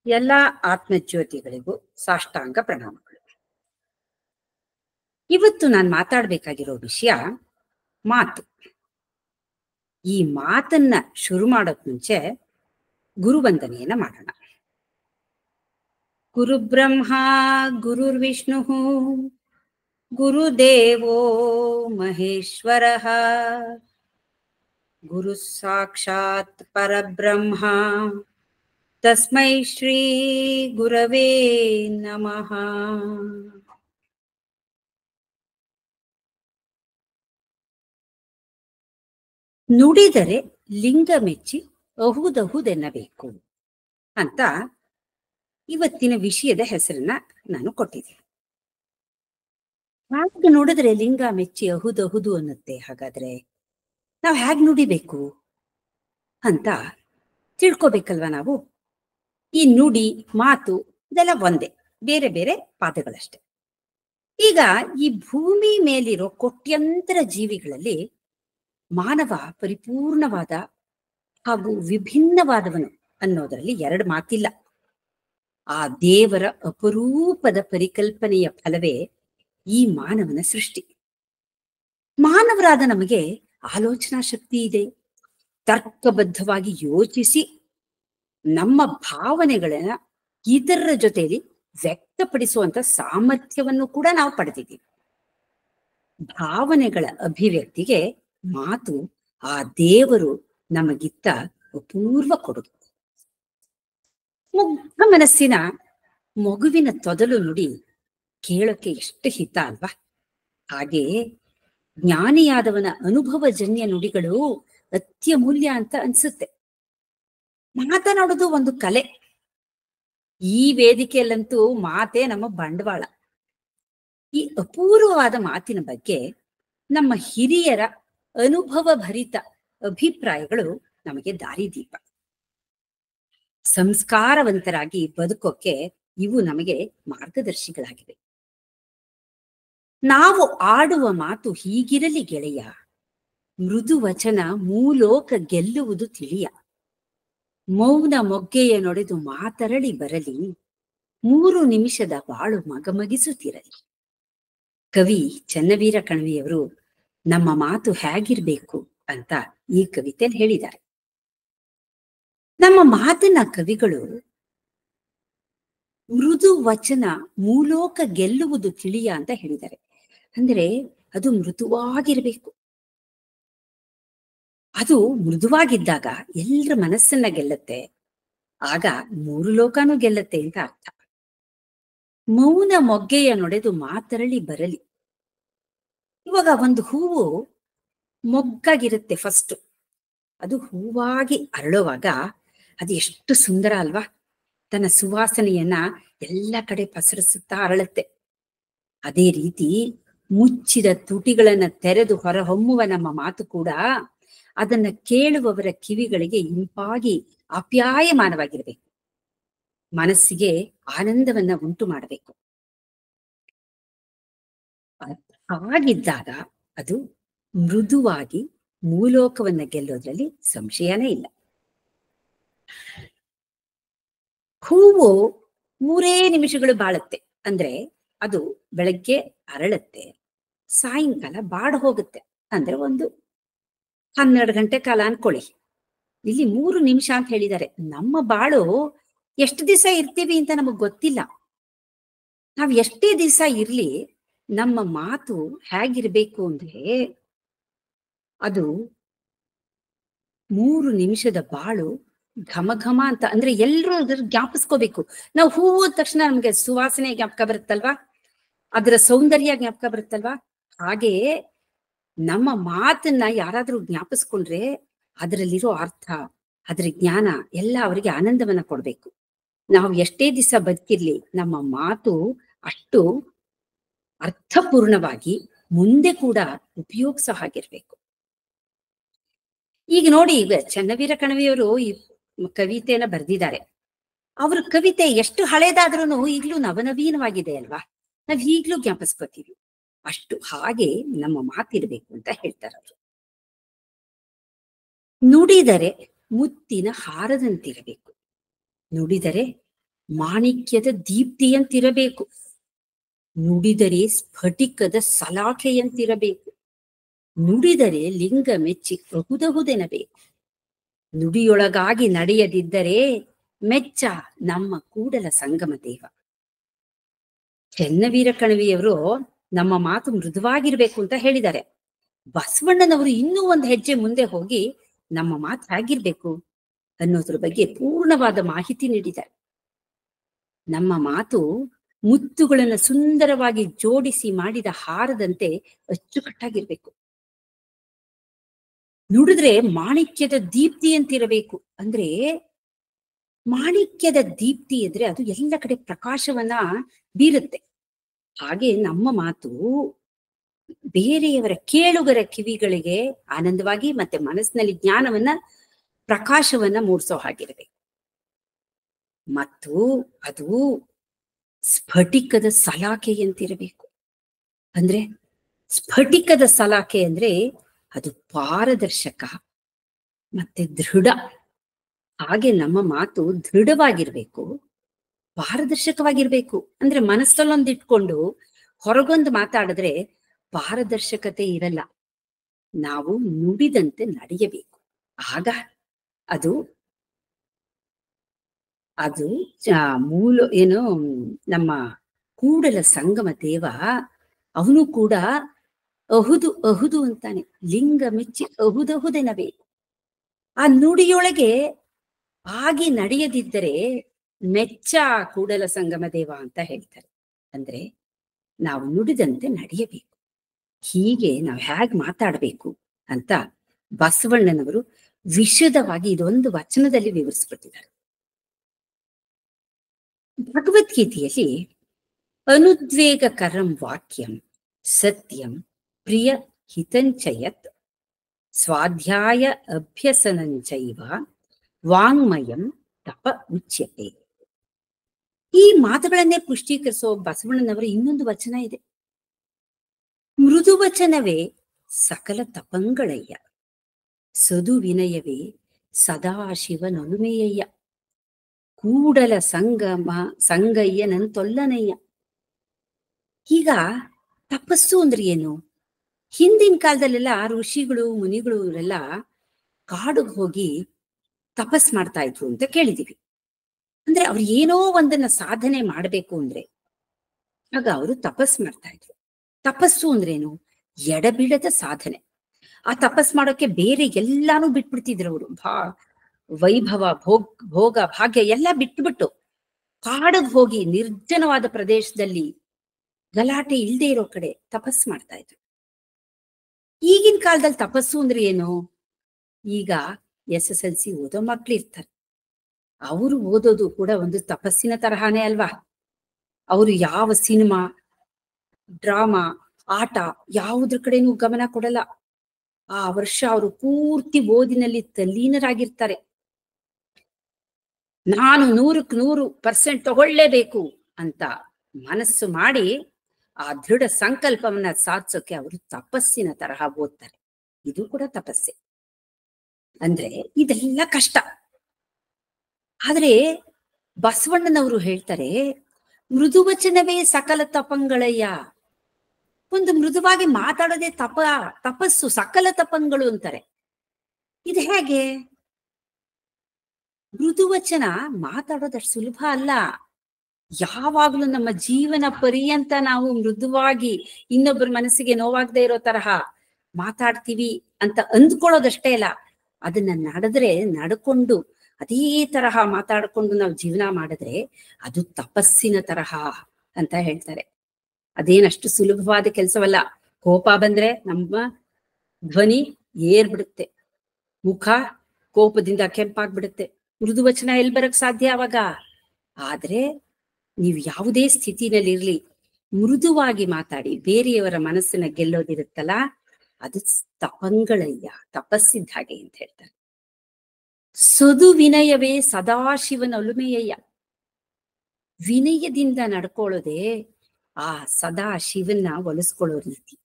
ಎಲ್ಲ ಆತ್ಮಜ್ಯೋತಿಗಳಿಗೂ ಸಾಷ್ಟಾಂಗ ಪ್ರಣಾಮಗಳು. ಇವತ್ತು ನಾನು ಮಾತಾಡಬೇಕಾಗಿರೋ ವಿಷಯ ಮಾತು. ಈ ಮಾತನ್ನ ಶುರು ಮಾಡೋಕ್ ಮುಂಚೆ ಗುರುವಂದನೆಯನ್ನ ಮಾಡೋಣ. ಗುರುಬ್ರಹ್ಮ ಗುರುರ್ವಿಷ್ಣು ಗುರುದೇವೋ ಮಹೇಶ್ವರಃ ಗುರು ಸಾಕ್ಷಾತ್ ಪರಬ್ರಹ್ಮ ತಸ್ಮೈ ಶ್ರೀ ಗುರವೇ ನಮಃ. ನುಡಿದರೆ ಲಿಂಗ ಮೆಚ್ಚಿ ಅಹುದಹುದೆನ್ನಬೇಕು ಅಂತ ಇವತ್ತಿನ ವಿಷಯದ ಹೆಸರನ್ನ ನಾನು ಕೊಟ್ಟಿದ್ದೀನಿ. ಹಾಗೆ ನೋಡಿದ್ರೆ ಲಿಂಗ ಮೆಚ್ಚಿ ಅಹುದಹುದು ಅನ್ನುತ್ತೆ. ಹಾಗಾದ್ರೆ ನಾವು ಹೇಗೆ ನುಡಿಬೇಕು ಅಂತ ತಿಳ್ಕೊಬೇಕಲ್ವ ನಾವು. ಈ ನುಡಿ ಮಾತು ಇದೆಲ್ಲ ಒಂದೇ, ಬೇರೆ ಬೇರೆ ಪಾದಗಳಷ್ಟೆ. ಈಗ ಈ ಭೂಮಿ ಮೇಲಿರೋ ಕೋಟ್ಯಂತರ ಜೀವಿಗಳಲ್ಲಿ ಮಾನವ ಪರಿಪೂರ್ಣವಾದ ಹಾಗೂ ವಿಭಿನ್ನವಾದವನು ಅನ್ನೋದರಲ್ಲಿ ಎರಡು ಮಾತಿಲ್ಲ. ಆ ದೇವರ ಅಪರೂಪದ ಪರಿಕಲ್ಪನೆಯ ಫಲವೇ ಈ ಮಾನವನ ಸೃಷ್ಟಿ. ಮಾನವರಾದ ನಮಗೆ ಆಲೋಚನಾ ಶಕ್ತಿ ಇದೆ. ತರ್ಕಬದ್ಧವಾಗಿ ಯೋಚಿಸಿ ನಮ್ಮ ಭಾವನೆಗಳನ್ನ ಇತರರ ಜೊತೆಯಲ್ಲಿ ವ್ಯಕ್ತಪಡಿಸುವಂತ ಸಾಮರ್ಥ್ಯವನ್ನು ಕೂಡ ನಾವು ಪಡೆದಿದ್ದೀವಿ. ಭಾವನೆಗಳ ಅಭಿವ್ಯಕ್ತಿಗೆ ಮಾತು ಆ ದೇವರು ನಮಗಿತ್ತ ಅಪೂರ್ವ ಕೊಡುಗೆ. ಮುಗ್ಧ ಮನಸ್ಸಿನ ಮಗುವಿನ ತೊದಲು ನುಡಿ ಕೇಳೋಕೆ ಎಷ್ಟು ಹಿತ ಅಲ್ವಾ. ಹಾಗೆ ಜ್ಞಾನಿಯಾದವನ ಅನುಭವಜನ್ಯ ನುಡಿಗಳು ಅತ್ಯಮೂಲ್ಯ ಅಂತ ಅನ್ಸುತ್ತೆ. ಮಾತನಾಡೋದು ಒಂದು ಕಲೆ. ಈ ವೇದಿಕೆಯಲ್ಲಂತೂ ಮಾತೇ ನಮ್ಮ ಬಂಡವಾಳ. ಈ ಅಪೂರ್ವವಾದ ಮಾತಿನ ಬಗ್ಗೆ ನಮ್ಮ ಹಿರಿಯರ ಅನುಭವ ಭರಿತ ಅಭಿಪ್ರಾಯಗಳು ನಮಗೆ ದಾರಿದೀಪ. ಸಂಸ್ಕಾರವಂತರಾಗಿ ಬದುಕೋಕೆ ಇವು ನಮಗೆ ಮಾರ್ಗದರ್ಶಿಗಳಾಗಿವೆ. ನಾವು ಆಡುವ ಮಾತು ಹೀಗಿರಲಿ ಗೆಳೆಯ, ಮೃದು ವಚನ ಮೂಲೋಕ ಗೆಲ್ಲುವುದು ತಿಳಿಯ. ಮೌನ ಮೊಗ್ಗೆಯ ನೊಡೆದು ಮಾತರಳಿ ಬರಲಿ, 3 ನಿಮಿಷದ ಬಾಳು ಮಗಮಗಿಸುತ್ತಿರಲಿ. ಕವಿ ಚನ್ನವೀರ ಕಣವಿಯವರು ನಮ್ಮ ಮಾತು ಹೇಗಿರ್ಬೇಕು ಅಂತ ಈ ಕವಿತೆಯಲ್ಲಿ ಹೇಳಿದ್ದಾರೆ. ನಮ್ಮ ಮಾತಿನ ಕವಿಗಳು ಮೃದು ವಚನ ಮೂಲೋಕ ಗೆಲ್ಲುವುದು ತಿಳಿಯ ಅಂತ ಹೇಳಿದ್ದಾರೆ. ಅಂದ್ರೆ ಅದು ಮೃದುವಾಗಿರ್ಬೇಕು. ಅದು ಮೃದುವಾಗಿದ್ದಾಗ ಎಲ್ಲರ ಮನಸ್ಸನ್ನ ಗೆಲ್ಲುತ್ತೆ. ಆಗ 3 ಲೋಕನೂ ಗೆಲ್ಲುತ್ತೆ ಅಂತ ಅರ್ಥ. ಮೌನ ಮೊಗ್ಗೆಯ ನೊಡೆದು ಮಾತರಳಿ ಬರಲಿ. ಇವಾಗ ಒಂದು ಹೂವು ಮೊಗ್ಗಾಗಿರುತ್ತೆ ಫಸ್ಟ್. ಅದು ಹೂವಾಗಿ ಅರಳುವಾಗ ಅದು ಎಷ್ಟು ಸುಂದರ ಅಲ್ವಾ. ತನ್ನ ಸುವಾಸನೆಯನ್ನ ಎಲ್ಲ ಕಡೆ ಪಸರಿಸುತ್ತಾ ಅರಳುತ್ತೆ. ಅದೇ ರೀತಿ ಮುಚ್ಚಿದ ತುಟಿಗಳನ್ನ ತೆರೆದು ಹೊರಹೊಮ್ಮುವ ನಮ್ಮ ಮಾತು ಕೂಡ ಅದನ್ನ ಕೇಳುವವರ ಕಿವಿಗಳಿಗೆ ಇಂಪಾಗಿ ಆಪ್ಯಾಯಮಾನವಾಗಿರ್ಬೇಕು. ಮನಸ್ಸಿಗೆ ಆನಂದವನ್ನ ಉಂಟು ಮಾಡಬೇಕು. ಹಾಗಿದ್ದಾಗ ಅದು ಮೃದುವಾಗಿ ಮೂಲೋಕವನ್ನ ಗೆಲ್ಲೋದ್ರಲ್ಲಿ ಸಂಶಯನೇ ಇಲ್ಲ. ಹೂವು 3 ನಿಮಿಷಗಳು ಬಾಳುತ್ತೆ. ಅಂದ್ರೆ ಅದು ಬೆಳಗ್ಗೆ ಅರಳುತ್ತೆ, ಸಾಯಂಕಾಲ ಬಾಡ್ ಹೋಗುತ್ತೆ. ಅಂದ್ರೆ ಒಂದು 12 ಗಂಟೆ ಕಾಲ ಅನ್ಕೊಳ್ಳಿ. ಇಲ್ಲಿ 3 ನಿಮಿಷ ಅಂತ ಹೇಳಿದ್ದಾರೆ. ನಮ್ಮ ಬಾಳು ಎಷ್ಟು ದಿವಸ ಇರ್ತೀವಿ ಅಂತ ನಮಗ್ ಗೊತ್ತಿಲ್ಲ. ನಾವ್ ಎಷ್ಟೇ ದಿವಸ ಇರ್ಲಿ, ನಮ್ಮ ಮಾತು ಹೇಗಿರ್ಬೇಕು ಅಂದ್ರೆ ಅದು 3 ನಿಮಿಷದ ಬಾಳು ಘಮ ಘಮ ಅಂತ. ಅಂದ್ರೆ ಎಲ್ರೂ ಅದ್ರ ಜ್ಞಾಪಿಸ್ಕೋಬೇಕು. ನಾವು ಹೂವು ಅಂದ ತಕ್ಷಣ ನಮ್ಗೆ ಸುವಾಸನೆ ಜ್ಞಾಪಕ ಬರುತ್ತಲ್ವಾ, ಅದರ ಸೌಂದರ್ಯ ಜ್ಞಾಪಕ ಬರುತ್ತಲ್ವಾ. ಹಾಗೆ ನಮ್ಮ ಮಾತನ್ನ ಯಾರಾದ್ರೂ ಜ್ಞಾಪಿಸ್ಕೊಂಡ್ರೆ ಅದರಲ್ಲಿರೋ ಅರ್ಥ, ಅದ್ರ ಜ್ಞಾನ ಎಲ್ಲ ಅವರಿಗೆ ಆನಂದವನ್ನ ಕೊಡ್ಬೇಕು. ನಾವು ಎಷ್ಟೇ ದಿವಸ ಬದುಕಿರ್ಲಿ, ನಮ್ಮ ಮಾತು ಅಷ್ಟು ಅರ್ಥಪೂರ್ಣವಾಗಿ ಮುಂದೆ ಕೂಡ ಉಪಯೋಗಿಸೋ ಹಾಗಿರ್ಬೇಕು. ಈಗ ನೋಡಿ, ಈಗ ಚನ್ನವೀರ ಕಣವಿಯವರು ಈ ಕವಿತೆಯನ್ನ ಬರೆದಿದ್ದಾರೆ. ಅವ್ರ ಕವಿತೆ ಎಷ್ಟು ಹಳೇದಾದ್ರೂ ಈಗ್ಲೂ ನವನವೀನವಾಗಿದೆ ಅಲ್ವಾ. ನಾವ್ ಈಗ್ಲೂ ಜ್ಞಾಪಿಸ್ಕೋತೀವಿ. ಅಷ್ಟು ಹಾಗೆ ನಮ್ಮ ಮಾತಿರ್ಬೇಕು ಅಂತ ಹೇಳ್ತಾರೆ ಅವರು. ನುಡಿದರೆ ಮುತ್ತಿನ ಹಾರದಂತಿರಬೇಕು. ನುಡಿದರೆ ಮಾಣಿಕ್ಯದ ದೀಪ್ತಿಯಂತಿರಬೇಕು. ನುಡಿದರೆ ಸ್ಫಟಿಕದ ಸಲಾಖೆಯಂತಿರಬೇಕು. ನುಡಿದರೆ ಲಿಂಗ ಮೆಚ್ಚಿ ಅಹುದಹುದೆನಬೇಕು. ನುಡಿಯೊಳಗಾಗಿ ನಡೆಯದಿದ್ದರೆ ಮೆಚ್ಚ ನಮ್ಮ ಕೂಡಲ ಸಂಗಮ ದೇವ. ಚೆನ್ನವೀರ ಕಣವಿಯವರು ನಮ್ಮ ಮಾತು ಮೃದುವಾಗಿರ್ಬೇಕು ಅಂತ ಹೇಳಿದ್ದಾರೆ. ಬಸವಣ್ಣನವರು ಇನ್ನೂ ಒಂದು ಹೆಜ್ಜೆ ಮುಂದೆ ಹೋಗಿ ನಮ್ಮ ಮಾತು ಹೇಗಿರ್ಬೇಕು ಅನ್ನೋದ್ರ ಬಗ್ಗೆ ಪೂರ್ಣವಾದ ಮಾಹಿತಿ ನೀಡಿದ್ದಾರೆ. ನಮ್ಮ ಮಾತು ಮುತ್ತುಗಳನ್ನು ಸುಂದರವಾಗಿ ಜೋಡಿಸಿ ಮಾಡಿದ ಹಾರದಂತೆ ಅಚ್ಚುಕಟ್ಟಾಗಿರ್ಬೇಕು. ನುಡಿದ್ರೆ ಮಾಣಿಕ್ಯದ ದೀಪ್ತಿ ಅಂತಿರಬೇಕು. ಅಂದ್ರೆ ಮಾಣಿಕ್ಯದ ದೀಪ್ತಿ ಇದ್ರೆ ಅದು ಎಲ್ಲ ಕಡೆ ಪ್ರಕಾಶವನ್ನ ಬೀರುತ್ತೆ. ಹಾಗೆ ನಮ್ಮ ಮಾತು ಬೇರೆಯವರ ಕೇಳುಗರ ಕಿವಿಗಳಿಗೆ ಆನಂದವಾಗಿ ಮತ್ತೆ ಮನಸ್ಸಿನಲ್ಲಿ ಜ್ಞಾನವನ್ನ ಪ್ರಕಾಶವನ್ನ ಮೂಡಿಸೋ ಹಾಗಿರಬೇಕು. ಮತ್ತು ಅದು ಸ್ಫಟಿಕದ ಸಲಾಖೆಯಂತಿರಬೇಕು. ಅಂದ್ರೆ ಸ್ಫಟಿಕದ ಸಲಾಖೆ ಅಂದ್ರೆ ಅದು ಪಾರದರ್ಶಕ ಮತ್ತೆ ದೃಢ. ಹಾಗೆ ನಮ್ಮ ಮಾತು ದೃಢವಾಗಿರ್ಬೇಕು, ಪಾರದರ್ಶಕವಾಗಿರ್ಬೇಕು. ಅಂದ್ರೆ ಮನಸ್ಸಲ್ಲೊಂದಿಟ್ಕೊಂಡು ಹೊರಗೊಂದು ಮಾತಾಡಿದ್ರೆ ಪಾರದರ್ಶಕತೆ ಇರಲ್ಲ. ನಾವು ನುಡಿದಂತೆ ನಡೆಯಬೇಕು. ಆಗ ಅದು ಅದು ಮೂಲ ಏನು ನಮ್ಮ ಕೂಡಲ ಸಂಗಮ ದೇವ ಅವನು ಕೂಡ ಅಹುದು ಅಹುದು ಅಂತಾನೆ. ಲಿಂಗ ಮೆಚ್ಚಿ ಅಹುದಹುದೆನಬೇಕು. ಆ ನುಡಿಯೊಳಗೆ ಆಗಿ ನಡೆಯದಿದ್ದರೆ ಮೆಚ್ಚ ಕೂಡಲ ಸಂಗಮ ದೇವ ಅಂತ ಹೇಳ್ತಾರೆ. ಅಂದ್ರೆ ನಾವು ನುಡಿದಂತೆ ನಡೆಯಬೇಕು. ಹೀಗೆ ನಾವು ಹೇಗ್ ಮಾತಾಡ್ಬೇಕು ಅಂತ ಬಸವಣ್ಣನವರು ವಿಶದವಾಗಿ ಇದೊಂದು ವಚನದಲ್ಲಿ ವಿವರಿಸ್ಬಿಟ್ಟಿದ್ದಾರೆ. ಭಗವದ್ಗೀತೆಯಲ್ಲಿ ಅನುದ್ವೇಗಕರಂ ವಾಕ್ಯಂ ಸತ್ಯಂ ಪ್ರಿಯ ಹಿತಂಚಯತ್ ಸ್ವಾಧ್ಯಾಯ ಅಭ್ಯಸನಂಚೈವ ವಾಂಗ್ಮಯಂ ತಪ ಉಚ್ಯತೆ. ಈ ಮಾತುಗಳನ್ನೇ ಪುಷ್ಟೀಕರಿಸೋ ಬಸವಣ್ಣನವರ ಇನ್ನೊಂದು ವಚನ ಇದೆ. ಮೃದು ವಚನವೇ ಸಕಲ ತಪಂಗಳಯ್ಯ, ಸದು ವಿನಯವೇ ಸದಾಶಿವನೊಲುಮೆಯಯ್ಯ, ಕೂಡಲ ಸಂಗಮ ಸಂಗಯ್ಯನಂತೊಲ್ಲನಯ್ಯ. ಈಗ ತಪಸ್ಸು ಅಂದ್ರೆ ಏನು? ಹಿಂದಿನ ಕಾಲದಲ್ಲೆಲ್ಲ ಋಷಿಗಳು ಮುನಿಗಳು ಇವರೆಲ್ಲ ಕಾಡಿಗೆ ಹೋಗಿ ತಪಸ್ ಮಾಡ್ತಾ ಇದ್ರು ಅಂತ ಕೇಳಿದೀವಿ. ಅಂದ್ರೆ ಅವ್ರು ಏನೋ ಒಂದನ್ನ ಸಾಧನೆ ಮಾಡ್ಬೇಕು ಅಂದ್ರೆ ಆಗ ಅವರು ತಪಸ್ ಮಾಡ್ತಾ ಇದ್ರು. ತಪಸ್ಸು ಅಂದ್ರೇನು? ಎಡಬಿಡದ ಸಾಧನೆ. ಆ ತಪಸ್ ಮಾಡೋಕೆ ಬೇರೆ ಎಲ್ಲಾನು ಬಿಟ್ಬಿಡ್ತಿದ್ರು ಅವರು. ವೈಭವ ಭೋಗ ಭಾಗ್ಯ ಎಲ್ಲ ಬಿಟ್ಬಿಟ್ಟು ಕಾಡಿಗೆ ಹೋಗಿ ನಿರ್ಜನವಾದ ಪ್ರದೇಶದಲ್ಲಿ ಗಲಾಟೆ ಇಲ್ದೇ ಇರೋ ಕಡೆ ತಪಸ್ ಮಾಡ್ತಾ ಇದ್ರು. ಈಗಿನ ಕಾಲದಲ್ಲಿ ತಪಸ್ಸು ಅಂದ್ರೆ ಏನು? ಈಗ SSLC ಓದೋ ಮಕ್ಳು ಇರ್ತಾರೆ. ಅವರು ಓದೋದು ಕೂಡ ಒಂದು ತಪಸ್ಸಿನ ತರಹಾನೇ ಅಲ್ವಾ? ಅವರು ಯಾವ ಸಿನಿಮಾ, ಡ್ರಾಮಾ, ಆಟ ಯಾವುದ್ರ ಕಡೆನೂ ಗಮನ ಕೊಡಲ್ಲ. ಆ ವರ್ಷ ಅವರು ಪೂರ್ತಿ ಓದಿನಲ್ಲಿ ತಲ್ಲೀನರಾಗಿರ್ತಾರೆ. ನಾನು 100% ತಗೊಳ್ಳೇಬೇಕು ಅಂತ ಮನಸ್ಸು ಮಾಡಿ ಆ ದೃಢ ಸಂಕಲ್ಪವನ್ನ ಸಾಧಿಸೋಕೆ ಅವರು ತಪಸ್ಸಿನ ತರಹ ಓದ್ತಾರೆ. ಇದು ಕೂಡ ತಪಸ್ಸೆ. ಅಂದ್ರೆ ಇದೆಲ್ಲ ಕಷ್ಟ. ಆದ್ರೆ ಬಸವಣ್ಣನವರು ಹೇಳ್ತಾರೆ, ಮೃದುವಚನವೇ ಸಕಲ ತಪಂಗಳಯ್ಯ. ಒಂದು ಮೃದುವಾಗಿ ಮಾತಾಡೋದೇ ತಪಸ್ಸು, ಸಕಲ ತಪಂಗಳು ಅಂತಾರೆ. ಇದು ಹೇಗೆ? ಮೃದುವಚನ ಮಾತಾಡೋದಷ್ಟು ಸುಲಭ ಅಲ್ಲ. ಯಾವಾಗ್ಲೂ ನಮ್ಮ ಜೀವನ ಪರ್ಯಂತ ನಾವು ಮೃದುವಾಗಿ ಇನ್ನೊಬ್ಬರ ಮನಸ್ಸಿಗೆ ನೋವಾಗದೆ ಇರೋ ತರಹ ಮಾತಾಡ್ತೀವಿ ಅಂತ ಅಂದ್ಕೊಳ್ಳೋದಷ್ಟೇ ಅಲ್ಲ, ಅದನ್ನ ನಡ್ಕೊಂಡು ಅದೇ ತರಹ ಮಾತಾಡ್ಕೊಂಡು ನಾವು ಜೀವನ ಮಾಡಿದ್ರೆ ಅದು ತಪಸ್ಸಿನ ತರಹ ಅಂತ ಹೇಳ್ತಾರೆ. ಅದೇನಷ್ಟು ಸುಲಭವಾದ ಕೆಲಸವಲ್ಲ. ಕೋಪ ಬಂದ್ರೆ ನಮ್ಮ ಧ್ವನಿ ಏರ್ಬಿಡುತ್ತೆ, ಮುಖ ಕೋಪದಿಂದ ಕೆಂಪಾಗ್ಬಿಡುತ್ತೆ. ಮೃದು ವಚನ ಎಲ್ಲಿ ಬರಕ್ ಸಾಧ್ಯ ಅವಾಗ? ಆದ್ರೆ ನೀವು ಯಾವುದೇ ಸ್ಥಿತಿನಲ್ಲಿ ಇರ್ಲಿ, ಮೃದುವಾಗಿ ಮಾತಾಡಿ ಬೇರೆಯವರ ಮನಸ್ಸನ್ನ ಗೆಲ್ಲೋದಿರುತ್ತಲ್ಲ, ಅದು ತಪಂಗಳಯ್ಯ, ತಪಸ್ಸಿದ್ದ ಹಾಗೆ ಅಂತ ಹೇಳ್ತಾರೆ. ಸದು ವಿನಯವೇ ಸದಾಶಿವನ ಒಲುಮೆಯಯ್ಯ. ವಿನಯದಿಂದ ನಡ್ಕೊಳ್ಳೋದೆ ಆ ಸದಾ ಶಿವನ್ನ ಒಲಿಸ್ಕೊಳ್ಳೋ ರೀತಿ.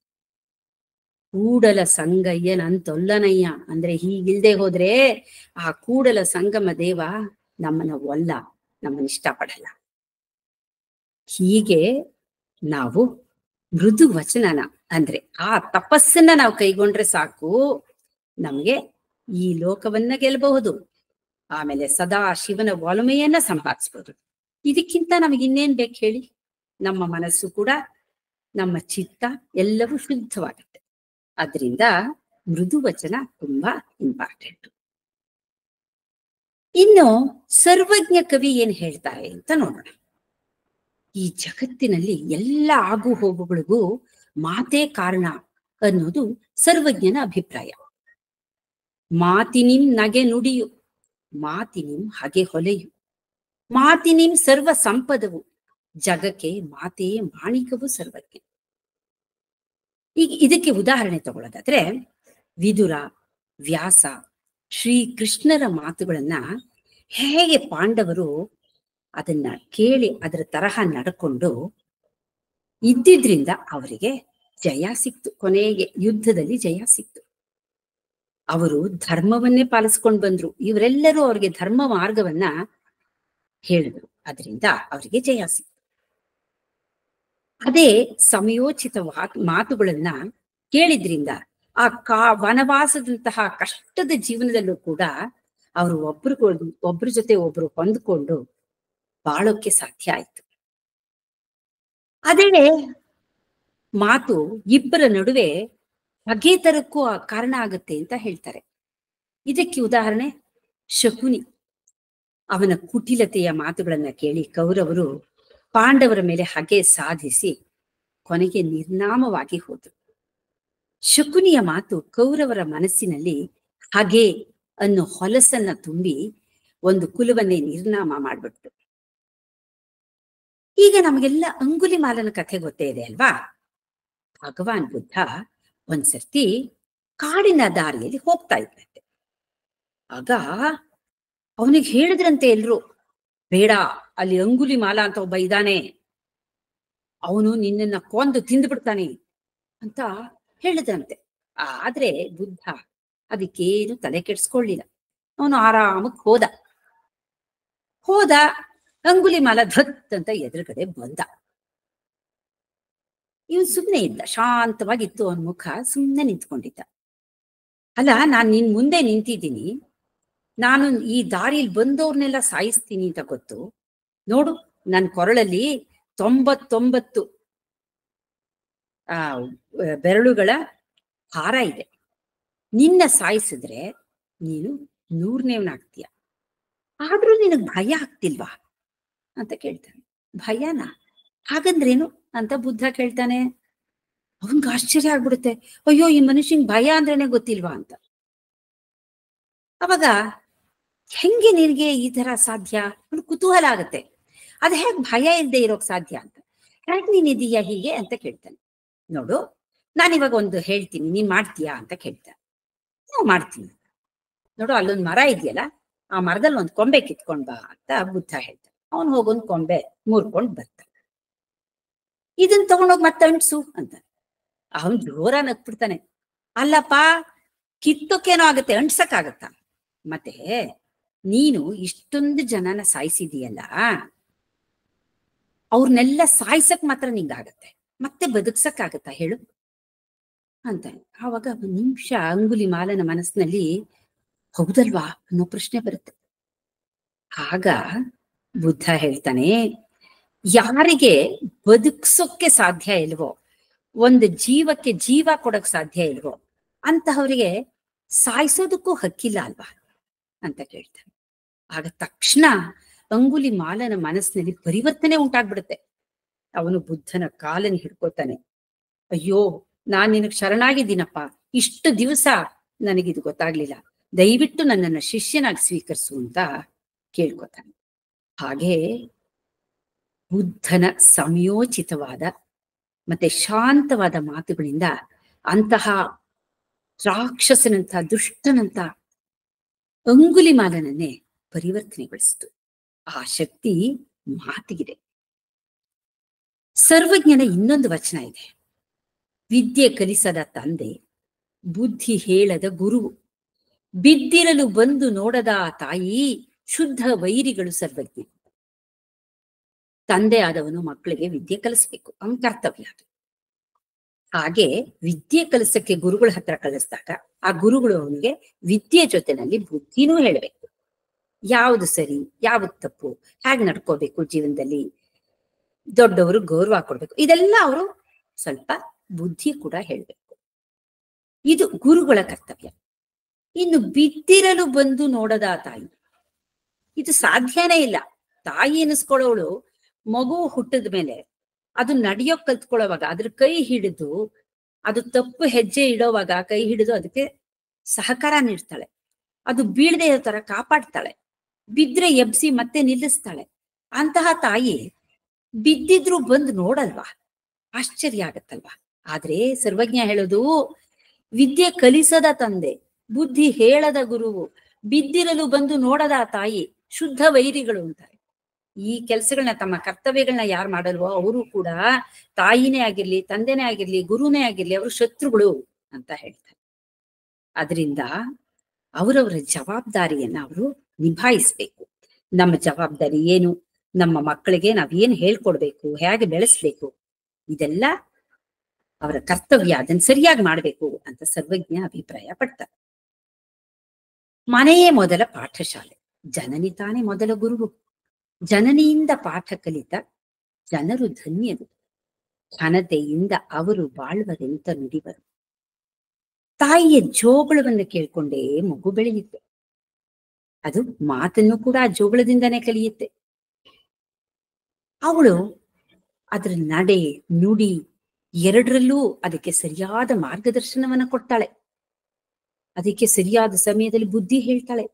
ಕೂಡಲ ಸಂಗಯ್ಯನಂತೊಲ್ಲನಯ್ಯ ಅಂದ್ರೆ ಹೀಗಿಲ್ದೆ ಹೋದ್ರೆ ಆ ಕೂಡಲ ಸಂಗಮ ದೇವ ನಮ್ಮನ್ನ ಒಲ್ಲ. ನಮ್ಮನ್ನ ಇಷ್ಟಪಡಲ್ಲ. ಹೀಗೆ ನಾವು ಮೃದು ವಚನನ ಅಂದ್ರೆ ಆ ತಪಸ್ಸನ್ನ ನಾವು ಕೈಗೊಂಡ್ರೆ ಸಾಕು, ನಮ್ಗೆ ಈ ಲೋಕವನ್ನ ಗೆಲ್ಲಬಹುದು, ಆಮೇಲೆ ಸದಾ ಶಿವನ ಒಲಮೆಯನ್ನ ಸಂಪಾದಿಸ್ಬೋದು. ಇದಕ್ಕಿಂತ ನಮಗೆ ಇನ್ನೇನ್ ಬೇಕು ಹೇಳಿ? ನಮ್ಮ ಮನಸ್ಸು ಕೂಡ, ನಮ್ಮ ಚಿತ್ತ ಎಲ್ಲವೂ ಶುದ್ಧವಾಗುತ್ತೆ. ಅದರಿಂದ ಮೃದು ವಚನ ತುಂಬಾ ಇಂಪಾರ್ಟೆಂಟ್. ಇನ್ನು ಸರ್ವಜ್ಞ ಕವಿ ಏನ್ ಹೇಳ್ತಾರೆ ಅಂತ ನೋಡೋಣ. ಈ ಜಗತ್ತಿನಲ್ಲಿ ಎಲ್ಲ ಆಗು ಹೋಗುಗಳಿಗೂ ಮಾತೇ ಕಾರಣ ಅನ್ನೋದು ಸರ್ವಜ್ಞನ ಅಭಿಪ್ರಾಯ. ಮಾತಿನಿಂ ನಗೆ ನುಡಿಯು, ಮಾತಿನಿಂ ಹಗೆ ಹೊಲೆಯು, ಮಾತಿನಿಂ ಸರ್ವ ಸಂಪದವು, ಜಗಕ್ಕೆ ಮಾತೇ ಮಾಣಿಕವು ಸರ್ವಜ್ಞ. ಈಗ ಇದಕ್ಕೆ ಉದಾಹರಣೆ ತಗೊಳ್ಳೋದಾದ್ರೆ, ವಿದುರ, ವ್ಯಾಸ, ಶ್ರೀಕೃಷ್ಣರ ಮಾತುಗಳನ್ನ ಹೇಗೆ ಪಾಂಡವರು ಅದನ್ನ ಕೇಳಿ ಅದರ ತರಹ ನಡ್ಕೊಂಡು ಇದ್ದಿದ್ರಿಂದ ಅವರಿಗೆ ಜಯ ಸಿಕ್ತು. ಕೊನೆಗೆ ಯುದ್ಧದಲ್ಲಿ ಜಯ ಸಿಕ್ತು. ಅವರು ಧರ್ಮವನ್ನೇ ಪಾಲಿಸ್ಕೊಂಡು ಬಂದ್ರು. ಇವರೆಲ್ಲರೂ ಅವರಿಗೆ ಧರ್ಮ ಮಾರ್ಗವನ್ನ ಹೇಳಿದ್ರು. ಅದರಿಂದ ಅವರಿಗೆ ಜಯ ಸಿಕ್ತು. ಅದೇ ಸಮಯೋಚಿತ ಮಾತುಗಳನ್ನ ಕೇಳಿದ್ರಿಂದ ಆ ವನವಾಸದಂತಹ ಕಷ್ಟದ ಜೀವನದಲ್ಲೂ ಕೂಡ ಅವರು ಒಬ್ರ ಜೊತೆ ಒಬ್ರು ಹೊಂದ್ಕೊಂಡು ಬಾಳೋಕ್ಕೆ ಸಾಧ್ಯ ಆಯ್ತು. ಅದೇ ಮಾತು ಇಬ್ಬರ ನಡುವೆ ಹಗೆತರಕ್ಕೂ ಕಾರಣ ಆಗುತ್ತೆ ಅಂತ ಹೇಳ್ತಾರೆ. ಇದಕ್ಕೆ ಉದಾಹರಣೆ ಶಕುನಿ. ಅವನ ಕುಟಿಲತೆಯ ಮಾತುಗಳನ್ನ ಕೇಳಿ ಕೌರವರು ಪಾಂಡವರ ಮೇಲೆ ಹಗೆ ಸಾಧಿಸಿ ಕೊನೆಗೆ ನಿರ್ನಾಮವಾಗಿ ಹೋದರು. ಶಕುನಿಯ ಮಾತು ಕೌರವರ ಮನಸ್ಸಿನಲ್ಲಿ ಹಗೆ ಅನ್ನೋ ಹೊಲಸನ್ನ ತುಂಬಿ ಒಂದು ಕುಲವನ್ನೇ ನಿರ್ನಾಮ ಮಾಡ್ಬಿಡ್ತು. ಈಗ ನಮಗೆಲ್ಲ ಅಂಗುಲಿಮಾಲನ ಕಥೆ ಗೊತ್ತೇ ಇದೆ ಅಲ್ವಾ? ಭಗವಾನ್ ಬುದ್ಧ ಒಂದ್ಸರ್ತಿ ಕಾಡಿನ ದಾರಿಯಲ್ಲಿ ಹೋಗ್ತಾ ಇದ್ದಂತೆ. ಆಗ ಅವನಿಗೆ ಹೇಳಿದ್ರಂತೆ ಎಲ್ರು, ಬೇಡ, ಅಲ್ಲಿ ಅಂಗುಲಿಮಾಲ ಅಂತ ಒಬ್ಬ ಇದ್ದಾನೆ, ಅವನು ನಿನ್ನನ್ನ ಕೊಂದು ತಿಂದ್ಬಿಡ್ತಾನೆ ಅಂತ ಹೇಳಿದಂತೆ. ಆದ್ರೆ ಬುದ್ಧ ಅದಕ್ಕೇನು ತಲೆ ಕೆಡ್ಸ್ಕೊಳ್ಳಿಲ್ಲ. ಅವನು ಆರಾಮಕ್ಕೆ ಹೋದ. ಅಂಗುಲಿಮಾಲ ಧತ್ ಅಂತ ಎದುರುಗಡೆ ಬಂದ. ಇವನು ಸುಮ್ಮನೆ ಇದ್ದ, ಶಾಂತವಾಗಿತ್ತು ಅವನ ಮುಖ, ಸುಮ್ಮನೆ ನಿಂತ್ಕೊಂಡಿದ್ದ. ಅಲ್ಲ, ನಾನ್ ನಿನ್ ಮುಂದೆ ನಿಂತಿದ್ದೀನಿ, ನಾನು ಈ ದಾರಿಯಲ್ಲಿ ಬಂದವ್ರನ್ನೆಲ್ಲ ಸಾಯಿಸ್ತೀನಿ ಅಂತ ಗೊತ್ತು. ನೋಡು, ನನ್ನ ಕೊರಳಲ್ಲಿ 99 ಬೆರಳುಗಳ ಹಾರ ಇದೆ. ನಿನ್ನ ಸಾಯಿಸಿದ್ರೆ ನೀನು 100ನೇವನಾಗ್ತೀಯ. ಆದ್ರೂ ನಿನಗ್ ಭಯ ಆಗ್ತಿಲ್ವಾ ಅಂತ ಕೇಳ್ತಾನೆ. ಭಯನಾ? ಹಾಗಂದ್ರೇನು ಅಂತ ಬುದ್ಧ ಕೇಳ್ತಾನೆ. ಅವನ್ಗೆ ಆಶ್ಚರ್ಯ ಆಗ್ಬಿಡುತ್ತೆ. ಅಯ್ಯೋ, ಈ ಮನುಷ್ಯಂಗ್ ಭಯ ಅಂದ್ರೇನೆ ಗೊತ್ತಿಲ್ವಾ ಅಂತ. ಅವಾಗ ಹೆಂಗೆ ನಿನಗೆ ಈ ತರ ಸಾಧ್ಯ? ಒಂದು ಕುತೂಹಲ ಆಗತ್ತೆ. ಅದ್ ಹೇಗ್ ಭಯ ಇಲ್ಲದೆ ಇರೋಕ್ ಸಾಧ್ಯ ಅಂತ. ಹೇಗ್ ನೀನಿದೀಯಾ ಹೀಗೆ ಅಂತ ಕೇಳ್ತಾನೆ. ನೋಡು, ನಾನಿವಾಗ ಒಂದು ಹೇಳ್ತೀನಿ, ನೀನ್ ಮಾಡ್ತೀಯಾ ಅಂತ ಕೇಳ್ತಾನೆ. ನಾವು ಮಾಡ್ತೀನಿ. ನೋಡು, ಅಲ್ಲೊಂದ್ ಮರ ಇದೆಯಲ್ಲ, ಆ ಮರದಲ್ಲಿ ಒಂದ್ ಕೊಂಬೆ ಕಿತ್ಕೊಂಡ್ ಬಾ ಅಂತ ಬುದ್ಧ ಹೇಳ್ತಾನೆ. ಅವನು ಹೋಗೊಂದ್ ಕೊಂಬೆ ಮುರ್ಕೊಂಡ್ ಬರ್ತಾನೆ. ಇದನ್ನ ತಗೊಂಡೋಗಿ ಮತ್ತೆ ಅಂಟ್ಸು ಅಂತ. ಅವನ್ ಜೋರ ನಗ್ಬಿಡ್ತಾನೆ. ಅಲ್ಲಪ್ಪ, ಕಿತ್ತೋಕೇನೋ ಆಗತ್ತೆ, ಅಂಟ್ಸಕ್ಕಾಗತ್ತ? ಮತ್ತೆ ನೀನು ಇಷ್ಟೊಂದು ಜನನ ಸಾಯಿಸಿದೀಯಲ್ಲ, ಅವ್ರನ್ನೆಲ್ಲ ಸಾಯಿಸಕ್ ಮಾತ್ರ ನಿಂಗಾಗತ್ತೆ, ಮತ್ತೆ ಬದುಕ್ಸಕ್ಕಾಗತ್ತ ಹೇಳು ಅಂತಾನೆ. ಆವಾಗ ಒಂದ್ ನಿಮಿಷ ಅಂಗುಲಿಮಾಲನ ಮನಸ್ಸಿನಲ್ಲಿ ಹೌದಲ್ವಾ ಅನ್ನೋ ಪ್ರಶ್ನೆ ಬರುತ್ತೆ. ಆಗ ಬುದ್ಧ ಹೇಳ್ತಾನೆ, ಯಾರಿಗೆ ಬದುಕ್ಸೋಕ್ಕೆ ಸಾಧ್ಯ ಇಲ್ವೋ, ಒಂದು ಜೀವಕ್ಕೆ ಜೀವ ಕೊಡಕ್ ಸಾಧ್ಯ ಇಲ್ವೋ ಅಂತಹವರಿಗೆ ಸಾಯಿಸೋದಕ್ಕೂ ಹಕ್ಕಿಲ್ಲ ಅಲ್ವಾ ಅಂತ ಕೇಳ್ತಾನೆ. ಆಗ ತಕ್ಷಣ ಅಂಗುಲಿಮಾಲನ ಮನಸ್ಸಿನಲ್ಲಿ ಪರಿವರ್ತನೆ ಉಂಟಾಗ್ಬಿಡುತ್ತೆ. ಅವನು ಬುದ್ಧನ ಕಾಲನ್ನು ಹಿಡ್ಕೋತಾನೆ. ಅಯ್ಯೋ, ನಾನ್ ನಿನಗ್ ಶರಣಾಗಿದ್ದೀನಪ್ಪ, ಇಷ್ಟು ದಿವಸ ನನಗಿದು ಗೊತ್ತಾಗ್ಲಿಲ್ಲ, ದಯವಿಟ್ಟು ನನ್ನನ್ನ ಶಿಷ್ಯನಾಗಿ ಸ್ವೀಕರಿಸು ಅಂತ ಕೇಳ್ಕೊತಾನೆ. ಹಾಗೆ ಬುದ್ಧನ ಸಮಯೋಚಿತವಾದ ಮತ್ತೆ ಶಾಂತವಾದ ಮಾತುಗಳಿಂದ ಅಂತಹ ರಾಕ್ಷಸನಂತ ದುಷ್ಟನಂತ ಅಂಗುಲಿಮಾಲನನ್ನೇ ಪರಿವರ್ತನೆಗೊಳಿಸಿತು. ಆ ಶಕ್ತಿ ಮಾತಿಗಿದೆ. ಸರ್ವಜ್ಞನ ಇನ್ನೊಂದು ವಚನ ಇದೆ. ವಿದ್ಯೆ ಕಲಿಸದ ತಂದೆ, ಬುದ್ಧಿ ಹೇಳದ ಗುರು, ಬಿದ್ದಿರಲು ಬಂದು ನೋಡದ ತಾಯಿ, ಶುದ್ಧ ವೈರಿಗಳು ಸರ್ವಜ್ಞ. ತಂದೆ ಆದವನು ಮಕ್ಕಳಿಗೆ ವಿದ್ಯೆ ಕಲಿಸ್ಬೇಕು, ಅವನ ಕರ್ತವ್ಯ ಅದು. ಹಾಗೆ ವಿದ್ಯೆ ಕಲಿಸಕ್ಕೆ ಗುರುಗಳ ಹತ್ರ ಕಲಿಸಿದಾಗ ಆ ಗುರುಗಳು ಅವನಿಗೆ ವಿದ್ಯೆ ಜೊತೆನಲ್ಲಿ ಬುದ್ಧಿನೂ ಹೇಳಬೇಕು. ಯಾವುದು ಸರಿ, ಯಾವುದು ತಪ್ಪು, ಹೇಗೆ ನಡ್ಕೋಬೇಕು ಜೀವನದಲ್ಲಿ, ದೊಡ್ಡವರು ಗೌರವ ಕೊಡ್ಬೇಕು, ಇದೆಲ್ಲ ಅವರು ಸ್ವಲ್ಪ ಬುದ್ಧಿ ಕೂಡ ಹೇಳ್ಬೇಕು. ಇದು ಗುರುಗಳ ಕರ್ತವ್ಯ. ಇನ್ನು ಬಿದ್ದಿರಲು ಬಂದು ನೋಡದ ತಾಯಿ, ಇದು ಸಾಧ್ಯನೇ ಇಲ್ಲ. ತಾಯಿ ಎನಿಸ್ಕೊಳ್ಳೋಳು ಮಗು ಹುಟ್ಟಿದ ಮೇಲೆ ಅದು ನಡೆಯೋಕ್ ಕಲ್ತ್ಕೊಳ್ಳೋವಾಗ ಅದ್ರ ಕೈ ಹಿಡಿದು, ಅದು ತಪ್ಪು ಹೆಜ್ಜೆ ಇಡೋವಾಗ ಕೈ ಹಿಡಿದು ಅದಕ್ಕೆ ಸಹಕಾರ ನೀಡ್ತಾಳೆ, ಅದು ಬೀಳದೆ ಇರೋ ತರ ಕಾಪಾಡ್ತಾಳೆ, ಬಿದ್ರೆ ಎಬ್ಸಿ ಮತ್ತೆ ನಿಲ್ಲಿಸ್ತಾಳೆ. ಅಂತಹ ತಾಯಿ ಬಿದ್ದಿದ್ರು ಬಂದು ನೋಡಲ್ವಾ? ಆಶ್ಚರ್ಯ ಆಗತ್ತಲ್ವಾ? ಆದ್ರೆ ಸರ್ವಜ್ಞ ಹೇಳೋದು, ವಿದ್ಯೆ ಕಲಿಸದ ತಂದೆ, ಬುದ್ಧಿ ಹೇಳದ ಗುರುವು, ಬಿದ್ದಿರಲು ಬಂದು ನೋಡದ ತಾಯಿ ಶುದ್ಧ ವೈರಿಗಳು ಅಂತಾರೆ. ಈ ಕೆಲಸಗಳನ್ನ, ತಮ್ಮ ಕರ್ತವ್ಯಗಳನ್ನ ಯಾರು ಮಾಡಲ್ವೋ ಅವರು ಕೂಡ ತಾಯಿನೇ ಆಗಿರ್ಲಿ, ತಂದೆನೇ ಆಗಿರ್ಲಿ, ಗುರುನೇ ಆಗಿರ್ಲಿ, ಅವರು ಶತ್ರುಗಳು ಅಂತ ಹೇಳ್ತಾರೆ. ಅದರಿಂದ ಅವರವರ ಜವಾಬ್ದಾರಿಯನ್ನ ಅವರು ನಿಭಾಯಿಸ್ಬೇಕು. ನಮ್ಮ ಜವಾಬ್ದಾರಿ ಏನು, ನಮ್ಮ ಮಕ್ಕಳಿಗೆ ನಾವೇನು ಹೇಳ್ಕೊಡ್ಬೇಕು, ಹೇಗೆ ಬೆಳೆಸ್ಬೇಕು, ಇದೆಲ್ಲ ಅವರ ಕರ್ತವ್ಯ, ಅದನ್ನ ಸರಿಯಾಗಿ ಮಾಡ್ಬೇಕು ಅಂತ ಸರ್ವಜ್ಞ ಅಭಿಪ್ರಾಯ ಪಡ್ತಾರೆ. ಮನೆಯೇ ಮೊದಲ ಪಾಠಶಾಲೆ, ಜನನಿ ತಾನೇ ಮೊದಲ ಗುರುವು. ಜನನಿಯಿಂದ ಪಾಠ ಕಲಿತ ಜನರು ಧನ್ಯರು, ಘನತೆಯಿಂದ ಅವರು ಬಾಳುವರೆಂತ ನುಡಿವರು. ತಾಯಿಯ ಜೋಗಳವನ್ನು ಕೇಳ್ಕೊಂಡೇ ಮಗು ಬೆಳೆಯುತ್ತೆ. ಅದು ಮಾತನ್ನು ಕೂಡ ಆ ಜೋಗಳದಿಂದನೇ ಕಲಿಯುತ್ತೆ. ಅವಳು ಅದರ ನಡೆ ನುಡಿ ಎರಡರಲ್ಲೂ ಅದಕ್ಕೆ ಸರಿಯಾದ ಮಾರ್ಗದರ್ಶನವನ್ನ ಕೊಡ್ತಾಳೆ. ಅದಕ್ಕೆ ಸರಿಯಾದ ಸಮಯದಲ್ಲಿ ಬುದ್ಧಿ ಹೇಳ್ತಾಳೆ.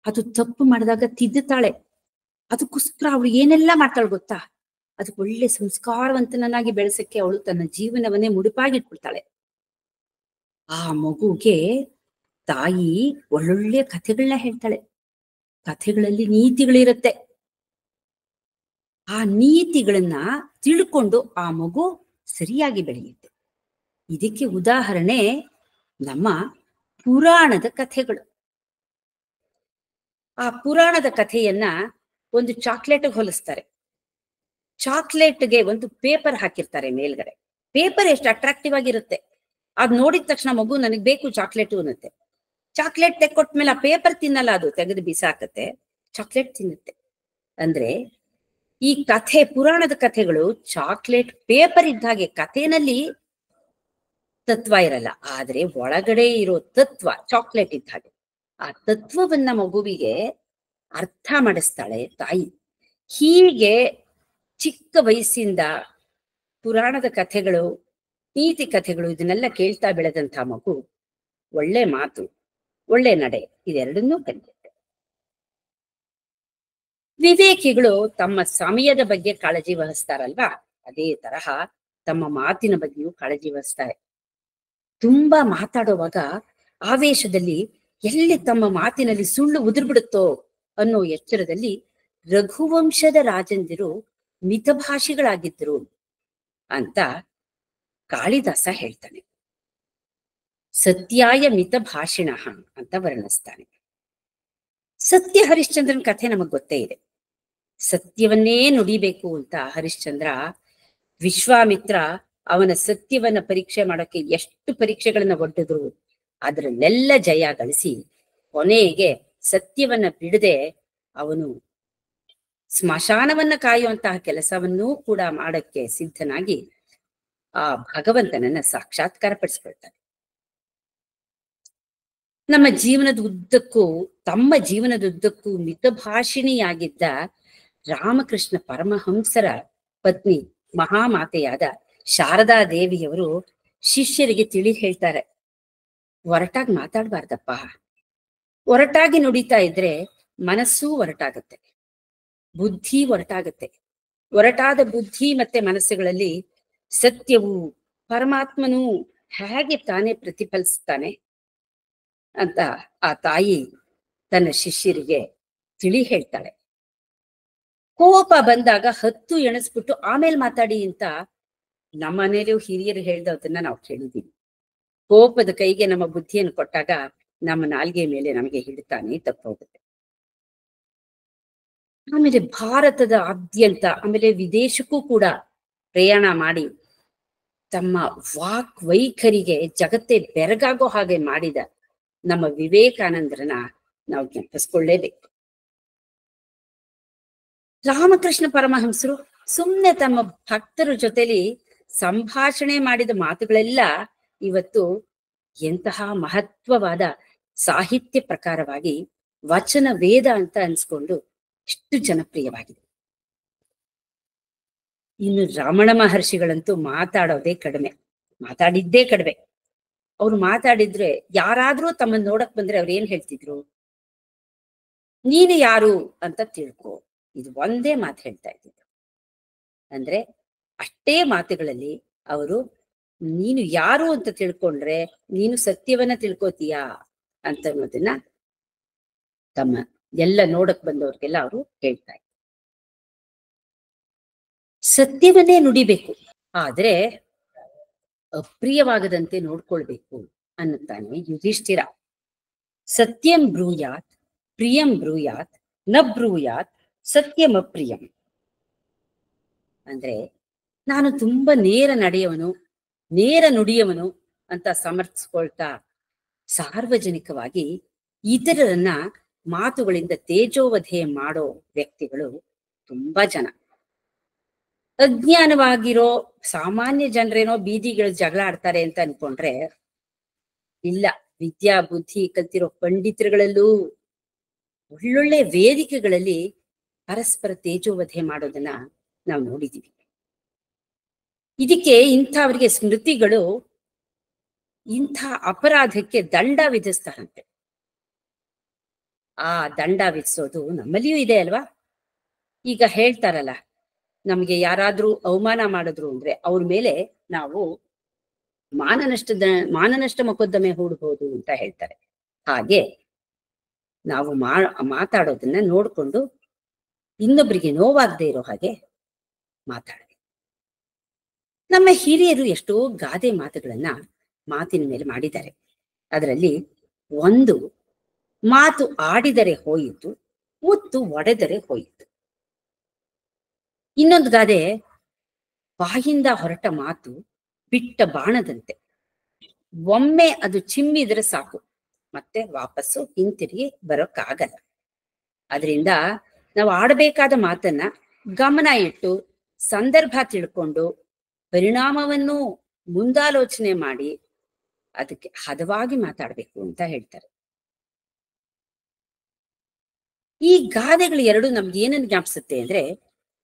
ಅದು ತಪ್ಪು ಮಾಡಿದಾಗ ತಿದ್ದುತ್ತಾಳೆ. ಅದಕ್ಕೋಸ್ಕರ ಅವಳು ಏನೆಲ್ಲ ಮಾಡ್ತಾಳೆ ಗೊತ್ತಾ? ಅದಕ್ಕೆ ಒಳ್ಳೆ ಸಂಸ್ಕಾರವಂತನನ್ನಾಗಿ ಬೆಳೆಸಕ್ಕೆ ಅವಳು ತನ್ನ ಜೀವನವನ್ನೇ ಮುಡುಪಾಗಿಟ್ಬಿಡ್ತಾಳೆ. ಆ ಮಗುಗೆ ತಾಯಿ ಒಳ್ಳೊಳ್ಳೆ ಕಥೆಗಳನ್ನ ಹೇಳ್ತಾಳೆ. ಕಥೆಗಳಲ್ಲಿ ನೀತಿಗಳಿರುತ್ತೆ. ಆ ನೀತಿಗಳನ್ನ ತಿಳ್ಕೊಂಡು ಆ ಮಗು ಸರಿಯಾಗಿ ಬೆಳೆಯುತ್ತೆ. ಇದಕ್ಕೆ ಉದಾಹರಣೆ ನಮ್ಮ ಪುರಾಣದ ಕಥೆಗಳು. ಆ ಪುರಾಣದ ಕಥೆಯನ್ನ ಒಂದು ಚಾಕ್ಲೇಟ್ಗೆ ಹೋಲಿಸ್ತಾರೆ. ಚಾಕ್ಲೇಟ್ಗೆ ಒಂದು ಪೇಪರ್ ಹಾಕಿರ್ತಾರೆ ಮೇಲ್ಗಡೆ. ಪೇಪರ್ ಎಷ್ಟು ಅಟ್ರಾಕ್ಟಿವ್ ಆಗಿರುತ್ತೆ. ಅದ್ ನೋಡಿದ ತಕ್ಷಣ ಮಗು ನನಗ್ ಬೇಕು ಚಾಕ್ಲೇಟು ಅನ್ನತ್ತೆ. ಚಾಕ್ಲೇಟ್ ತೆಕ್ಕೊಟ್ಮೇಲೆ ಆ ಪೇಪರ್ ತಿನ್ನಲ್ಲ, ಅದು ತೆಗೆದು ಬಿಸಾಕತ್ತೆ, ಚಾಕ್ಲೇಟ್ ತಿನ್ನುತ್ತೆ. ಅಂದ್ರೆ ಈ ಕಥೆ, ಪುರಾಣದ ಕಥೆಗಳು ಚಾಕ್ಲೇಟ್ ಪೇಪರ್ ಇದ್ದ ಹಾಗೆ. ಕಥೆನಲ್ಲಿ ತತ್ವ ಇರಲ್ಲ, ಆದ್ರೆ ಒಳಗಡೆ ಇರೋ ತತ್ವ ಚಾಕ್ಲೇಟ್ ಇದ್ದ ಹಾಗೆ. ಆ ತತ್ವವನ್ನ ಮಗುವಿಗೆ ಅರ್ಥ ಮಾಡಿಸ್ತಾಳೆ ತಾಯಿ. ಹೀಗೆ ಚಿಕ್ಕ ವಯಸ್ಸಿಂದ ಪುರಾಣದ ಕಥೆಗಳು, ನೀತಿ ಕಥೆಗಳು ಇದನ್ನೆಲ್ಲ ಕೇಳ್ತಾ ಬೆಳೆದಂತ ಮಗು ಒಳ್ಳೆ ಮಾತು, ಒಳ್ಳೆ ನಡೆ ಇದೆರಡನ್ನೂ ಕಲಿಯುತ್ತೆ. ವಿವೇಕಿಗಳು ತಮ್ಮ ಸಮಯದ ಬಗ್ಗೆ ಕಾಳಜಿ ವಹಿಸ್ತಾರಲ್ವಾ, ಅದೇ ತರಹ ತಮ್ಮ ಮಾತಿನ ಬಗ್ಗೆಯೂ ಕಾಳಜಿ ವಹಿಸ್ತಾರೆ. ತುಂಬಾ ಮಾತಾಡುವಾಗ ಆವೇಶದಲ್ಲಿ ಎಲ್ಲಿ ತಮ್ಮ ಮಾತಿನಲ್ಲಿ ಸುಳ್ಳು ಉದುರ್ಬಿಡುತ್ತೋ ಅನ್ನೋ ಎಚ್ಚರದಲ್ಲಿ ರಘುವಂಶದ ರಾಜಂದಿರು ಮಿತಭಾಷಿಗಳಾಗಿದ್ರು ಅಂತ ಕಾಳಿದಾಸ ಹೇಳ್ತಾನೆ. ಸತ್ಯಾಯ ಮಿತಭಾಷಿಣ ಅಂತ ವರ್ಣಿಸ್ತಾನೆ. ಸತ್ಯ ಹರಿಶ್ಚಂದ್ರನ್ ಕಥೆ ನಮಗ್ ಗೊತ್ತೇ ಇದೆ. ಸತ್ಯವನ್ನೇ ನುಡಿಬೇಕು ಅಂತ ಹರಿಶ್ಚಂದ್ರ, ವಿಶ್ವಾಮಿತ್ರ ಅವನ ಸತ್ಯವನ್ನ ಪರೀಕ್ಷೆ ಮಾಡೋಕೆ ಎಷ್ಟು ಪರೀಕ್ಷೆಗಳನ್ನ ಒಡ್ಡಿದ್ರು, ಅದರಲ್ಲೆಲ್ಲ ಜಯ ಗಳಿಸಿ ಕೊನೆಗೆ ಸತ್ಯವನ್ನ ಬಿಡದೆ ಅವನು ಸ್ಮಶಾನವನ್ನ ಕಾಯುವಂತಹ ಕೆಲಸವನ್ನೂ ಕೂಡ ಮಾಡಕ್ಕೆ ಸಿದ್ಧನಾಗಿ ಆ ಭಗವಂತನನ್ನ ಸಾಕ್ಷಾತ್ಕಾರ ಪಡಿಸ್ಕೊಳ್ತಾನೆ. ನಮ್ಮ ಜೀವನದ ಉದ್ದಕ್ಕೂ, ತಮ್ಮ ಜೀವನದ ಉದ್ದಕ್ಕೂ ಮಿತಭಾಷಿಣಿಯಾಗಿದ್ದ ರಾಮಕೃಷ್ಣ ಪರಮಹಂಸರ ಪತ್ನಿ ಮಹಾಮಾತೆಯಾದ ಶಾರದಾ ದೇವಿಯವರು ಶಿಷ್ಯರಿಗೆ ತಿಳಿ ಹೇಳ್ತಾರೆ, ಒರಟಾಗಿ ಮಾತಾಡ್ಬಾರ್ದಪ್ಪ. ಒರಟಾಗಿ ನುಡಿತಾ ಇದ್ರೆ ಮನಸ್ಸೂ ಒರಟಾಗತ್ತೆ, ಬುದ್ಧಿ ಒರಟಾಗತ್ತೆ. ಒರಟಾದ ಬುದ್ಧಿ ಮತ್ತೆ ಮನಸ್ಸುಗಳಲ್ಲಿ ಸತ್ಯವು, ಪರಮಾತ್ಮನು ಹೇಗೆ ತಾನೇ ಪ್ರತಿಫಲಿಸ್ತಾನೆ ಅಂತ ಆ ತಾಯಿ ತನ್ನ ಶಿಷ್ಯರಿಗೆ ತಿಳಿ ಹೇಳ್ತಾಳೆ. ಕೋಪ ಬಂದಾಗ 10 ಎಣಿಸ್ಬಿಟ್ಟು ಆಮೇಲೆ ಮಾತಾಡಿ ಅಂತ ನಮ್ಮನೇಲಿ ಹಿರಿಯರು ಹೇಳ್ದದನ್ನ ನಾವು ಕೇಳಿದೀವಿ. ಕೋಪದ ಕೈಗೆ ನಮ್ಮ ಬುದ್ಧಿಯನ್ನು ಕೊಟ್ಟಾಗ ನಮ್ಮ ನಾಲ್ಗೆ ಮೇಲೆ ನಮಗೆ ಹಿಡಿತಾನೆ ತಪ್ಪೋಗುತ್ತೆ. ಆಮೇಲೆ ಭಾರತದ ಆದ್ಯಂತ ಆಮೇಲೆ ವಿದೇಶಕ್ಕೂ ಕೂಡ ಪ್ರಯಾಣ ಮಾಡಿ ತಮ್ಮ ವಾಕ್ ವೈಖರಿಗೆ ಜಗತ್ತೇ ಬೆರಗಾಗೋ ಹಾಗೆ ಮಾಡಿದ ನಮ್ಮ ವಿವೇಕಾನಂದರನ್ನ ನಾವು ಜ್ಞಾಪಿಸ್ಕೊಳ್ಳೇಬೇಕು. ರಾಮಕೃಷ್ಣ ಪರಮಹಂಸರು ಸುಮ್ಮನೆ ತಮ್ಮ ಭಕ್ತರ ಜೊತೆಲಿ ಸಂಭಾಷಣೆ ಮಾಡಿದ ಮಾತುಗಳೆಲ್ಲ ಇವತ್ತು ಎಂತಹ ಮಹತ್ವವಾದ ಸಾಹಿತ್ಯ ಪ್ರಕಾರವಾಗಿ ವಚನ ವೇದ ಅಂತ ಅನ್ಸ್ಕೊಂಡು ಎಷ್ಟು ಜನಪ್ರಿಯವಾಗಿದೆ. ಇನ್ನು ರಮಣ ಮಹರ್ಷಿಗಳಂತೂ ಮಾತಾಡೋದೇ ಕಡಿಮೆ, ಮಾತಾಡಿದ್ದೇ ಕಡಿಮೆ. ಅವ್ರು ಮಾತಾಡಿದ್ರೆ ಯಾರಾದ್ರೂ ತಮ್ಮನ್ನ ನೋಡಕ್ ಬಂದ್ರೆ ಅವ್ರು ಏನ್ ಹೇಳ್ತಿದ್ರು? ನೀನು ಯಾರು ಅಂತ ತಿಳ್ಕೊ, ಇದು ಒಂದೇ ಮಾತು ಹೇಳ್ತಾ ಇದ್ದಿದ್ರು. ಅಂದ್ರೆ ಅಷ್ಟೇ ಮಾತುಗಳಲ್ಲಿ ಅವರು ನೀನು ಯಾರು ಅಂತ ತಿಳ್ಕೊಂಡ್ರೆ ನೀನು ಸತ್ಯವನ್ನ ತಿಳ್ಕೊತೀಯಾ ಅಂತ ಅನ್ನೋದನ್ನ ತಮ್ಮ ಎಲ್ಲ ನೋಡಕ್ ಬಂದವ್ರಿಗೆಲ್ಲ ಅವರು ಹೇಳ್ತಾ ಇದ್ರು. ಸತ್ಯವನ್ನೇ ನುಡಿಬೇಕು, ಆದ್ರೆ ಅಪ್ರಿಯವಾಗದಂತೆ ನೋಡ್ಕೊಳ್ಬೇಕು ಅನ್ನುತ್ತಾನೆ ಯುಧಿಷ್ಠಿರ. ಸತ್ಯಂ ಬ್ರೂಯಾತ್ ಪ್ರಿಯಂ ಬ್ರೂಯಾತ್ ನ ಬ್ರೂಯಾತ್ ಸತ್ಯಂ ಅಪ್ರಿಯಂ. ಅಂದ್ರೆ ನಾನು ತುಂಬಾ ನೇರ ನಡೆಯವನು, ನೇರ ನುಡಿಯವನು ಅಂತ ಸಮರ್ಥಿಸ್ಕೊಳ್ತಾ ಸಾರ್ವಜನಿಕವಾಗಿ ಇತರರನ್ನ ಮಾತುಗಳಿಂದ ತೇಜೋವಧೆ ಮಾಡೋ ವ್ಯಕ್ತಿಗಳು ತುಂಬಾ ಜನ. ಅಜ್ಞಾನವಾಗಿರೋ ಸಾಮಾನ್ಯ ಜನರೇನೋ ಬೀದಿಗಳ ಜಗಳ ಆಡ್ತಾರೆ ಅಂತ ಅನ್ಕೊಂಡ್ರೆ ಇಲ್ಲ, ವಿದ್ಯಾ ಬುದ್ಧಿ ಕಲ್ತಿರೋ ಪಂಡಿತರುಗಳಲ್ಲೂ ಒಳ್ಳೊಳ್ಳೆ ವೇದಿಕೆಗಳಲ್ಲಿ ಪರಸ್ಪರ ತೇಜೋವಧೆ ಮಾಡೋದನ್ನ ನಾವು ನೋಡಿದೀವಿ. ಇದಕ್ಕೆ ಇಂಥವರಿಗೆ ಸ್ಮೃತಿಗಳು ಇಂಥ ಅಪರಾಧಕ್ಕೆ ದಂಡ ವಿಧಿಸ್ತಾರಂತೆ. ಆ ದಂಡ ವಿಧಿಸೋದು ನಮ್ಮಲ್ಲಿಯೂ ಇದೆ ಅಲ್ವಾ? ಈಗ ಹೇಳ್ತಾರಲ್ಲ, ನಮ್ಗೆ ಯಾರಾದ್ರೂ ಅವಮಾನ ಮಾಡಿದ್ರು ಅಂದ್ರೆ ಅವ್ರ ಮೇಲೆ ನಾವು ಮಾನನಷ್ಟ ಮೊಕದ್ದಮೆ ಹೂಡಬಹುದು ಅಂತ ಹೇಳ್ತಾರೆ. ಹಾಗೆ ನಾವು ಮಾತಾಡೋದನ್ನ ನೋಡ್ಕೊಂಡು ಇನ್ನೊಬ್ಬರಿಗೆ ನೋವಾಗದೆ ಇರೋ ಹಾಗೆ ಮಾತಾಡಬೇಕು. ನಮ್ಮ ಹಿರಿಯರು ಎಷ್ಟೋ ಗಾದೆ ಮಾತುಗಳನ್ನ ಮಾತಿನ ಮೇಲೆ ಮಾಡಿದ್ದಾರೆ. ಅದರಲ್ಲಿ ಒಂದು, ಮಾತು ಆಡಿದರೆ ಹೋಯಿತು, ಮುತ್ತು ಒಡೆದರೆ ಹೋಯಿತು. ಇನ್ನೊಂದು ಗಾದೆ, ಬಾಯಿಂದ ಹೊರಟ ಮಾತು ಬಿಟ್ಟ ಬಾಣದಂತೆ, ಒಮ್ಮೆ ಅದು ಚಿಮ್ಮಿದ್ರೆ ಸಾಕು, ಮತ್ತೆ ವಾಪಸ್ಸು ಹಿಂತಿರುಗಿ ಬರೋಕ್ಕಾಗಲ್ಲ. ಅದರಿಂದ ನಾವು ಆಡಬೇಕಾದ ಮಾತನ್ನ ಗಮನ ಇಟ್ಟು ಸಂದರ್ಭ ತಿಳ್ಕೊಂಡು ಪರಿಣಾಮವನ್ನು ಮುಂದಾಲೋಚನೆ ಮಾಡಿ ಅದಕ್ಕೆ ಹದವಾಗಿ ಮಾತಾಡ್ಬೇಕು ಅಂತ ಹೇಳ್ತಾರೆ. ಈ ಗಾದೆಗಳು ಎರಡು ನಮ್ಗೆ ಏನನ್ನು ಜ್ಞಾಪಿಸುತ್ತೆ ಅಂದ್ರೆ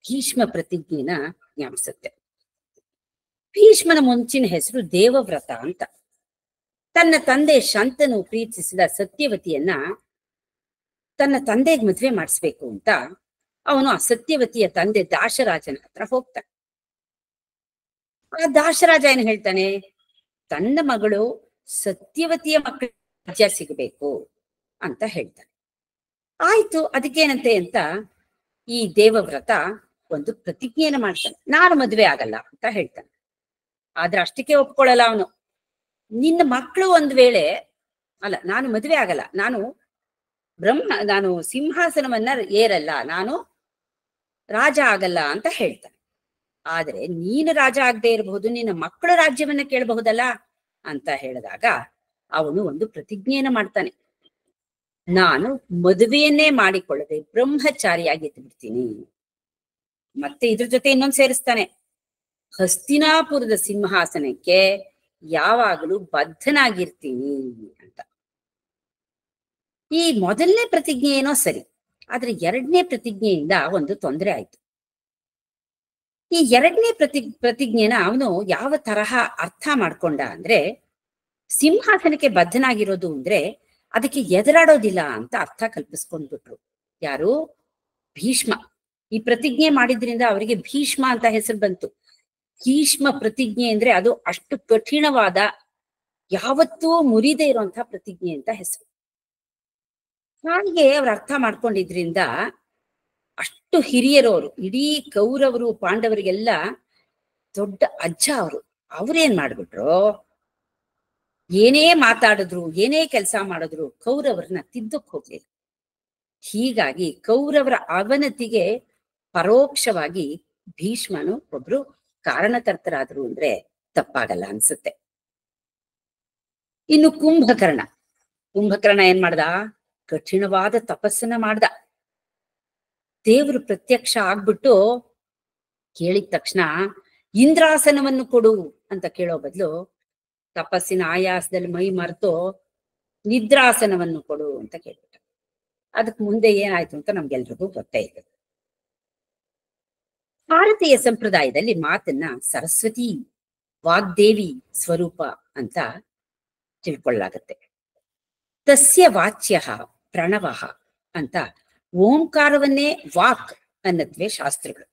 ಭೀಷ್ಮ ಪ್ರತಿಜ್ಞೆನ ಜ್ಞಾಪಿಸುತ್ತೆ. ಭೀಷ್ಮನ ಮುಂಚಿನ ಹೆಸರು ದೇವವ್ರತ ಅಂತ. ತನ್ನ ತಂದೆ ಶಂತನು ಪ್ರೀತಿಸಿದ ಸತ್ಯವತಿಯನ್ನ ತನ್ನ ತಂದೆಗೆ ಮದ್ವೆ ಮಾಡಿಸ್ಬೇಕು ಅಂತ ಅವನು ಆ ಸತ್ಯವತಿಯ ತಂದೆ ದಾಶರಾಜನ ಹತ್ರ ಹೋಗ್ತಾನೆ. ಆ ದಾಶರಾಜ ಏನ್ ಹೇಳ್ತಾನೆ? ತನ್ನ ಮಗಳು ಸತ್ಯವತಿಯ ಮಕ್ಕಳ ರಾಜ್ಯ ಸಿಗಬೇಕು ಅಂತ ಹೇಳ್ತಾನೆ. ಆಯ್ತು, ಅದಕ್ಕೇನಂತೆ ಅಂತ ಈ ದೇವವ್ರತ ಒಂದು ಪ್ರತಿಜ್ಞೆಯನ್ನು ಮಾಡ್ತಾನೆ. ನಾನು ಮದ್ವೆ ಆಗಲ್ಲ ಅಂತ ಹೇಳ್ತಾನೆ. ಆದ್ರೆ ಅಷ್ಟಕ್ಕೆ ಒಪ್ಕೊಳ್ಳಲ್ಲ ಅವನು. ನಿನ್ನ ಮಕ್ಕಳು ಒಂದ್ ವೇಳೆ ಅಲ್ಲ, ನಾನು ಮದ್ವೆ ಆಗಲ್ಲ, ನಾನು ಸಿಂಹಾಸನವನ್ನ ಏರಲ್ಲ, ನಾನು ರಾಜ ಆಗಲ್ಲ ಅಂತ ಹೇಳ್ತಾನೆ. ಆದ್ರೆ ನೀನು ರಾಜ ಆಗದೆ ಇರಬಹುದು, ನಿನ್ನ ಮಕ್ಕಳ ರಾಜ್ಯವನ್ನ ಕೇಳಬಹುದಲ್ಲ ಅಂತ ಹೇಳಿದಾಗ ಅವನು ಒಂದು ಪ್ರತಿಜ್ಞೆಯನ್ನ ಮಾಡ್ತಾನೆ. ನಾನು ಮದುವೆಯನ್ನೇ ಮಾಡಿಕೊಳ್ಳದೆ ಬ್ರಹ್ಮಚಾರಿಯಾಗಿ ಬಿಡ್ತೀನಿ. ಮತ್ತೆ ಇದ್ರ ಜೊತೆ ಇನ್ನೊಂದು ಸೇರಿಸ್ತಾನೆ, ಹಸ್ತಿನಾಪುರದ ಸಿಂಹಾಸನಕ್ಕೆ ಯಾವಾಗಲೂ ಬದ್ಧನಾಗಿರ್ತೀನಿ ಅಂತ. ಈ ಮೊದಲನೇ ಪ್ರತಿಜ್ಞೆ ಏನೋ ಸರಿ, ಆದ್ರೆ ಎರಡನೇ ಪ್ರತಿಜ್ಞೆಯಿಂದ ಒಂದು ತೊಂದರೆ ಆಯ್ತು. ಈ ಎರಡನೇ ಪ್ರತಿಜ್ಞೆನ ಅವನು ಯಾವ ತರಹ ಅರ್ಥ ಮಾಡ್ಕೊಂಡ ಅಂದ್ರೆ, ಸಿಂಹಾಸನಕ್ಕೆ ಬದ್ಧನಾಗಿರೋದು ಅಂದ್ರೆ ಅದಕ್ಕೆ ಎದುರಾಡೋದಿಲ್ಲ ಅಂತ ಅರ್ಥ ಕಲ್ಪಿಸ್ಕೊಂಡ್ಬಿಟ್ರು. ಯಾರು? ಭೀಷ್ಮ. ಈ ಪ್ರತಿಜ್ಞೆ ಮಾಡಿದ್ರಿಂದ ಅವರಿಗೆ ಭೀಷ್ಮ ಅಂತ ಹೆಸರು ಬಂತು. ಭೀಷ್ಮ ಪ್ರತಿಜ್ಞೆ ಅಂದ್ರೆ ಅದು ಅಷ್ಟು ಕಠಿಣವಾದ, ಯಾವತ್ತೂ ಮುರಿದೇ ಇರುವಂತಹ ಪ್ರತಿಜ್ಞೆ ಅಂತ ಹೆಸರು. ಹಾಗೆ ಅವ್ರು ಅರ್ಥ ಮಾಡ್ಕೊಂಡಿದ್ರಿಂದ ಅಷ್ಟು ಹಿರಿಯರವರು, ಇಡೀ ಕೌರವರು ಪಾಂಡವರಿಗೆಲ್ಲ ದೊಡ್ಡ ಅಜ್ಜ ಅವರು. ಅವ್ರೇನ್ ಮಾಡ್ಬಿಟ್ರು, ಏನೇ ಮಾತಾಡಿದ್ರು ಏನೇ ಕೆಲಸ ಮಾಡಿದ್ರು ಕೌರವರನ್ನ ತಿದ್ದಕ್ ಹೋಗ್ಲಿಲ್ಲ. ಹೀಗಾಗಿ ಕೌರವರ ಅವನತಿಗೆ ಪರೋಕ್ಷವಾಗಿ ಭೀಷ್ಮನು ಒಬ್ರು ಕಾರಣಕರ್ತರಾದ್ರು ಅಂದ್ರೆ ತಪ್ಪಾಗಲ್ಲ ಅನ್ಸುತ್ತೆ. ಇನ್ನು ಕುಂಭಕರ್ಣ ಏನ್ ಮಾಡ್ದ? ಕಠಿಣವಾದ ತಪಸ್ಸನ್ನ ಮಾಡ್ದ. ದೇವರು ಪ್ರತ್ಯಕ್ಷ ಆಗ್ಬಿಟ್ಟು ಕೇಳಿದ ತಕ್ಷಣ ಇಂದ್ರಾಸನವನ್ನು ಕೊಡು ಅಂತ ಕೇಳೋ ಬದಲು ತಪಸ್ಸಿನ ಆಯಾಸದಲ್ಲಿ ಮೈ ಮರೆತು ನಿದ್ರಾಸನವನ್ನು ಕೊಡು ಅಂತ ಕೇಳ್ಬಿಟ್ಟ. ಅದಕ್ಕೆ ಮುಂದೆ ಏನಾಯ್ತು ಅಂತ ನಮ್ಗೆಲ್ರಿಗೂ ಗೊತ್ತೇ ಇದೆ. ಭಾರತೀಯ ಸಂಪ್ರದಾಯದಲ್ಲಿ ಮಾತನ್ನ ಸರಸ್ವತಿ ವಾಗ್ದೇವಿ ಸ್ವರೂಪ ಅಂತ ತಿಳ್ಕೊಳ್ಳಾಗತ್ತೆ. ತಸ್ಯ ವಾಚ್ಯ ಪ್ರಣವ ಅಂತ ಓಂಕಾರವನ್ನೇ ವಾಕ್ ಅನ್ನತ್ವೆ ಶಾಸ್ತ್ರಗಳು.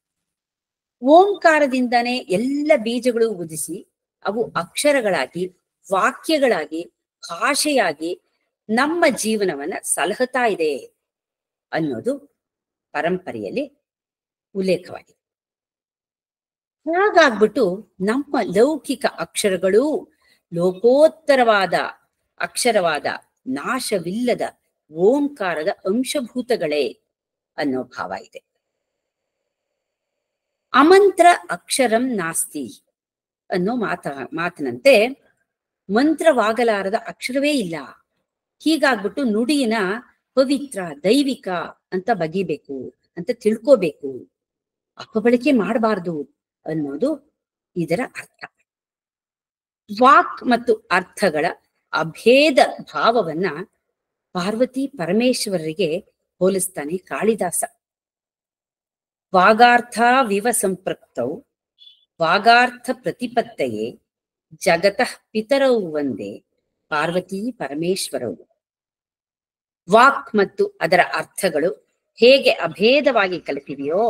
ಓಂಕಾರದಿಂದಾನೇ ಎಲ್ಲ ಬೀಜಗಳು ಉದಿಸಿ ಅವು ಅಕ್ಷರಗಳಾಗಿ, ವಾಕ್ಯಗಳಾಗಿ, ಭಾಷೆಯಾಗಿ ನಮ್ಮ ಜೀವನವನ್ನ ಸಲಹುತ್ತಾ ಇದೆ ಅನ್ನೋದು ಪರಂಪರೆಯಲ್ಲಿ ಉಲ್ಲೇಖವಾಗಿದೆ. ಹಾಗಾಗ್ಬಿಟ್ಟು ನಮ್ಮ ಲೌಕಿಕ ಅಕ್ಷರಗಳು ಲೋಕೋತ್ತರವಾದ ಅಕ್ಷರವಾದ ನಾಶವಿಲ್ಲದ ಓಂಕಾರದ ಅಂಶಭೂತಗಳೇ ಅನ್ನೋ ಭಾವ ಇದೆ. ಅಮಂತ್ರ ಅಕ್ಷರಂ ನಾಸ್ತಿ ಅನ್ನೋ ಮಾತಿನಂತೆ ಮಂತ್ರವಾಗಲಾರದ ಅಕ್ಷರವೇ ಇಲ್ಲ. ಹೀಗಾಗ್ಬಿಟ್ಟು ನುಡಿನ ಪವಿತ್ರ ದೈವಿಕ ಅಂತ ಬಗಿಬೇಕು ಅಂತ ತಿಳ್ಕೋಬೇಕು, ಅಪಬಳಕೆ ಮಾಡಬಾರ್ದು ಅನ್ನೋದು ಇದರ ಅರ್ಥ. ವಾಕ್ ಮತ್ತು ಅರ್ಥಗಳ ಅಭೇದ ಭಾವವನ್ನ ಪಾರ್ವತಿ ಪರಮೇಶ್ವರರಿಗೆ ಹೋಲಿಸ್ತಾನೆ ಕಾಳಿದಾಸ. ವಾಗಾರ್ಥ ವಿವ ಸಂಪೃಕ್ತೌ ವಾಗಾರ್ಥ ಪ್ರತಿಪತ್ತಯೇ ಜಗತಃ ಪಿತರೌ ಒಂದೇ ಪಾರ್ವತಿ ಪರಮೇಶ್ವರವು. ವಾಕ್ ಮತ್ತು ಅದರ ಅರ್ಥಗಳು ಹೇಗೆ ಅಭೇದವಾಗಿ ಕಲಿತಿವೆಯೋ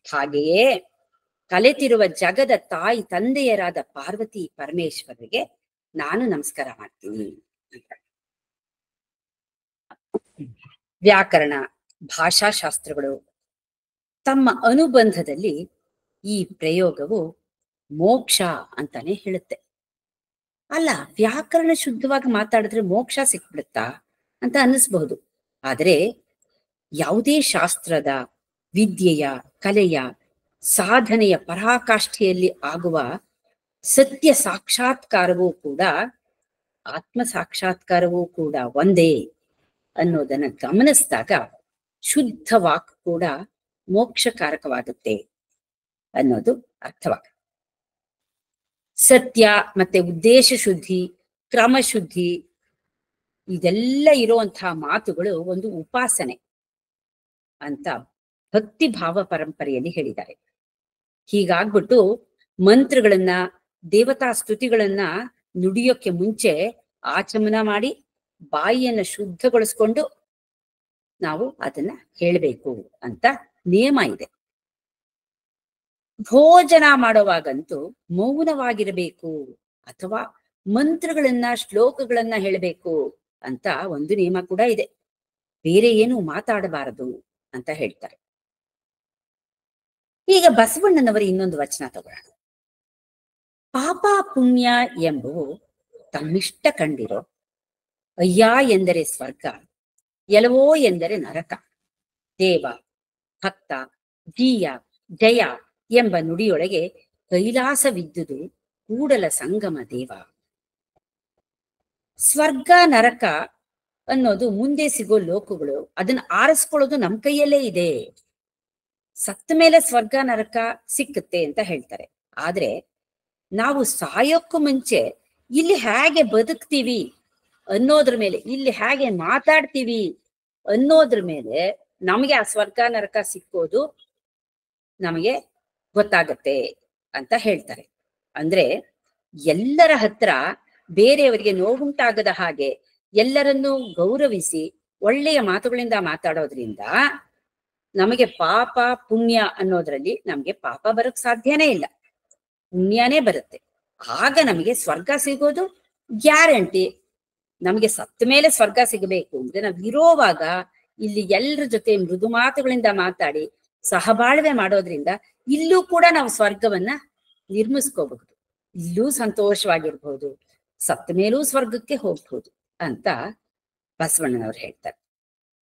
ಹಾಗೆಯೇ ಕಲೆತಿರುವ ಜಗದ ತಾಯಿ ತಂದೆಯರಾದ ಪಾರ್ವತಿ ಪರಮೇಶ್ವರರಿಗೆ ನಾನು ನಮಸ್ಕಾರ ಮಾಡ್ತೀನಿ ಅಂತ. ವ್ಯಾಕರಣ, ಭಾಷಾಶಾಸ್ತ್ರಗಳು ತಮ್ಮ ಅನುಬಂಧದಲ್ಲಿ ಈ ಪ್ರಯೋಗವು ಮೋಕ್ಷ ಅಂತಾನೆ ಹೇಳುತ್ತೆ. ಅಲ್ಲ, ವ್ಯಾಕರಣ ಶುದ್ಧವಾಗಿ ಮಾತಾಡಿದ್ರೆ ಮೋಕ್ಷ ಸಿಕ್ಬಿಡುತ್ತಾ ಅಂತ ಅನ್ನಿಸ್ಬಹುದು. ಆದರೆ ಯಾವುದೇ ಶಾಸ್ತ್ರದ, ವಿದ್ಯೆಯ, ಕಲೆಯ, ಸಾಧನೆಯ ಪರಾಕಾಷ್ಠೆಯಲ್ಲಿ ಆಗುವ ಸತ್ಯ ಸಾಕ್ಷಾತ್ಕಾರವೂ ಕೂಡ ಆತ್ಮ ಸಾಕ್ಷಾತ್ಕಾರವೂ ಕೂಡ ಒಂದೇ ಅನ್ನೋದನ್ನ ಗಮನಿಸಿದಾಗ ಶುದ್ಧ ವಾಕ್ ಕೂಡ ಮೋಕ್ಷಕಾರಕವಾಗುತ್ತೆ ಅನ್ನೋದು ಅರ್ಥವಾಗುತ್ತೆ. ಸತ್ಯ ಮತ್ತೆ ಉದ್ದೇಶ ಶುದ್ಧಿ, ಕ್ರಮಶುದ್ಧಿ ಇದೆಲ್ಲ ಇರುವಂತಹ ಮಾತುಗಳು ಒಂದು ಉಪಾಸನೆ ಅಂತ ಭಕ್ತಿ ಭಾವ ಪರಂಪರೆಯಲ್ಲಿ ಹೇಳಿದ್ದಾರೆ. ಹೀಗಾಗ್ಬಿಟ್ಟು ಮಂತ್ರಗಳನ್ನ, ದೇವತಾ ಸ್ತುತಿಗಳನ್ನ ನುಡಿಯೋಕೆ ಮುಂಚೆ ಆಚಮನ ಮಾಡಿ ಬಾಯಿಯನ್ನ ಶುದ್ಧಗೊಳಿಸ್ಕೊಂಡು ನಾವು ಅದನ್ನ ಹೇಳಬೇಕು ಅಂತ ನಿಯಮ ಇದೆ. ಭೋಜನ ಮಾಡುವಾಗಂತೂ ಮೌನವಾಗಿರಬೇಕು ಅಥವಾ ಮಂತ್ರಗಳನ್ನ, ಶ್ಲೋಕಗಳನ್ನ ಹೇಳಬೇಕು ಅಂತ ಒಂದು ನಿಯಮ ಕೂಡ ಇದೆ. ಬೇರೆ ಏನು ಮಾತಾಡಬಾರದು ಅಂತ ಹೇಳ್ತಾರೆ. ಈಗ ಬಸವಣ್ಣನವರ ಇನ್ನೊಂದು ವಚನ ತಗೊಳ್ಳೋಣ. ಪಾಪ ಪುಣ್ಯ ಎಂಬುವು ತಮ್ಮಿಷ್ಟ ಕಂಡಿರೋ, ಅಯ್ಯ ಎಂದರೆ ಸ್ವರ್ಗ, ಎಲವೋ ಎಂದರೆ ನರಕ, ದೇವ, ಭಕ್ತ, ಜೀಯ, ಜಯ ಎಂಬ ನುಡಿಯೊಳಗೆ ಕೈಲಾಸವಿದ್ದುದು ಕೂಡಲ ಸಂಗಮ ದೇವ. ಸ್ವರ್ಗ ನರಕ ಅನ್ನೋದು ಮುಂದೆ ಸಿಗೋ ಲೋಕಗಳು, ಅದನ್ನ ಆರಿಸ್ಕೊಳ್ಳೋದು ನಮ್ ಕೈಯಲ್ಲೇ ಇದೆ. ಸತ್ತ ಮೇಲೆ ಸ್ವರ್ಗ ನರಕ ಸಿಕ್ಕುತ್ತೆ ಅಂತ ಹೇಳ್ತಾರೆ. ಆದ್ರೆ ನಾವು ಸಾಯೋಕ್ಕೂ ಮುಂಚೆ ಇಲ್ಲಿ ಹೇಗೆ ಬದುಕ್ತೀವಿ ಅನ್ನೋದ್ರ ಮೇಲೆ, ಇಲ್ಲಿ ಹೇಗೆ ಮಾತಾಡ್ತೀವಿ ಅನ್ನೋದ್ರ ಮೇಲೆ ನಮಗೆ ಆ ಸ್ವರ್ಗ ನರಕ ಸಿಕ್ಕೋದು ನಮಗೆ ಗೊತ್ತಾಗತ್ತೆ ಅಂತ ಹೇಳ್ತಾರೆ. ಅಂದ್ರೆ ಎಲ್ಲರ ಹತ್ರ ಬೇರೆಯವರಿಗೆ ನೋವುಂಟಾಗದ ಹಾಗೆ ಎಲ್ಲರನ್ನೂ ಗೌರವಿಸಿ ಒಳ್ಳೆಯ ಮಾತುಗಳಿಂದ ಮಾತಾಡೋದ್ರಿಂದ ನಮಗೆ ಪಾಪ ಪುಣ್ಯ ಅನ್ನೋದ್ರಲ್ಲಿ ನಮ್ಗೆ ಪಾಪ ಬರಕ್ ಸಾಧ್ಯನೇ ಇಲ್ಲ, ಪುಣ್ಯನೇ ಬರುತ್ತೆ. ಆಗ ನಮಗೆ ಸ್ವರ್ಗ ಸಿಗೋದು ಗ್ಯಾರಂಟಿ. ನಮಗೆ ಸತ್ತ ಮೇಲೆ ಸ್ವರ್ಗ ಸಿಗಬೇಕು ಅಂದ್ರೆ ನಾವ್ ಇರೋವಾಗ ಇಲ್ಲಿ ಎಲ್ಲರ ಜೊತೆ ಮೃದು ಮಾತುಗಳಿಂದ ಮಾತಾಡಿ ಸಹಬಾಳ್ವೆ ಮಾಡೋದ್ರಿಂದ ಇಲ್ಲೂ ಕೂಡ ನಾವು ಸ್ವರ್ಗವನ್ನ ನಿರ್ಮಿಸ್ಕೋಬಹುದು, ಇಲ್ಲೂ ಸಂತೋಷವಾಗಿರ್ಬಹುದು, ಸತ್ತ ಮೇಲೂ ಸ್ವರ್ಗಕ್ಕೆ ಹೋಗ್ಬಹುದು ಅಂತ ಬಸವಣ್ಣನವ್ರು ಹೇಳ್ತಾರೆ.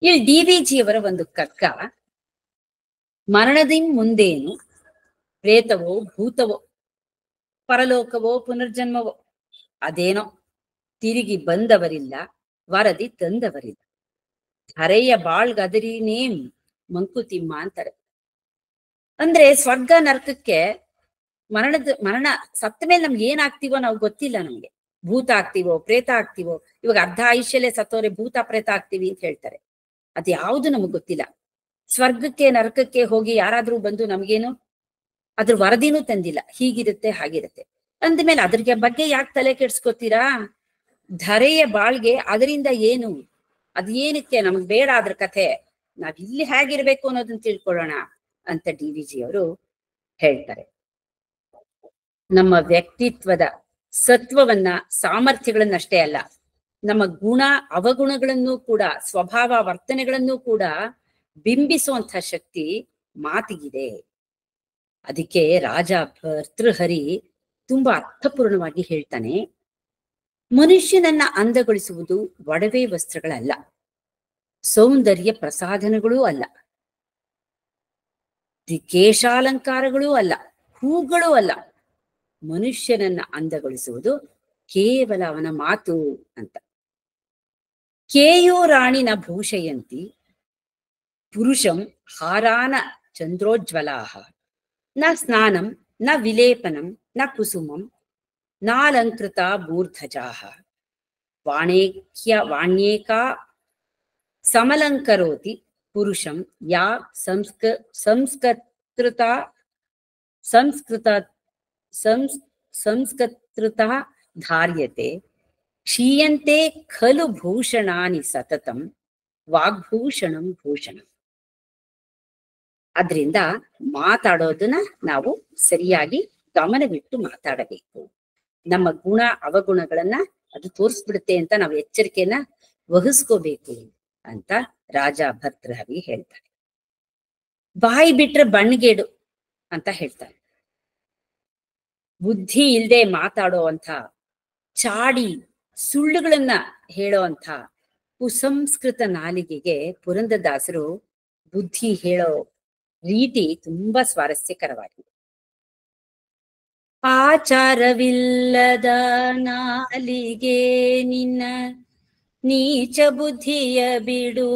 ಇಲ್ಲಿ DVಜಿಯವರ ಒಂದು ಕಗ್ಗ, ಮರಣದಿ ಮುಂದೇನು ಪ್ರೇತವೋ ಭೂತವೋ ಪರಲೋಕವೋ ಪುನರ್ಜನ್ಮವೋ ಅದೇನೋ ತಿರುಗಿ ಬಂದವರಿಲ್ಲ ವರದಿ ತಂದವರಿಲ್ಲ, ಧರೆಯ ಬಾಳ್ಗದರಿನೇಂ ಮಂಕುತಿಮ್ಮ ಅಂತಾರೆ. ಅಂದ್ರೆ ಸ್ವರ್ಗ ನರಕಕ್ಕೆ ಮರಣ ಸತ್ತ ಮೇಲೆ ನಮ್ಗೆ ಏನಾಗ್ತೀವೋ ನಾವು ಗೊತ್ತಿಲ್ಲ. ನಮ್ಗೆ ಭೂತ ಆಗ್ತೀವೋ ಪ್ರೇತ ಆಗ್ತೀವೋ. ಇವಾಗ ಅರ್ಧ ಆಯುಷ್ಯಲ್ಲೇ ಸತ್ತೋರೆ ಭೂತ ಪ್ರೇತ ಆಗ್ತೀವಿ ಅಂತ ಹೇಳ್ತಾರೆ. ಅದು ಯಾವುದು ನಮಗ್ ಗೊತ್ತಿಲ್ಲ. ಸ್ವರ್ಗಕ್ಕೆ ನರಕಕ್ಕೆ ಹೋಗಿ ಯಾರಾದ್ರೂ ಬಂದು ನಮ್ಗೇನು ಅದ್ರ ವರದಿನೂ ತಂದಿಲ್ಲ, ಹೀಗಿರುತ್ತೆ ಹಾಗಿರುತ್ತೆ ಅಂದ್ಮೇಲೆ ಅದ್ರ ಬಗ್ಗೆ ಯಾಕೆ ತಲೆ ಕೆಡ್ಸ್ಕೊತೀರಾ? ಧರೆಯ ಬಾಳ್ಗೆ ಅದರಿಂದ ಏನು, ಅದ್ ಏನಕ್ಕೆ ನಮಗ್ ಬೇಡ ಅದ್ರ ಕಥೆ, ನಾವ್ ಇಲ್ಲಿ ಹೇಗಿರ್ಬೇಕು ಅನ್ನೋದನ್ನ ತಿಳ್ಕೊಳ್ಳೋಣ ಅಂತ DVಜಿಯವರು ಹೇಳ್ತಾರೆ. ನಮ್ಮ ವ್ಯಕ್ತಿತ್ವದ ಸತ್ವವನ್ನ ಸಾಮರ್ಥ್ಯಗಳನ್ನಷ್ಟೇ ಅಲ್ಲ, ನಮ್ಮ ಗುಣ ಅವಗುಣಗಳನ್ನು ಕೂಡ, ಸ್ವಭಾವ ವರ್ತನೆಗಳನ್ನು ಕೂಡ ಬಿಂಬಿಸುವಂತ ಶಕ್ತಿ ಮಾತಿಗಿದೆ. ಅದಕ್ಕೆ ರಾಜ ಭರ್ತೃಹರಿ ತುಂಬಾ ಅರ್ಥಪೂರ್ಣವಾಗಿ ಹೇಳ್ತಾನೆ, ಮನುಷ್ಯನನ್ನ ಅಂದಗೊಳಿಸುವುದು ಒಡವೆ ವಸ್ತ್ರಗಳಲ್ಲ, ಸೌಂದರ್ಯ ಪ್ರಸಾಧನಗಳೂ ಅಲ್ಲ, ಕೇಶಾಲಂಕಾರಗಳೂ ಅಲ್ಲ, ಹೂಗಳೂ ಅಲ್ಲ. ಮನುಷ್ಯನನ್ನ ಅಂದಗೊಳಿಸುವುದು ಕೇವಲ ಅವನ ಮಾತು ಅಂತ. ಕೇಯೂರಾಣಿನ ಭೂಷಯಂತಿ ಪುರುಷಂ ಹಾರಾನ ಚಂದ್ರೋಜ್ವಲಾಹ ನ ಸ್ನಾನಂ ನ ವಿಲೇಪನಂ ನ ಕುಸುಮಂ ನಾಲಂಕೃತ ಮೂರ್ಧಜಾಹ ವಾಣ್ಯೇಕಾ ಸಮಲಂಕರೋತಿ ಪುರುಷಂ ಯಾ ಸಂಸ್ಕೃತ ಧಾರ್ಯತೆ ಕ್ಷೀಯಂತೆ ಖಲು ಭೂಷಣಾನಿ ಸತತಂ ವಾಗ್ಭೂಷಣಂ ಭೂಷಣಂ. ಅದರಿಂದ ಮಾತಾಡೋದನ್ನ ನಾವು ಸರಿಯಾಗಿ ಗಮನವಿಟ್ಟು ಮಾತಾಡಬೇಕು. ನಮ್ಮ ಗುಣ ಅವಗುಣಗಳನ್ನ ಅದು ತೋರಿಸ್ಬಿಡುತ್ತೆ ಅಂತ ನಾವು ಎಚ್ಚರಿಕೆಯನ್ನ ವಹಿಸ್ಕೋಬೇಕು ಅಂತ ರಾಜ ಭರ್ತೃಹರಿ ಹೇಳ್ತಾರೆ. ಬಾಯಿ ಬಿಟ್ರೆ ಬಣ್ಗೇಡು ಅಂತ ಹೇಳ್ತಾರೆ. ಬುದ್ಧಿ ಇಲ್ದೆ ಮಾತಾಡೋ ಅಂತ, ಚಾಡಿ ಸುಳ್ಳುಗಳನ್ನ ಹೇಳೋ ಅಂತ ಕುಸಂಸ್ಕೃತ ನಾಲಿಗೆಗೆ ಪುರಂದರದಾಸರು ಬುದ್ಧಿ ಹೇಳೋ ರೀತಿ ತುಂಬಾ ಸ್ವಾರಸ್ಯಕರವಾಗಿದೆ. ಆಚಾರವಿಲ್ಲದ ನಾಲಿಗೆ ನಿನ್ನ ನೀಚ ಬುದ್ಧಿಯ ಬಿಡು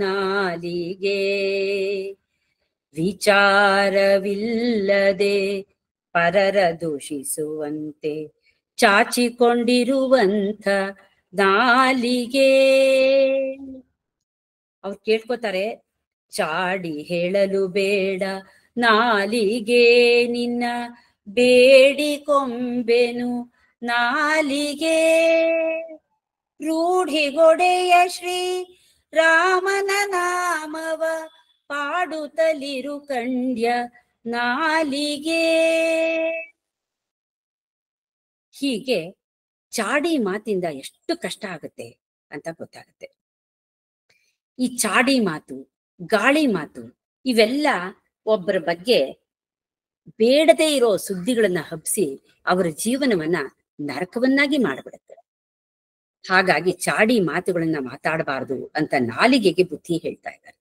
ನಾಲಿಗೆ, ವಿಚಾರವಿಲ್ಲದೆ ಪರರ ದೂಷಿಸುವಂತೆ ಚಾಚಿಕೊಂಡಿರುವಂಥ ನಾಲಿಗೆ. ಅವ್ರು ಕೇಳ್ಕೊತಾರೆ, ಚಾಡಿ ಹೇಳಲು ಬೇಡ ನಾಲಿಗೆ ನಿನ್ನ ಬೇಡಿಕೊಂಬೆನು ನಾಲಿಗೆ, ರೂಢಿಗೊಡೆಯ ಶ್ರೀ ರಾಮನ ನಾಮವ ಪಾಡುತ್ತಲಿರು ಕಂಡ್ಯ ನಾಲಿಗೆ. ಹೀಗೆ ಚಾಡಿ ಮಾತಿಂದ ಎಷ್ಟು ಕಷ್ಟ ಆಗುತ್ತೆ ಅಂತ ಗೊತ್ತಾಗುತ್ತೆ. ಈ ಚಾಡಿ ಮಾತು, ಗಾಳಿ ಮಾತು ಇವೆಲ್ಲ ಒಬ್ಬರ ಬಗ್ಗೆ ಬೇಡದೇ ಇರೋ ಸುದ್ದಿಗಳನ್ನ ಹಬ್ಬಿಸಿ ಅವರ ಜೀವನವನ್ನ ನರಕವನ್ನಾಗಿ ಮಾಡಿಬಿಡುತ್ತೆ. ಹಾಗಾಗಿ ಚಾಡಿ ಮಾತುಗಳನ್ನ ಮಾತಾಡಬಾರದು ಅಂತ ನಾಲಿಗೆಗೆ ಬುದ್ಧಿ ಹೇಳ್ತಾ ಇದ್ದಾರೆ.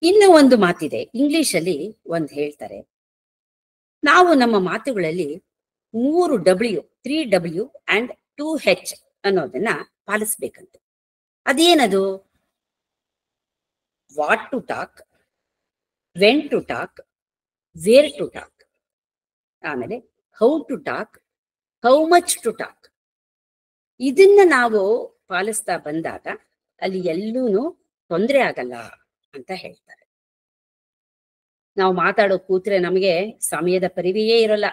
ಇನ್ನು ಒಂದು ಮಾತಿದೆ, ಇಂಗ್ಲಿಷಲ್ಲಿ ಒಂದು ಹೇಳ್ತಾರೆ, ನಾವು ನಮ್ಮ ಮಾತುಗಳಲ್ಲಿ 3W ಅಂಡ್ 2H ಅನ್ನೋದನ್ನ ಪಾಲಿಸ್ಬೇಕಂತ. ಅದೇನದು? What to talk, when to talk, where to talk, ಆಮೇಲೆ how to talk, how much to talk. ಇದನ್ನ ನಾವು ಪಾಲಿಸ್ತಾ ಬಂದಾಗ ಅಲ್ಲಿ ಎಲ್ಲೂನು ತೊಂದರೆ ಆಗಲ್ಲ ಅಂತ ಹೇಳ್ತಾರೆ. ನಾವು ಮಾತಾಡೋ ಕೂತ್ರೆ ನಮಗೆ ಸಮಯದ ಪರಿವೆಯೇ ಇರಲ್ಲ,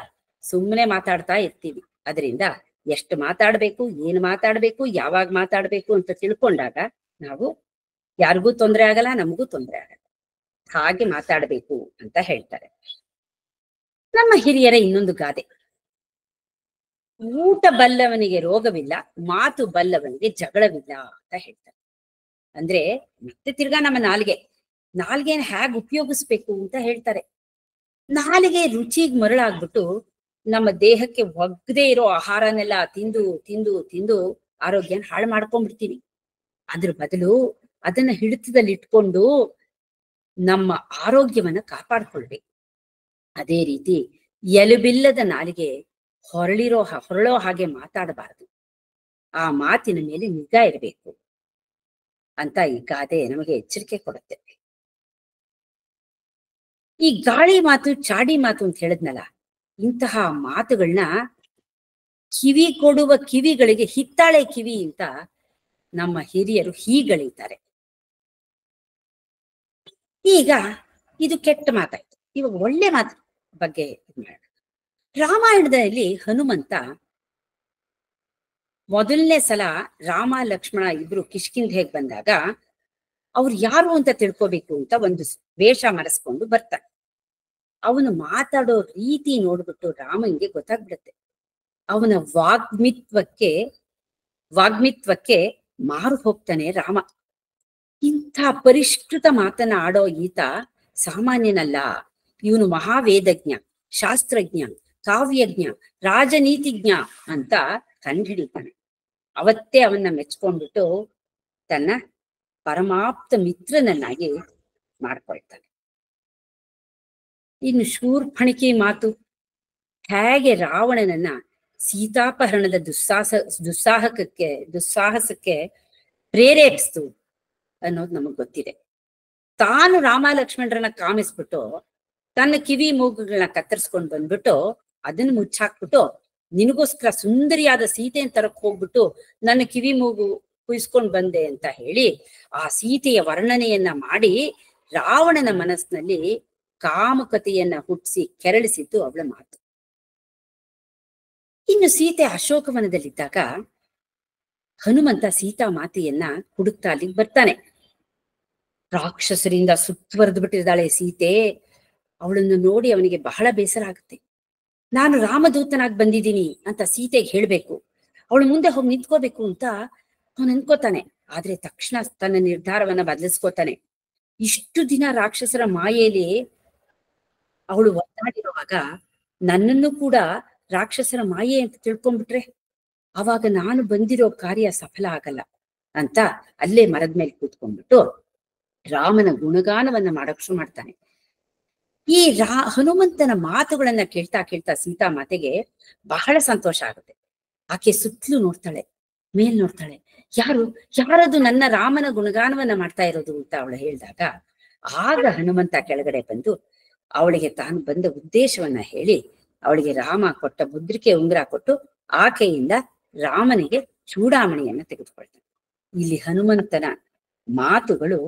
ಸುಮ್ಮನೆ ಮಾತಾಡ್ತಾ ಇರ್ತೀವಿ. ಅದರಿಂದ ಎಷ್ಟು ಮಾತಾಡ್ಬೇಕು, ಏನು ಮಾತಾಡ್ಬೇಕು, ಯಾವಾಗ ಮಾತಾಡ್ಬೇಕು ಅಂತ ತಿಳ್ಕೊಂಡಾಗ ನಾವು ಯಾರಿಗೂ ತೊಂದರೆ ಆಗಲ್ಲ, ನಮಗೂ ತೊಂದರೆ ಆಗಲ್ಲ. ಹಾಗೆ ಮಾತಾಡ್ಬೇಕು ಅಂತ ಹೇಳ್ತಾರೆ. ನಮ್ಮ ಹಿರಿಯರ ಇನ್ನೊಂದು ಗಾದೆ, ಊಟ ಬಲ್ಲವನಿಗೆ ರೋಗವಿಲ್ಲ, ಮಾತು ಬಲ್ಲವನಿಗೆ ಜಗಳವಿಲ್ಲ ಅಂತ ಹೇಳ್ತಾರೆ. ಅಂದ್ರೆ ಮತ್ತೆ ತಿರ್ಗಾ ನಮ್ಮ ನಾಲ್ಗೆನ ಹೇಗ್ ಉಪಯೋಗಿಸ್ಬೇಕು ಅಂತ ಹೇಳ್ತಾರೆ. ನಾಲಿಗೆ ರುಚಿಗೆ ಮರಳಾಗ್ಬಿಟ್ಟು ನಮ್ಮ ದೇಹಕ್ಕೆ ಒಗ್ಗದೆ ಇರೋ ಆಹಾರನೆಲ್ಲ ತಿಂದು ತಿಂದು ತಿಂದು ಆರೋಗ್ಯನ ಹಾಳು ಮಾಡ್ಕೊಂಡ್ಬಿಡ್ತೀವಿ. ಅದ್ರ ಬದಲು ಅದನ್ನ ಹಿಡಿತದಲ್ಲಿ ಇಟ್ಕೊಂಡು ನಮ್ಮ ಆರೋಗ್ಯವನ್ನ ಕಾಪಾಡ್ಕೊಳ್ಬೇಕು. ಅದೇ ರೀತಿ ಎಲುಬಿಲ್ಲದ ನಾಲಿಗೆ ಹೊರಳೋ ಹಾಗೆ ಮಾತಾಡಬಾರದು. ಆ ಮಾತಿನ ಮೇಲೆ ನಿಗಾ ಇರಬೇಕು ಅಂತ ಈ ಗಾದೆ ನಮಗೆ ಎಚ್ಚರಿಕೆ ಕೊಡುತ್ತೆ. ಈ ಗಾಳಿ ಮಾತು, ಚಾಡಿ ಮಾತು ಅಂತ ಹೇಳಿದ್ನಲ್ಲ, ಇಂತಹ ಮಾತುಗಳನ್ನ ಕಿವಿ ಕೊಡುವ ಕಿವಿಗಳಿಗೆ ಹಿತ್ತಾಳೆ ಕಿವಿ ಅಂತ ನಮ್ಮ ಹಿರಿಯರು ಹೀಗಳಿದ್ದಾರೆ. ಈಗ ಇದು ಕೆಟ್ಟ ಮಾತಾಯ್ತು. ಇವಾಗ ಒಳ್ಳೆ ಮಾತು ಬಗ್ಗೆ ಮಾಡೋಣ. ರಾಮಾಯಣದಲ್ಲಿ ಹನುಮಂತ ಮೊದಲನೇ ಸಲ ರಾಮ ಲಕ್ಷ್ಮಣ ಇಬ್ರು ಕಿಷ್ಕಿಂಧೆಗೆ ಬಂದಾಗ ಅವ್ರು ಯಾರು ಅಂತ ತಿಳ್ಕೋಬೇಕು ಅಂತ ಒಂದು ವೇಷ ಮರೆಸ್ಕೊಂಡು ಬರ್ತಾರೆ. ಅವನು ಮಾತಾಡೋ ರೀತಿ ನೋಡ್ಬಿಟ್ಟು ರಾಮನ್ಗೆ ಗೊತ್ತಾಗ್ಬಿಡುತ್ತೆ. ಅವನ ವಾಗ್ಮಿತ್ವಕ್ಕೆ ಮಾರು ಹೋಗ್ತಾನೆ ರಾಮ. ಇಂಥ ಪರಿಷ್ಕೃತ ಮಾತನ್ನ ಆಡೋ ಈತ ಸಾಮಾನ್ಯನಲ್ಲ. ಇವನು ಮಹಾವೇದಜ್ಞ, ಶಾಸ್ತ್ರಜ್ಞ, ಕಾವ್ಯಜ್ಞ, ರಾಜನೀತಿಜ್ಞ ಅಂತ ಕಂಡುಹಿಡಿತಾನೆ. ಅವತ್ತೇ ಅವನ್ನ ಮೆಚ್ಕೊಂಡ್ಬಿಟ್ಟು ತನ್ನ ಪರಮಾಪ್ತ ಮಿತ್ರನನ್ನಾಗಿ ಮಾಡ್ಕೊಳ್ತಾನೆ. ಇನ್ನು ಶೂರ್ಪಣಿಕೆ ಮಾತು ಹೇಗೆ ರಾವಣನನ್ನ ಸೀತಾಪಹರಣದ ದುಸ್ಸಾಹಸಕ್ಕೆ ಪ್ರೇರೇಪಿಸ್ತು ಅನ್ನೋದು ನಮಗ್ ಗೊತ್ತಿದೆ. ತಾನು ರಾಮ ಲಕ್ಷ್ಮಣರನ್ನ ಕಾಮಿಸ್ಬಿಟ್ಟು ತನ್ನ ಕಿವಿ ಮೂಗುಗಳನ್ನ ಕತ್ತರಿಸ್ಕೊಂಡು ಬಂದ್ಬಿಟ್ಟು ಅದನ್ನ ಮುಚ್ಚಾಕ್ಬಿಟ್ಟು ನಿನಗೋಸ್ಕರ ಸುಂದರಿಯಾದ ಸೀತೆಯನ್ನು ತರಕ್ ಹೋಗ್ಬಿಟ್ಟು ನನ್ನ ಕಿವಿ ಮೂಗು ಕುಯ್ಸ್ಕೊಂಡ್ ಬಂದೆ ಅಂತ ಹೇಳಿ ಆ ಸೀತೆಯ ವರ್ಣನೆಯನ್ನ ಮಾಡಿ ರಾವಣನ ಮನಸ್ಸಿನಲ್ಲಿ ಕಾಮುಕತೆಯನ್ನ ಹುಟ್ಟಿಸಿ ಕೆರಳಿಸಿದ್ದು ಅವಳ ಮಾತು. ಇನ್ನು ಸೀತೆ ಅಶೋಕವನದಲ್ಲಿದ್ದಾಗ ಹನುಮಂತ ಸೀತಾ ಮಾತೆಯನ್ನ ಹುಡುಕ್ತಾ ಅಲ್ಲಿಗೆ ಬರ್ತಾನೆ. ರಾಕ್ಷಸರಿಂದ ಸುತ್ತುವರೆದು ಬಿಟ್ಟಿದ್ದಾಳೆ ಸೀತೆ. ಅವಳನ್ನು ನೋಡಿ ಅವನಿಗೆ ಬಹಳ ಬೇಸರ ಆಗುತ್ತೆ. ನಾನು ರಾಮದೂತನಾಗಿ ಬಂದಿದ್ದೀನಿ ಅಂತ ಸೀತೆಗೆ ಹೇಳ್ಬೇಕು, ಅವಳು ಮುಂದೆ ಹೋಗಿ ನಿಂತ್ಕೋಬೇಕು ಅಂತ ಅವನು ಅನ್ಕೋತಾನೆ. ಆದ್ರೆ ತಕ್ಷಣ ತನ್ನ ನಿರ್ಧಾರವನ್ನ ಬದಲಿಸ್ಕೋತಾನೆ. ಇಷ್ಟು ದಿನ ರಾಕ್ಷಸರ ಮಾಯೆಯಲ್ಲಿ ಅವಳು ಒದ್ದಾಡಿರುವಾಗ ನನ್ನನ್ನು ಕೂಡ ರಾಕ್ಷಸರ ಮಾಯೆ ಅಂತ ತಿಳ್ಕೊಂಡ್ಬಿಟ್ರೆ ಅವಾಗ ನಾನು ಬಂದಿರೋ ಕಾರ್ಯ ಸಫಲ ಆಗಲ್ಲ ಅಂತ ಅಲ್ಲೇ ಮರದ ಮೇಲೆ ಕೂತ್ಕೊಂಡ್ಬಿಟ್ಟು ರಾಮನ ಗುಣಗಾನವನ್ನ ಮಾಡಕ್ ಶುರು ಮಾಡ್ತಾನೆ. ಈ ಹನುಮಂತನ ಮಾತುಗಳನ್ನ ಕೇಳ್ತಾ ಕೇಳ್ತಾ ಸೀತಾ ಮಾತೆಗೆ ಬಹಳ ಸಂತೋಷ ಆಗುತ್ತೆ. ಆಕೆ ಸುತ್ತಲೂ ನೋಡ್ತಾಳೆ, ಮೇಲ್ ನೋಡ್ತಾಳೆ. ಯಾರದು ನನ್ನ ರಾಮನ ಗುಣಗಾನವನ್ನ ಮಾಡ್ತಾ ಇರೋದು ಅಂತ ಅವಳು ಹೇಳಿದಾಗ ಆಗ ಹನುಮಂತ ಕೆಳಗಡೆ ಬಂದು ಅವಳಿಗೆ ತಾನು ಬಂದ ಉದ್ದೇಶವನ್ನ ಹೇಳಿ ಅವಳಿಗೆ ರಾಮ ಕೊಟ್ಟ ಮುದ್ರಿಕೆ ಉಂಗುರ ಕೊಟ್ಟು ಆಕೆಯಿಂದ ರಾಮನಿಗೆ ಚೂಡಾಮಣಿಯನ್ನ ತೆಗೆದುಕೊಳ್ತಾನೆ. ಇಲ್ಲಿ ಹನುಮಂತನ ಮಾತುಗಳು,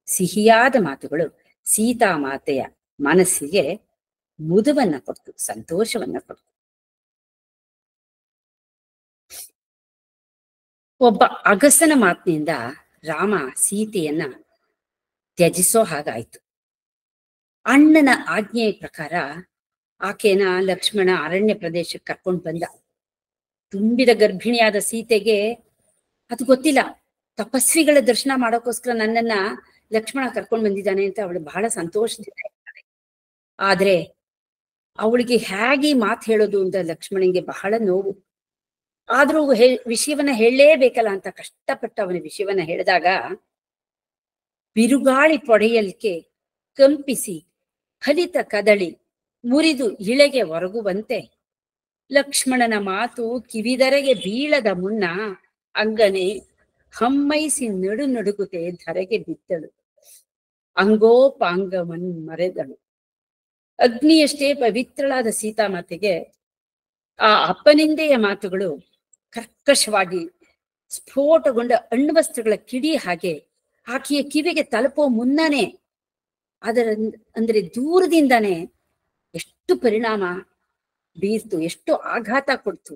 ಸಿಹಿಯಾದ ಮಾತುಗಳು ಸೀತಾ ಮಾತೆಯ ಮನಸ್ಸಿಗೆ ಮುದವನ್ನ ಕೊಡ್ತು, ಸಂತೋಷವನ್ನ ಕೊಡ್ತು. ಒಬ್ಬ ಅಗಸನ ಮಾತಿನಿಂದ ರಾಮ ಸೀತೆಯನ್ನ ತ್ಯಜಿಸೋ ಹಾಗಾಯ್ತು. ಅಣ್ಣನ ಆಜ್ಞೆಯ ಪ್ರಕಾರ ಆಕೆನ ಲಕ್ಷ್ಮಣ ಅರಣ್ಯ ಪ್ರದೇಶಕ್ಕೆ ಕರ್ಕೊಂಡು ಬಂದ. ತುಂಬಿದ ಗರ್ಭಿಣಿಯಾದ ಸೀತೆಗೆ ಅದು ಗೊತ್ತಿಲ್ಲ. ತಪಸ್ವಿಗಳ ದರ್ಶನ ಮಾಡೋಕ್ಕೋಸ್ಕರ ನನ್ನನ್ನ ಲಕ್ಷ್ಮಣ ಕರ್ಕೊಂಡು ಬಂದಿದ್ದಾನೆ ಅಂತ ಅವಳು ಬಹಳ ಸಂತೋಷದಿಂದ ಇರ್ತಾಳೆ. ಆದ್ರೆ ಅವಳಿಗೆ ಹೇಗೆ ಮಾತು ಹೇಳೋದು ಅಂತ ಲಕ್ಷ್ಮಣನಿಗೆ ಬಹಳ ನೋವು. ಆದ್ರೂ ವಿಷಯವನ್ನ ಹೇಳಲೇಬೇಕಲ್ಲ ಅಂತ ಕಷ್ಟಪಟ್ಟು ಅವನ ವಿಷಯವನ್ನ ಹೇಳಿದಾಗ ಬಿರುಗಾಳಿ ಪೊಡೆಯಲಿಕ್ಕೆ ಕಂಪಿಸಿ ಫಲಿತ ಕದಳಿ ಮುರಿದು ಇಳೆಗೆ ಒರಗುವಂತೆ ಲಕ್ಷ್ಮಣನ ಮಾತು ಕಿವಿದರೆಗೆ ಬೀಳದ ಮುನ್ನ ಅಂಗನೆ ಹಮ್ಮೈಸಿ ನಡುನಡುಗುತ್ತೆ ಧರೆಗೆ ಬಿದ್ದಳು. ಅಂಗೋಪಾಂಗವನ್ನು ಮರೆದಳು. ಅಗ್ನಿಯಷ್ಟೇ ಪವಿತ್ರಳಾದ ಸೀತಾಮಾತೆಗೆ ಆ ಅಪ್ಪನಿಂದೆಯ ಮಾತುಗಳು ಕರ್ಕಶವಾಗಿ ಸ್ಫೋಟಗೊಂಡ ಅಣ್ವಸ್ತ್ರಗಳ ಕಿಡಿ ಹಾಗೆ ಆಕೆಯ ಕಿವಿಗೆ ತಲುಪೋ ಮುನ್ನನೇ ಅಂದ್ರೆ ದೂರದಿಂದಾನೆ ಎಷ್ಟು ಪರಿಣಾಮ ಬೀರ್ತು, ಎಷ್ಟು ಆಘಾತ ಕೊಡ್ತು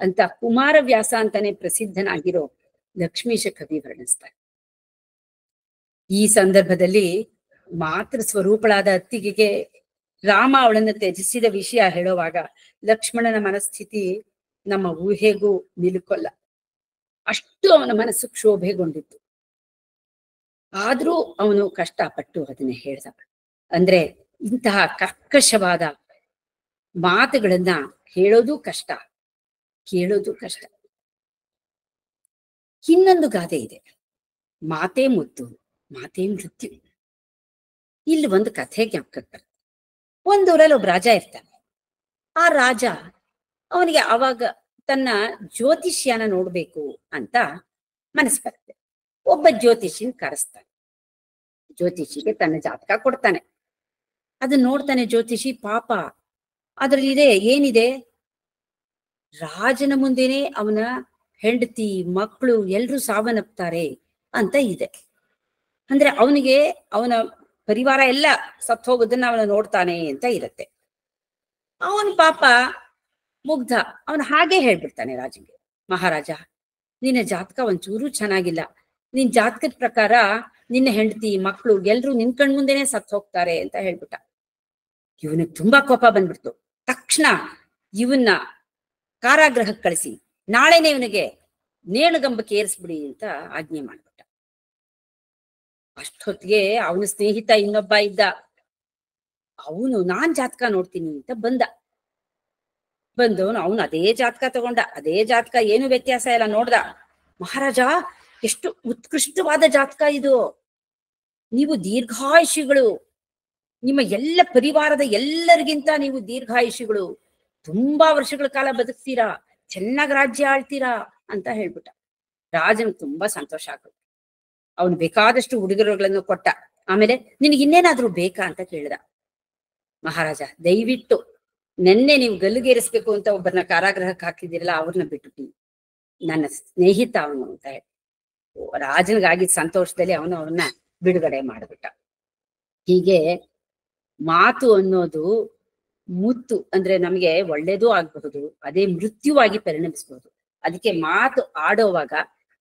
ಅಂತ ಕುಮಾರವ್ಯಾಸ ಅಂತಾನೆ ಪ್ರಸಿದ್ಧನಾಗಿರೋ ಲಕ್ಷ್ಮೀಶ ಕವಿ ವರ್ಣಿಸ್ತಾರೆ. ಈ ಸಂದರ್ಭದಲ್ಲಿ ಮಾತೃ ಸ್ವರೂಪಳಾದ ಅತ್ತಿಗೆಗೆ ರಾಮ ಅವಳನ್ನ ತ್ಯಜಿಸಿದ ವಿಷಯ ಹೇಳುವಾಗ ಲಕ್ಷ್ಮಣನ ಮನಸ್ಥಿತಿ ನಮ್ಮ ಊಹೆಗೂ ನಿಲುಕೊಲ್ಲ. ಅಷ್ಟು ಅವನ ಮನಸ್ಸು ಕ್ಷೋಭೆಗೊಂಡಿತ್ತು. ಆದ್ರೂ ಅವನು ಕಷ್ಟಪಟ್ಟು ಅದನ್ನ ಹೇಳ್ದ. ಅಂದ್ರೆ ಇಂತಹ ಕರ್ಕಶವಾದ ಮಾತುಗಳನ್ನ ಹೇಳೋದು ಕಷ್ಟ, ಕೇಳೋದು ಕಷ್ಟ. ಇನ್ನೊಂದು ಗಾದೆ ಇದೆ. ಮಾತೇ ಮುತ್ತು, ಮಾತೇ ಮೃತ್ಯು. ಇಲ್ಲಿ ಒಂದು ಕಥೆ ಜ್ಞಾಪಕಕ್ಕೆ ಬರುತ್ತೆ. ಒಂದೂರಲ್ಲಿ ಒಬ್ಬ ರಾಜ ಇರ್ತಾನೆ. ಆ ರಾಜ ಅವನಿಗೆ ಅವಾಗ ತನ್ನ ಜ್ಯೋತಿಷ್ಯನ ನೋಡ್ಬೇಕು ಅಂತ ಮನಸ್ಸು ಬರುತ್ತೆ. ಒಬ್ಬ ಜ್ಯೋತಿಷಿನ ಕರೆಸ್ತಾನೆ. ಜ್ಯೋತಿಷಿಗೆ ತನ್ನ ಜಾತಕ ಕೊಡ್ತಾನೆ. ಅದನ್ನ ನೋಡ್ತಾನೆ ಜ್ಯೋತಿಷಿ. ಪಾಪ ಅದ್ರಲ್ಲಿದೆ, ಏನಿದೆ, ರಾಜನ ಮುಂದೆನೆ ಅವನ ಹೆಂಡತಿ ಮಕ್ಕಳು ಎಲ್ರೂ ಸಾವನ್ನಪ್ತಾರೆ ಅಂತ ಇದೆ. ಅಂದ್ರೆ ಅವನಿಗೆ ಅವನ ಪರಿವಾರ ಎಲ್ಲ ಸತ್ತು ಹೋಗೋದನ್ನ ಅವನು ನೋಡ್ತಾನೆ ಅಂತ ಇರುತ್ತೆ. ಅವನ ಪಾಪ ಮುಗ್ಧ, ಅವನು ಹಾಗೆ ಹೇಳ್ಬಿಡ್ತಾನೆ ರಾಜಂಗೆ, ಮಹಾರಾಜ ನಿನ್ನ ಜಾತಕ ಒಂಚೂರು ಚೆನ್ನಾಗಿಲ್ಲ. ನಿನ್ ಜಾತಕದ ಪ್ರಕಾರ ನಿನ್ನ ಹೆಂಡತಿ ಮಕ್ಕಳು ಎಲ್ರು ನಿನ್ ಕಣ್ ಮುಂದೆನೆ ಸತ್ತು ಹೋಗ್ತಾರೆ ಅಂತ ಹೇಳ್ಬಿಟ್ಟ. ಇವನಿಗೆ ತುಂಬಾ ಕೋಪ ಬಂದ್ಬಿಡ್ತು. ತಕ್ಷಣ ಇವನ್ನ ಕಾರಾಗೃಹಕ್ಕೆ ಕಳಿಸಿ ನಾಳೆನೆ ಇವನಿಗೆ ನೇಣುಗಂಬಕ್ಕೆ ಏರಿಸ್ಬಿಡಿ ಅಂತ ಆಜ್ಞೆ ಮಾಡ್ಬಿಟ್ಟ. ಅಷ್ಟೊತ್ತಿಗೆ ಅವನ ಸ್ನೇಹಿತ ಇನ್ನೊಬ್ಬ ಇದ್ದ. ಅವನು ನಾನ್ ಜಾತಕ ನೋಡ್ತೀನಿ ಅಂತ ಬಂದವನು ಅವನು ಅದೇ ಜಾತಕ ತಗೊಂಡ. ಅದೇ ಜಾತಕ, ಏನು ವ್ಯತ್ಯಾಸ ಇಲ್ಲ, ನೋಡ್ದ. ಮಹಾರಾಜ, ಎಷ್ಟು ಉತ್ಕೃಷ್ಟವಾದ ಜಾತಕ ಇದು. ನೀವು ದೀರ್ಘಾಯುಷಿಗಳು, ನಿಮ್ಮ ಎಲ್ಲ ಪರಿವಾರದ ಎಲ್ಲರಿಗಿಂತ ನೀವು ದೀರ್ಘಾಯುಷಿಗಳು, ತುಂಬಾ ವರ್ಷಗಳ ಕಾಲ ಬದುಕ್ತೀರಾ, ಚೆನ್ನಾಗಿ ರಾಜ್ಯ ಆಳ್ತೀರಾ ಅಂತ ಹೇಳ್ಬಿಟ್ಟ. ರಾಜನ್ ತುಂಬಾ ಸಂತೋಷ ಆಗುತ್ತೆ. ಅವನು ಬೇಕಾದಷ್ಟು ಉಡುಗೊರೆಗಳನ್ನು ಕೊಟ್ಟ. ಆಮೇಲೆ ನಿನಗೆ ಇನ್ನೇನಾದ್ರೂ ಬೇಕಾ ಅಂತ ಕೇಳ್ದ. ಮಹಾರಾಜ, ದಯವಿಟ್ಟು ನೆನ್ನೆ ನೀವು ಗಲ್ಲಿಗೇರಿಸ್ಬೇಕು ಅಂತ ಒಬ್ಬರನ್ನ ಕಾರಾಗೃಹಕ್ಕೆ ಹಾಕಿದಿರಲ್ಲ, ಅವ್ರನ್ನ ಬಿಟ್ಬಿಟ್ಟು, ನನ್ನ ಸ್ನೇಹಿತ ಅವನು ಅಂತ ಹೇಳಿ ರಾಜನಿಗಾಗಿದ್ದ ಸಂತೋಷದಲ್ಲಿ ಅವನು ಅವನ್ನ ಬಿಡುಗಡೆ ಮಾಡ್ಬಿಟ್ಟ. ಹೀಗೆ ಮಾತು ಅನ್ನೋದು ಮುತ್ತು, ಅಂದ್ರೆ ನಮ್ಗೆ ಒಳ್ಳೇದೂ ಆಗ್ಬಹುದು, ಅದೇ ಮೃತ್ಯುವಾಗಿ ಪರಿಣಮಿಸಬಹುದು. ಅದಕ್ಕೆ ಮಾತು ಆಡೋವಾಗ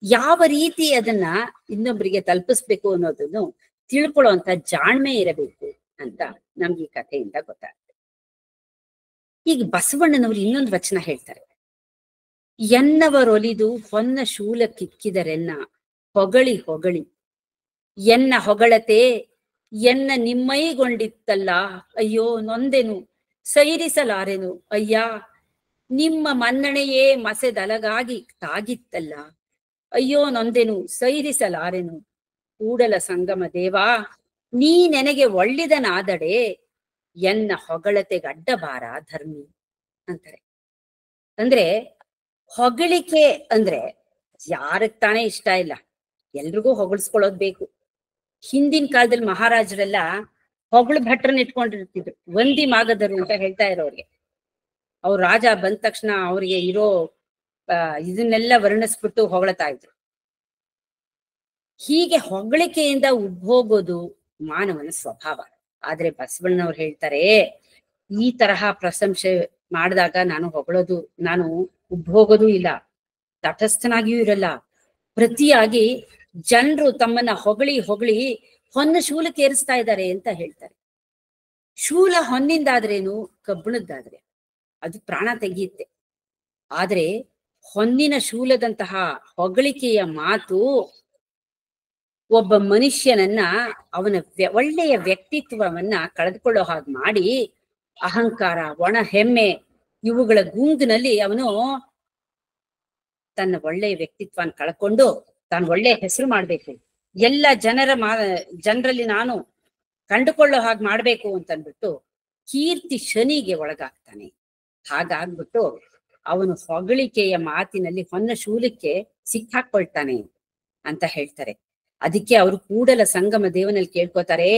ಯಾವ ರೀತಿ ಅದನ್ನ ಇನ್ನೊಬ್ಬರಿಗೆ ತಲುಪಿಸ್ಬೇಕು ಅನ್ನೋದನ್ನು ತಿಳ್ಕೊಳ್ಳುವಂತ ಜಾಣ್ಮೆ ಇರಬೇಕು ಅಂತ ನಮ್ಗೆ ಈ ಕಥೆಯಿಂದ ಗೊತ್ತಾಗ್ತದೆ. ಈಗ ಬಸವಣ್ಣನವರು ಇನ್ನೊಂದು ವಚನ ಹೇಳ್ತಾರೆ. ಎನ್ನವರೊಲಿದು ಹೊನ್ನ ಶೂಲ ಕಿಕ್ಕಿದರೆನ್ನ ಹೊಗಳಿ ಹೊಗಳಿ ಎನ್ನ ಹೊಗಳತೆ ಎನ್ನ ನಿಮ್ಮೈಗೊಂಡಿತ್ತಲ್ಲ, ಅಯ್ಯೋ ನೊಂದೆನು ಸೈರಿಸಲಾರೆನು ಅಯ್ಯ, ನಿಮ್ಮ ಮನ್ನಣೆಯೇ ಮಸೆದಲಗಾಗಿ ತಾಗಿತ್ತಲ್ಲ, ಅಯ್ಯೋ ನೊಂದೆನು ಸೈರಿಸಲಾರೆನು, ಕೂಡಲ ಸಂಗಮ ದೇವಾ ನೀ ನೆನಗೆ ಒಳ್ಳಿದನಾದಡೆ ಎನ್ನ ಹೊಗಳತೆಗಡ್ಡಬಾರ ಧರ್ಮಿ ಅಂತಾರೆ. ಅಂದ್ರೆ ಹೊಗಳಿಕೆ ಅಂದ್ರೆ ಯಾರಕ್ ತಾನೇ ಇಷ್ಟ ಇಲ್ಲ, ಎಲ್ರಿಗೂ ಹೊಗಳಿಸ್ಕೊಳ್ಳೋದ್ ಬೇಕು. ಹಿಂದಿನ ಕಾಲದಲ್ಲಿ ಮಹಾರಾಜರೆಲ್ಲ ಹೊಗಳು ಭಟ್ರನ್ನ ಇಟ್ಕೊಂಡಿರ್ತಿದ್ರು, ವಂದಿ ಮಾಗದರು ಅಂತ ಹೇಳ್ತಾ ಇರೋರಿಗೆ. ಅವ್ರ ರಾಜ ಬಂದ ತಕ್ಷಣ ಅವ್ರಿಗೆ ಇರೋ ಇದನ್ನೆಲ್ಲ ವರ್ಣಿಸ್ಬಿಟ್ಟು ಹೊಗಳ್ತಾ ಇದ್ರು. ಹೀಗೆ ಹೊಗಳಿಕೆಯಿಂದ ಉದ್ಭೋಗೋದು ಮಾನವನ ಸ್ವಭಾವ. ಆದ್ರೆ ಬಸವಣ್ಣನವ್ರು ಹೇಳ್ತಾರೆ, ಈ ತರಹ ಪ್ರಶಂಸೆ ಮಾಡಿದಾಗ ನಾನು ಹೊಗಳೋದು, ನಾನು ಉದ್ಭೋಗೋದು ಇಲ್ಲ, ತಟಸ್ಥನಾಗಿಯೂ ಇರಲ್ಲ. ಪ್ರತಿಯಾಗಿ ಜನರು ತಮ್ಮನ್ನ ಹೊಗಳಿ ಹೊಗಳಿ ಹೊನ್ನ ಶೂಲಕ್ಕೆ ಏರಿಸ್ತಾ ಇದ್ದಾರೆ ಅಂತ ಹೇಳ್ತಾರೆ. ಶೂಲ ಹೊನ್ನಿಂದಾದ್ರೇನು, ಕಬ್ಬಿಣದ್ದಾದ್ರೆ ಅದು ಪ್ರಾಣ ತೆಗೆಯುತ್ತೆ. ಆದ್ರೆ ಹೊನ್ನಿನ ಶೂಲದಂತಹ ಹೊಗಳಿಕೆಯ ಮಾತು ಒಬ್ಬ ಮನುಷ್ಯನನ್ನ, ಅವನ ಒಳ್ಳೆಯ ವ್ಯಕ್ತಿತ್ವವನ್ನ ಕಳೆದುಕೊಳ್ಳೋ ಹಾಗೆ ಮಾಡಿ, ಅಹಂಕಾರ, ಒಣ ಹೆಮ್ಮೆ ಇವುಗಳ ಗುಂಗಿನಲ್ಲಿ ಅವನು ತನ್ನ ಒಳ್ಳೆಯ ವ್ಯಕ್ತಿತ್ವನ ಕಳ್ಕೊಂಡು ತಾನು ಒಳ್ಳೆಯ ಹೆಸರು ಮಾಡ್ಬೇಕು, ಎಲ್ಲ ಜನರಲ್ಲಿ ನಾನು ಕಂಡುಕೊಳ್ಳೋ ಹಾಗೆ ಮಾಡ್ಬೇಕು ಅಂತನ್ಬಿಟ್ಟು ಕೀರ್ತಿ ಶನಿಗೆ ಒಳಗಾಗ್ತಾನೆ. ಹಾಗಾಗ್ಬಿಟ್ಟು ಅವನು ಹೊಗಳಿಕೆಯ ಮಾತಿನಲ್ಲಿ ಹೊನ್ನ ಶೂಲಕ್ಕೆ ಸಿಕ್ಕಾಕೊಳ್ತಾನೆ ಅಂತ ಹೇಳ್ತಾರೆ. ಅದಕ್ಕೆ ಅವರು ಕೂಡಲ ಸಂಗಮ ದೇವನಲ್ಲಿ ಕೇಳ್ಕೊತಾರೆ,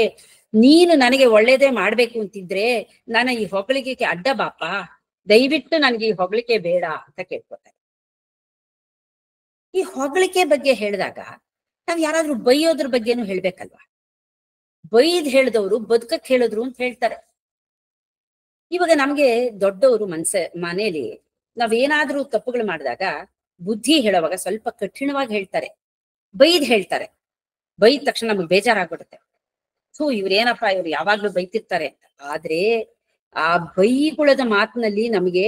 ನೀನು ನನಗೆ ಒಳ್ಳೇದೇ ಮಾಡ್ಬೇಕು ಅಂತಿದ್ರೆ ನನ್ನ ಈ ಹೊಗಳಿಕೆಗೆ ಅಡ್ಡ ಬಾಪ, ದಯವಿಟ್ಟು ನನ್ಗೆ ಈ ಹೊಗಳಿಕೆ ಬೇಡ ಅಂತ ಕೇಳ್ಕೊತಾರೆ. ಈ ಹೊಗಳಿಕೆ ಬಗ್ಗೆ ಹೇಳಿದಾಗ ನಾವ್ ಯಾರಾದ್ರೂ ಬೈಯೋದ್ರ ಬಗ್ಗೆನೂ ಹೇಳ್ಬೇಕಲ್ವಾ. ಬೈದ್ ಹೇಳಿದವರು ಬದುಕಕ್ ಹೇಳಿದ್ರು ಅಂತ ಹೇಳ್ತಾರೆ. ಇವಾಗ ನಮ್ಗೆ ದೊಡ್ಡವರು ಮನೇಲಿ ನಾವೇನಾದ್ರೂ ತಪ್ಪುಗಳು ಮಾಡಿದಾಗ ಬುದ್ಧಿ ಹೇಳುವಾಗ ಸ್ವಲ್ಪ ಕಠಿಣವಾಗಿ ಹೇಳ್ತಾರೆ, ಬೈದ್ ಹೇಳ್ತಾರೆ. ಬೈದ ತಕ್ಷಣ ನಮ್ಗೆ ಬೇಜಾರಾಗ್ಬಿಡುತ್ತೆ. ಇವ್ರೇನಪ್ಪಾ, ಇವ್ರು ಯಾವಾಗ್ಲೂ ಬೈತಿರ್ತಾರೆ ಅಂತ. ಆದ್ರೆ ಆ ಬೈಗುಳದ ಮಾತಿನಲ್ಲಿ ನಮಗೆ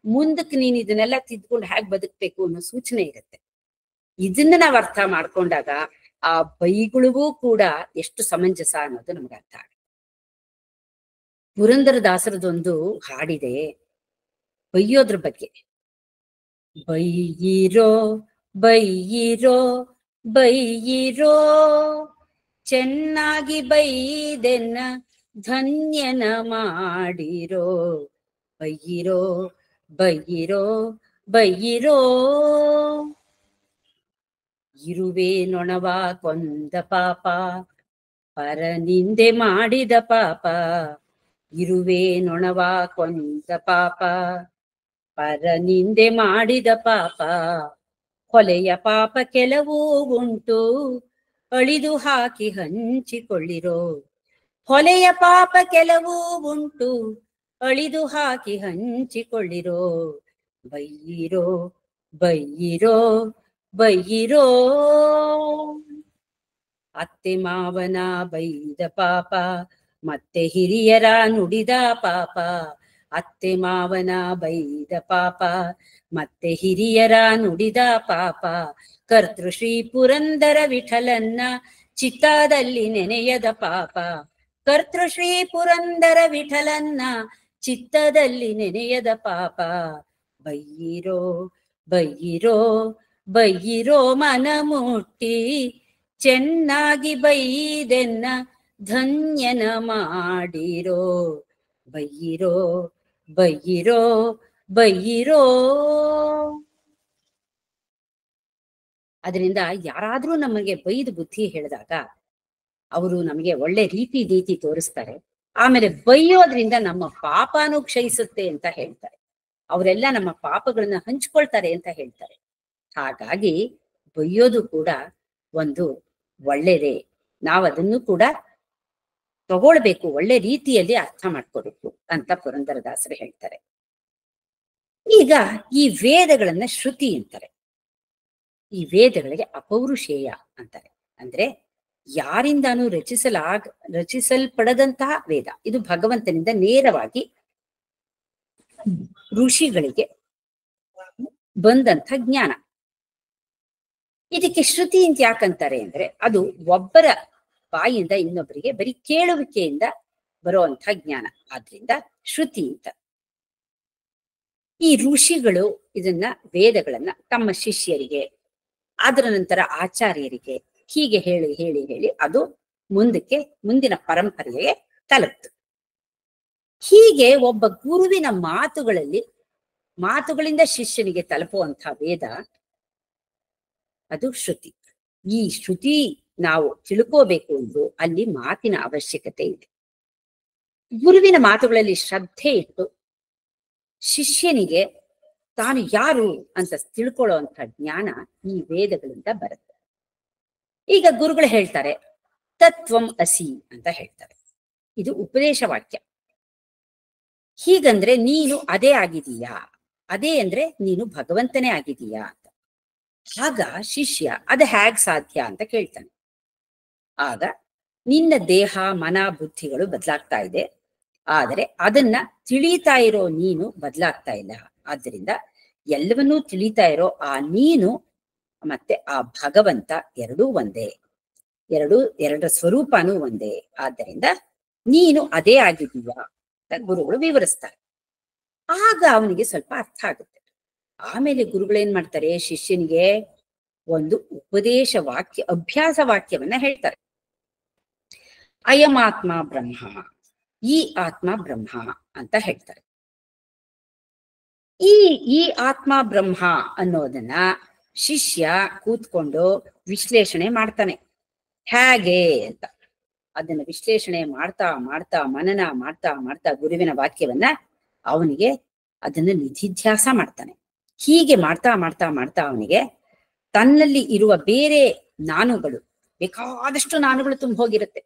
ಮುಂದಕ್ಕೆ ನೀನ್ ಇದನ್ನೆಲ್ಲ ತಿದ್ಕೊಂಡು ಹೇಗ್ ಬದುಕ್ಬೇಕು ಅನ್ನೋ ಸೂಚನೆ ಇರುತ್ತೆ. ಇದನ್ನ ನಾವ್ ಅರ್ಥ ಮಾಡ್ಕೊಂಡಾಗ ಆ ಬೈಗುಳಿಗೂ ಕೂಡ ಎಷ್ಟು ಸಮಂಜಸ ಅನ್ನೋದು ನಮ್ಗೆ ಅರ್ಥ ಆಗುತ್ತೆ. ಪುರಂದರದಾಸರದೊಂದು ಹಾಡಿದೆ ಬೈಯೋದ್ರ ಬಗ್ಗೆ. ಬೈಯಿರೋ ಬೈಯಿರೋ ಬೈಯಿರೋ ಚೆನ್ನಾಗಿ ಬೈದೆನ್ನ ಧನ್ಯನ ಮಾಡಿರೋ. ಬೈಯಿರೋ ಬೈಯಿರೋ ಬೈಯಿರೋ. ಇರುವೆ ನೊಣವ ಕೊಂದ ಪಾಪ ಪರ ನಿಂದೆ ಮಾಡಿದ ಪಾಪ. ಇರುವೆ ನೊಣವ ಕೊಂದ ಪಾಪ ಪರ ನಿಂದೆ ಮಾಡಿದ ಪಾಪ. ಕೊಲೆಯ ಪಾಪ ಕೆಲವು ಉಂಟು ಅಳಿದು ಹಾಕಿ ಹಂಚಿಕೊಳ್ಳಿರೋ. ಹೊಲೆಯ ಪಾಪ ಕೆಲವು ಉಂಟು ಅಳಿದು ಹಾಕಿ ಹಂಚಿಕೊಳ್ಳಿರೋ. ಬೈಯಿರೋ ಬೈಯಿರೋ ಬೈಯಿರೋ. ಅತ್ತೆ ಮಾವನ ಬೈದ ಪಾಪ ಮತ್ತೆ ಹಿರಿಯರ ನುಡಿದ ಪಾಪ. ಅತ್ತೆ ಮಾವನ ಬೈದ ಪಾಪ ಮತ್ತೆ ಹಿರಿಯರ ನುಡಿದ ಪಾಪ. ಕರ್ತೃಶ್ರೀ ಪುರಂದರ ವಿಠಲನ್ನ ಚಿತ್ತದಲ್ಲಿ ನೆನೆಯದ ಪಾಪ. ಕರ್ತೃಶ್ರೀ ಪುರಂದರ ವಿಠಲನ್ನ ಚಿತ್ತದಲ್ಲಿ ನೆನೆಯದ ಪಾಪ. ಬೈಯಿರೋ ಬೈಯಿರೋ ಬೈಯಿರೋ ಮನ ಮುಟ್ಟಿ ಚೆನ್ನಾಗಿ ಬೈದೆನ್ನ ಧನ್ಯನ ಮಾಡಿರೋ. ಬೈಯಿರೋ ಬೈಯಿರೋ ಬೈಯಿರೋ. ಅದರಿಂದ ಯಾರಾದ್ರೂ ನಮಗೆ ಬೈದು ಬುದ್ಧಿ ಹೇಳಿದಾಗ ಅವರು ನಮಗೆ ಒಳ್ಳೆ ರೀತಿ ತೋರಿಸ್ತಾರೆ. ಆಮೇಲೆ ಬೈಯೋದ್ರಿಂದ ನಮ್ಮ ಪಾಪನೂ ಕ್ಷಯಿಸುತ್ತೆ ಅಂತ ಹೇಳ್ತಾರೆ. ಅವರೆಲ್ಲ ನಮ್ಮ ಪಾಪಗಳನ್ನ ಹಂಚ್ಕೊಳ್ತಾರೆ ಅಂತ ಹೇಳ್ತಾರೆ. ಹಾಗಾಗಿ ಬೈಯೋದು ಕೂಡ ಒಂದು ಒಳ್ಳೆಯದೇ. ನಾವು ಅದನ್ನು ಕೂಡ ತಗೊಳ್ಬೇಕು, ಒಳ್ಳೆ ರೀತಿಯಲ್ಲಿ ಅರ್ಥ ಮಾಡ್ಕೋಬೇಕು ಅಂತ ಪುರಂದರದಾಸರು ಹೇಳ್ತಾರೆ. ಈಗ ಈ ವೇದಗಳನ್ನ ಶ್ರುತಿ ಅಂತಾರೆ. ಈ ವೇದಗಳಿಗೆ ಅಪೌರುಷೇಯ ಅಂತಾರೆ. ಅಂದ್ರೆ ಯಾರಿಂದಾನು ರಚಿಸಲ್ಪಡದಂತಹ ವೇದ. ಇದು ಭಗವಂತನಿಂದ ನೇರವಾಗಿ ಋಷಿಗಳಿಗೆ ಬಂದಂಥ ಜ್ಞಾನ. ಇದಕ್ಕೆ ಶ್ರುತಿ ಅಂತ ಯಾಕಂತಾರೆ ಅಂದ್ರೆ ಅದು ಒಬ್ಬರ ಬಾಯಿಂದ ಇನ್ನೊಬ್ಬರಿಗೆ ಬರೀ ಕೇಳುವಿಕೆಯಿಂದ ಬರುವಂಥ ಜ್ಞಾನ. ಆದ್ರಿಂದ ಶ್ರುತಿ ಅಂತ. ಈ ಋಷಿಗಳು ಇದನ್ನ ವೇದಗಳನ್ನ ತಮ್ಮ ಶಿಷ್ಯರಿಗೆ, ಅದರ ನಂತರ ಆಚಾರ್ಯರಿಗೆ ಹೀಗೆ ಹೇಳಿ ಹೇಳಿ ಹೇಳಿ ಅದು ಮುಂದಿನ ಪರಂಪರೆಗೆ ತಲುಪ್ತು. ಹೀಗೆ ಒಬ್ಬ ಗುರುವಿನ ಮಾತುಗಳಿಂದ ಶಿಷ್ಯನಿಗೆ ತಲುಪುವಂತಹ ವೇದ ಅದು ಶ್ರುತಿ. ಈ ಶ್ರುತಿ ನಾವು ತಿಳ್ಕೋಬೇಕು ಎಂದು ಅಲ್ಲಿ ಮಾತಿನ ಅವಶ್ಯಕತೆ ಇದೆ. ಗುರುವಿನ ಮಾತುಗಳಲ್ಲಿ ಶ್ರದ್ಧೆ ಇಟ್ಟು ಶಿಷ್ಯನಿಗೆ ತಾನು ಯಾರು ಅಂತ ತಿಳ್ಕೊಳ್ಳುವಂಥ ಜ್ಞಾನ ಈ ವೇದಗಳಿಂದ ಬರುತ್ತೆ. ಈಗ ಗುರುಗಳು ಹೇಳ್ತಾರೆ ತತ್ವಂ ಅಸಿ ಅಂತ ಹೇಳ್ತಾರೆ. ಇದು ಉಪದೇಶ ವಾಕ್ಯ. ಹೀಗಂದ್ರೆ ನೀನು ಅದೇ ಆಗಿದೀಯಾ, ಅದೇ ಅಂದ್ರೆ ನೀನು ಭಗವಂತನೇ ಆಗಿದೀಯಾ ಅಂತ. ಆಗ ಶಿಷ್ಯ ಅದು ಹೇಗ್ ಸಾಧ್ಯ ಅಂತ ಕೇಳ್ತಾನೆ. ಆಗ ನಿನ್ನ ದೇಹ ಮನ ಬುದ್ಧಿಗಳು ಬದಲಾಗ್ತಾ ಇದೆ, ಆದರೆ ಅದನ್ನ ತಿಳಿತಾ ಇರೋ ನೀನು ಬದಲಾಗ್ತಾ ಇಲ್ಲ. ಆದ್ದರಿಂದ ಎಲ್ಲವನ್ನೂ ತಿಳಿತಾ ಇರೋ ಆ ನೀನು ಮತ್ತೆ ಆ ಭಗವಂತ ಎರಡೂ ಒಂದೇ, ಎರಡರ ಸ್ವರೂಪನೂ ಒಂದೇ. ಆದ್ದರಿಂದ ನೀನು ಅದೇ ಆಗಿದೀಯಾ ಅಂತ ಗುರುಗಳು ವಿವರಿಸ್ತಾರೆ. ಆಗ ಅವನಿಗೆ ಸ್ವಲ್ಪ ಅರ್ಥ ಆಗುತ್ತೆ. ಆಮೇಲೆ ಗುರುಗಳೇನ್ ಮಾಡ್ತಾರೆ, ಶಿಷ್ಯನಿಗೆ ಒಂದು ಉಪದೇಶ ವಾಕ್ಯ, ಅಭ್ಯಾಸ ವಾಕ್ಯವನ್ನ ಹೇಳ್ತಾರೆ. ಅಯಮಾತ್ಮ ಬ್ರಹ್ಮ, ಈ ಆತ್ಮ ಬ್ರಹ್ಮ ಅಂತ ಹೇಳ್ತಾರೆ. ಈ ಆತ್ಮ ಬ್ರಹ್ಮ ಅನ್ನೋದನ್ನ ಶಿಷ್ಯ ಕೂತ್ಕೊಂಡು ವಿಶ್ಲೇಷಣೆ ಮಾಡ್ತಾನೆ. ಹೇಗೆ ಅಂತ ಅದನ್ನ ವಿಶ್ಲೇಷಣೆ ಮಾಡ್ತಾ ಮಾಡ್ತಾ ಮನನ ಮಾಡ್ತಾ ಮಾಡ್ತಾ ಗುರುವಿನ ವಾಕ್ಯವನ್ನ ಅವನಿಗೆ ಅದನ್ನ ನಿಧಿಧ್ಯಾಸ ಮಾಡ್ತಾನೆ. ಹೀಗೆ ಮಾಡ್ತಾ ಮಾಡ್ತಾ ಮಾಡ್ತಾ ಅವನಿಗೆ ತನ್ನಲ್ಲಿ ಇರುವ ಬೇರೆ ನಾನುಗಳು, ಬೇಕಾದಷ್ಟು ನಾನುಗಳು ತುಂಬ ಹೋಗಿರುತ್ತೆ.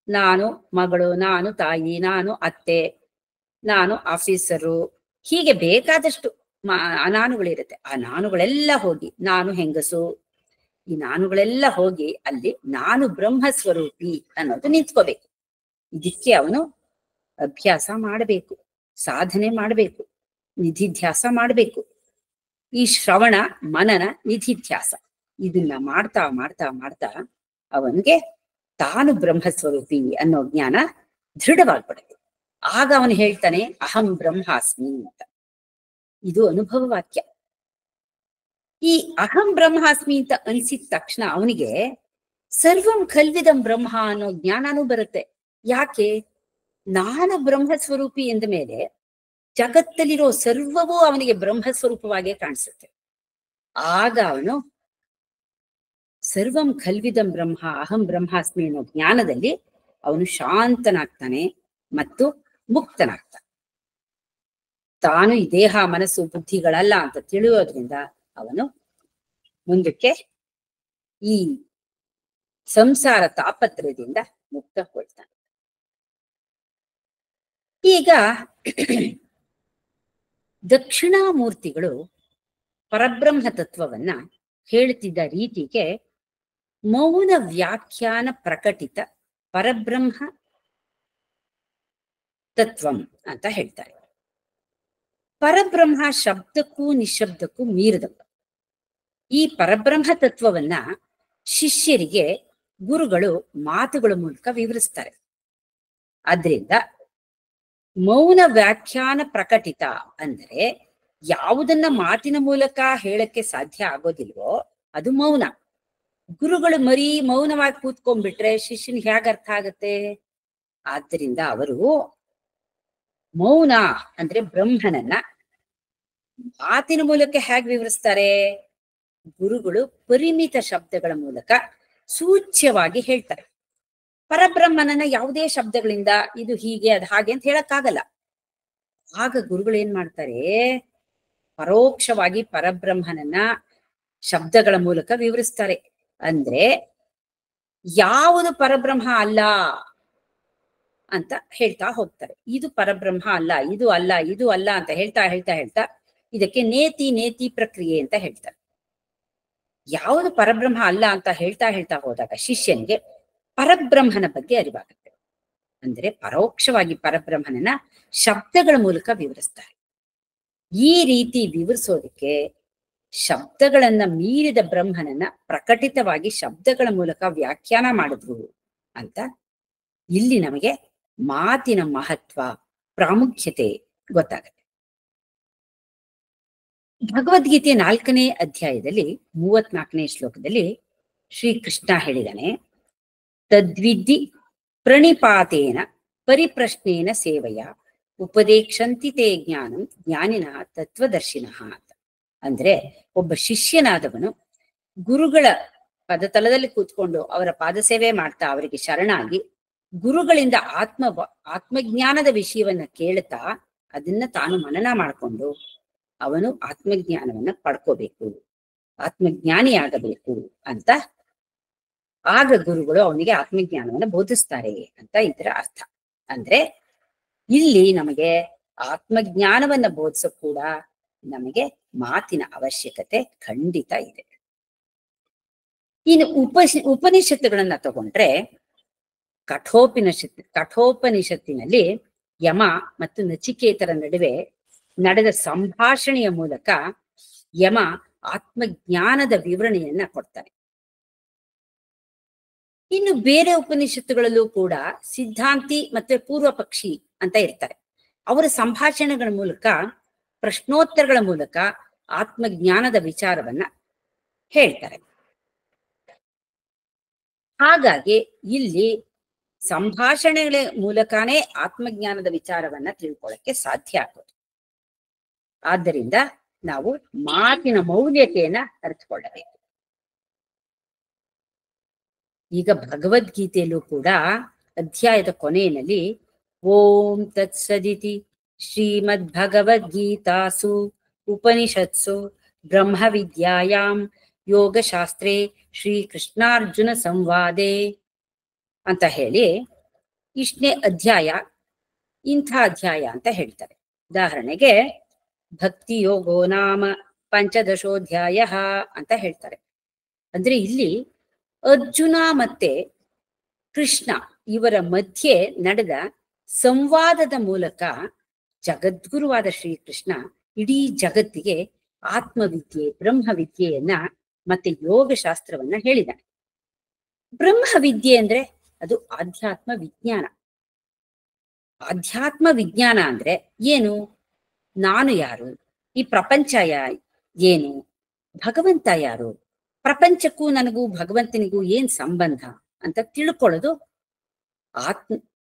ನಾನು ಮಗಳು, ನಾನು ತಾಯಿ, ನಾನು ಅತ್ತೆ, ನಾನು ಆಫೀಸರು, ಹೀಗೆ ಬೇಕಾದಷ್ಟು ನಾನುಗಳಿರುತ್ತೆ. ಆ ನಾನುಗಳೆಲ್ಲ ಹೋಗಿ ನಾನು ಹೆಂಗಸು, ಈ ನಾನುಗಳೆಲ್ಲ ಹೋಗಿ ಅಲ್ಲಿ ನಾನು ಬ್ರಹ್ಮ ಸ್ವರೂಪಿ ಅನ್ನೋದು ನಿಂತ್ಕೋಬೇಕು. ಇದಕ್ಕೆ ಅವನು ಅಭ್ಯಾಸ ಮಾಡಬೇಕು, ಸಾಧನೆ ಮಾಡಬೇಕು, ನಿಧಿಧ್ಯಾಸ ಮಾಡಬೇಕು. ಈ ಶ್ರವಣ ಮನನ ನಿಧಿಧ್ಯಾಸ ಇದನ್ನ ಮಾಡ್ತಾ ಮಾಡ್ತಾ ಮಾಡ್ತಾ ಅವನಿಗೆ ತಾನು ಬ್ರಹ್ಮಸ್ವರೂಪಿ ಅನ್ನೋ ಜ್ಞಾನ ದೃಢವಾಗ್ಬಿಡುತ್ತೆ. ಆಗ ಅವನು ಹೇಳ್ತಾನೆ ಅಹಂ ಬ್ರಹ್ಮಾಸ್ಮಿ ಅಂತ. ಇದು ಅನುಭವ ವಾಕ್ಯ. ಈ ಅಹಂ ಬ್ರಹ್ಮಾಸ್ಮಿ ಅಂತ ಅನ್ಸಿದ ತಕ್ಷಣ ಅವನಿಗೆ ಸರ್ವಂ ಕಲ್ವಿದಂ ಬ್ರಹ್ಮ ಅನ್ನೋ ಜ್ಞಾನನೂ ಬರುತ್ತೆ. ಯಾಕೆ? ನಾನು ಬ್ರಹ್ಮಸ್ವರೂಪಿ ಎಂದ ಮೇಲೆ ಜಗತ್ತಲ್ಲಿರೋ ಸರ್ವವೂ ಅವನಿಗೆ ಬ್ರಹ್ಮಸ್ವರೂಪವಾಗಿಯೇ ಕಾಣಿಸುತ್ತೆ. ಆಗ ಅವನು ಸರ್ವಂ ಕಲ್ವಿದಂ ಬ್ರಹ್ಮ ಅಹಂ ಬ್ರಹ್ಮಾಸ್ಮಿ ಅನ್ನೋ ಜ್ಞಾನದಲ್ಲಿ ಅವನು ಶಾಂತನಾಗ್ತಾನೆ ಮತ್ತು ಮುಕ್ತನಾಗ್ತಾನೆ. ತಾನು ಈ ದೇಹ ಮನಸ್ಸು ಬುದ್ಧಿಗಳಲ್ಲ ಅಂತ ತಿಳಿಯೋದ್ರಿಂದ ಅವನು ಮುಂದಕ್ಕೆ ಈ ಸಂಸಾರ ತಾಪತ್ರಯದಿಂದ ಮುಕ್ತಗೊಳ್ತಾನೆ. ಈಗ ದಕ್ಷಿಣಾಮೂರ್ತಿಗಳು ಪರಬ್ರಹ್ಮ ತತ್ವವನ್ನ ಹೇಳ್ತಿದ್ದ ರೀತಿಗೆ ಮೌನ ವ್ಯಾಖ್ಯಾನ ಪ್ರಕಟಿತ ಪರಬ್ರಹ್ಮ ತತ್ವಂ ಅಂತ ಹೇಳ್ತಾರೆ. ಪರಬ್ರಹ್ಮ ಶಬ್ದಕ್ಕೂ ನಿಶಬ್ದಕ್ಕೂ ಮೀರಿದವ. ಈ ಪರಬ್ರಹ್ಮ ತತ್ವವನ್ನ ಶಿಷ್ಯರಿಗೆ ಗುರುಗಳು ಮಾತುಗಳ ಮೂಲಕ ವಿವರಿಸ್ತಾರೆ. ಆದ್ರಿಂದ ಮೌನ ವ್ಯಾಖ್ಯಾನ ಪ್ರಕಟಿತ ಅಂದರೆ ಯಾವುದನ್ನ ಮಾತಿನ ಮೂಲಕ ಹೇಳಕ್ಕೆ ಸಾಧ್ಯ ಆಗೋದಿಲ್ವೋ ಅದು ಮೌನ. ಗುರುಗಳು ಮರಿ ಮೌನವಾಗಿ ಕೂತ್ಕೊಂಡ್ಬಿಟ್ರೆ ಶಿಷ್ಯನಿಗೆ ಹೇಗೆ ಅರ್ಥ ಆಗತ್ತೆ? ಆದ್ದರಿಂದ ಅವರು ಮೌನ ಅಂದ್ರೆ ಬ್ರಹ್ಮನನ್ನ ಮಾತಿನ ಮೂಲಕ ಹೇಗೆ ವಿವರಿಸ್ತಾರೆ? ಗುರುಗಳು ಪರಿಮಿತ ಶಬ್ದಗಳ ಮೂಲಕ ಸೂಚ್ಯವಾಗಿ ಹೇಳ್ತಾರೆ. ಪರಬ್ರಹ್ಮನನ್ನ ಯಾವುದೇ ಶಬ್ದಗಳಿಂದ ಇದು ಹೀಗೆ ಅದು ಹಾಗೆ ಅಂತ ಹೇಳಕ್ಕಾಗಲ್ಲ. ಆಗ ಗುರುಗಳು ಏನ್ ಮಾಡ್ತಾರೆ? ಪರೋಕ್ಷವಾಗಿ ಪರಬ್ರಹ್ಮನನ್ನ ಶಬ್ದಗಳ ಮೂಲಕ ವಿವರಿಸ್ತಾರೆ. ಅಂದ್ರೆ ಯಾವುದು ಪರಬ್ರಹ್ಮ ಅಲ್ಲ ಅಂತ ಹೇಳ್ತಾ ಹೋಗ್ತಾರೆ. ಇದು ಪರಬ್ರಹ್ಮ ಅಲ್ಲ, ಇದು ಅಲ್ಲ, ಇದು ಅಲ್ಲ ಅಂತ ಹೇಳ್ತಾ ಹೇಳ್ತಾ ಹೇಳ್ತಾ ಇದಕ್ಕೆ ನೇತಿ ಪ್ರಕ್ರಿಯೆ ಅಂತ ಹೇಳ್ತಾರೆ. ಯಾವುದು ಪರಬ್ರಹ್ಮ ಅಲ್ಲ ಅಂತ ಹೇಳ್ತಾ ಹೇಳ್ತಾ ಹೋದಾಗ ಶಿಷ್ಯನಿಗೆ ಪರಬ್ರಹ್ಮನ ಬಗ್ಗೆ ಅರಿವಾಗುತ್ತೆ. ಅಂದ್ರೆ ಪರೋಕ್ಷವಾಗಿ ಪರಬ್ರಹ್ಮನನ್ನ ಶಬ್ದಗಳ ಮೂಲಕ ವಿವರಿಸ್ತಾರೆ. ಈ ರೀತಿ ವಿವರಿಸೋದಕ್ಕೆ ಶಬ್ದಗಳನ್ನ ಮೀರಿದ ಬ್ರಹ್ಮನನ್ನ ಪ್ರಕಟಿತವಾಗಿ ಶಬ್ದಗಳ ಮೂಲಕ ವ್ಯಾಖ್ಯಾನ ಮಾಡಿದ್ರು ಅಂತ ಇಲ್ಲಿ ನಮಗೆ ಮಾತಿನ ಮಹತ್ವ ಪ್ರಾಮುಖ್ಯತೆ ಗೊತ್ತಾಗುತ್ತೆ. ಭಗವದ್ಗೀತೆ 4ನೇ ಅಧ್ಯಾಯದಲ್ಲಿ 34ನೇ ಶ್ಲೋಕದಲ್ಲಿ ಶ್ರೀಕೃಷ್ಣ ಹೇಳಿದಾನೆ, ತದ್ವಿದ್ಧಿ ಪ್ರಣಿಪಾತೇನ ಪರಿಪ್ರಶ್ನೇನ ಸೇವೆಯ ಉಪದೇಕ್ಷಂತಿ ತೇ ಜ್ಞಾನಂ ಜ್ಞಾನಿನ ತತ್ವದರ್ಶಿನಃ ಅಂತ. ಅಂದ್ರೆ ಒಬ್ಬ ಶಿಷ್ಯನಾದವನು ಗುರುಗಳ ಪದತಲದಲ್ಲಿ ಕೂತ್ಕೊಂಡು ಅವರ ಪಾದ ಸೇವೆ ಮಾಡ್ತಾ ಅವರಿಗೆ ಶರಣಾಗಿ ಗುರುಗಳಿಂದ ಆತ್ಮಜ್ಞಾನದ ವಿಷಯವನ್ನ ಕೇಳ್ತಾ ಅದನ್ನ ತಾನು ಮನನ ಮಾಡಿಕೊಂಡು ಅವನು ಆತ್ಮಜ್ಞಾನವನ್ನ ಪಡ್ಕೋಬೇಕು, ಆತ್ಮಜ್ಞಾನಿಯಾಗಬೇಕು ಅಂತ. ಆಗ ಗುರುಗಳು ಅವನಿಗೆ ಆತ್ಮಜ್ಞಾನವನ್ನ ಬೋಧಿಸ್ತಾರೆ ಅಂತ ಇದರ ಅರ್ಥ. ಅಂದ್ರೆ ಇಲ್ಲಿ ನಮಗೆ ಆತ್ಮಜ್ಞಾನವನ್ನ ಬೋಧಿಸೋ ಕೂಡ ನಮಗೆ ಮಾತಿನ ಅವಶ್ಯಕತೆ ಖಂಡಿತ ಇದೆ. ಇನ್ನು ಉಪನಿಷತ್ತುಗಳನ್ನ ತಗೊಂಡ್ರೆ ಕಠೋಪನಿಷತ್ತಿನಲ್ಲಿ ಯಮ ಮತ್ತು ನಚಿಕೇತರ ನಡುವೆ ನಡೆದ ಸಂಭಾಷಣೆಯ ಮೂಲಕ ಯಮ ಆತ್ಮಜ್ಞಾನದ ವಿವರಣೆಯನ್ನ ಕೊಡ್ತಾನೆ. ಇನ್ನು ಬೇರೆ ಉಪನಿಷತ್ತುಗಳಲ್ಲೂ ಕೂಡ ಸಿದ್ಧಾಂತಿ ಮತ್ತೆ ಪೂರ್ವ ಪಕ್ಷಿ ಅಂತ ಇರ್ತಾರೆ. ಅವರ ಸಂಭಾಷಣೆಗಳ ಮೂಲಕ ಪ್ರಶ್ನೋತ್ತರಗಳ ಮೂಲಕ ಆತ್ಮಜ್ಞಾನದ ವಿಚಾರವನ್ನ ಹೇಳ್ತಾರೆ. ಹಾಗಾಗಿ ಇಲ್ಲಿ ಸಂಭಾಷಣೆಗಳ ಮೂಲಕನೇ ಆತ್ಮಜ್ಞಾನದ ವಿಚಾರವನ್ನ ತಿಳ್ಕೊಳ್ಳಕ್ಕೆ ಸಾಧ್ಯ ಆಗೋದು. ಆದ್ದರಿಂದ ನಾವು ಮಾತಿನ ಮೌಲ್ಯತೆಯನ್ನ ಅರಿತುಕೊಳ್ಳಬೇಕು. ಈಗ ಭಗವದ್ಗೀತೆಯಲ್ಲೂ ಕೂಡ ಅಧ್ಯಾಯದ ಕೊನೆಯಲ್ಲಿ ಓಂ ತತ್ಸದಿತಿ ಶ್ರೀಮದ್ ಭಗವದ್ಗೀತಾಸು ಉಪನಿಷತ್ಸು ಬ್ರಹ್ಮವಿದ್ಯಾಯಾಂ ಯೋಗಶಾಸ್ತ್ರೇ ಶ್ರೀಕೃಷ್ಣಾರ್ಜುನ ಸಂವಾದೆ ಅಂತ ಹೇಳಿ ಇಷ್ಟನೇ ಅಧ್ಯಾಯ ಇಂಥ ಅಧ್ಯಾಯ ಅಂತ ಹೇಳ್ತಾರೆ. ಉದಾಹರಣೆಗೆ ಭಕ್ತಿ ಯೋಗೋ ನಾಮ ಪಂಚದಶೋಧ್ಯಾಯ ಅಂತ ಹೇಳ್ತಾರೆ. ಅಂದ್ರೆ ಇಲ್ಲಿ ಅರ್ಜುನ ಮತ್ತೆ ಕೃಷ್ಣ ಇವರ ಮಧ್ಯೆ ನಡೆದ ಸಂವಾದದ ಮೂಲಕ ಜಗದ್ಗುರುವಾದ ಶ್ರೀಕೃಷ್ಣ ಇಡೀ ಜಗತ್ತಿಗೆ ಆತ್ಮವಿದ್ಯೆ ಬ್ರಹ್ಮವಿದ್ಯೆಯನ್ನ ಮತ್ತೆ ಯೋಗಶಾಸ್ತ್ರವನ್ನ ಹೇಳಿದಾನೆ. ಬ್ರಹ್ಮವಿದ್ಯೆ ಅಂದ್ರೆ ಅದು ಆಧ್ಯಾತ್ಮ ವಿಜ್ಞಾನ. ಆಧ್ಯಾತ್ಮ ವಿಜ್ಞಾನ ಅಂದ್ರೆ ಏನು? ನಾನು ಯಾರು? ಈ ಪ್ರಪಂಚ ಏನು? ಭಗವಂತ ಯಾರು, ಪ್ರಪಂಚಕ್ಕೂ ನನಗೂ ಭಗವಂತನಿಗೂ ಏನ್ ಸಂಬಂಧ ಅಂತ ತಿಳ್ಕೊಳ್ಳೋದು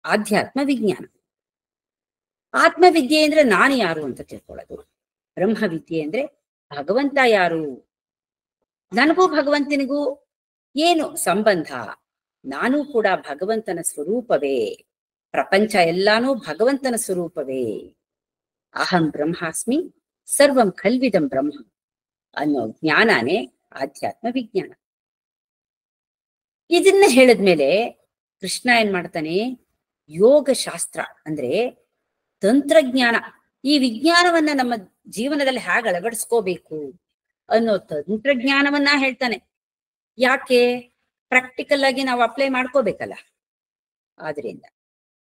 ಆಧ್ಯಾತ್ಮ ವಿಜ್ಞಾನ. ಆತ್ಮವಿದ್ಯೆ ಅಂದ್ರೆ ನಾನು ಯಾರು ಅಂತ ತಿಳ್ಕೊಳ್ಳೋದು. ಬ್ರಹ್ಮವಿದ್ಯೆ ಅಂದ್ರೆ ಭಗವಂತ ಯಾರು, ನನಗೂ ಭಗವಂತನಿಗೂ ಏನು ಸಂಬಂಧ, ನಾನು ಕೂಡ ಭಗವಂತನ ಸ್ವರೂಪವೇ, ಪ್ರಪಂಚ ಎಲ್ಲಾನು ಭಗವಂತನ ಸ್ವರೂಪವೇ. ಅಹಂ ಬ್ರಹ್ಮಾಸ್ಮಿ ಸರ್ವಂ ಖಲ್ವಿದಂ ಬ್ರಹ್ಮ ಅನ್ನೋ ಜ್ಞಾನನೇ ಆಧ್ಯಾತ್ಮ ವಿಜ್ಞಾನ. ಇದನ್ನ ಹೇಳಿದ್ಮೇಲೆ ಕೃಷ್ಣ ಏನ್ ಮಾಡ್ತಾನೆ, ಯೋಗ ಶಾಸ್ತ್ರ ಅಂದ್ರೆ ತಂತ್ರಜ್ಞಾನ, ಈ ವಿಜ್ಞಾನವನ್ನ ನಮ್ಮ ಜೀವನದಲ್ಲಿ ಹೇಗೆ ಅಳವಡಿಸ್ಕೋಬೇಕು ಅನ್ನೋ ತಂತ್ರಜ್ಞಾನವನ್ನ ಹೇಳ್ತಾನೆ. ಯಾಕೆ, ಪ್ರಾಕ್ಟಿಕಲ್ ಆಗಿ ನಾವು ಅಪ್ಲೈ ಮಾಡ್ಕೋಬೇಕಲ್ಲ. ಆದ್ರಿಂದ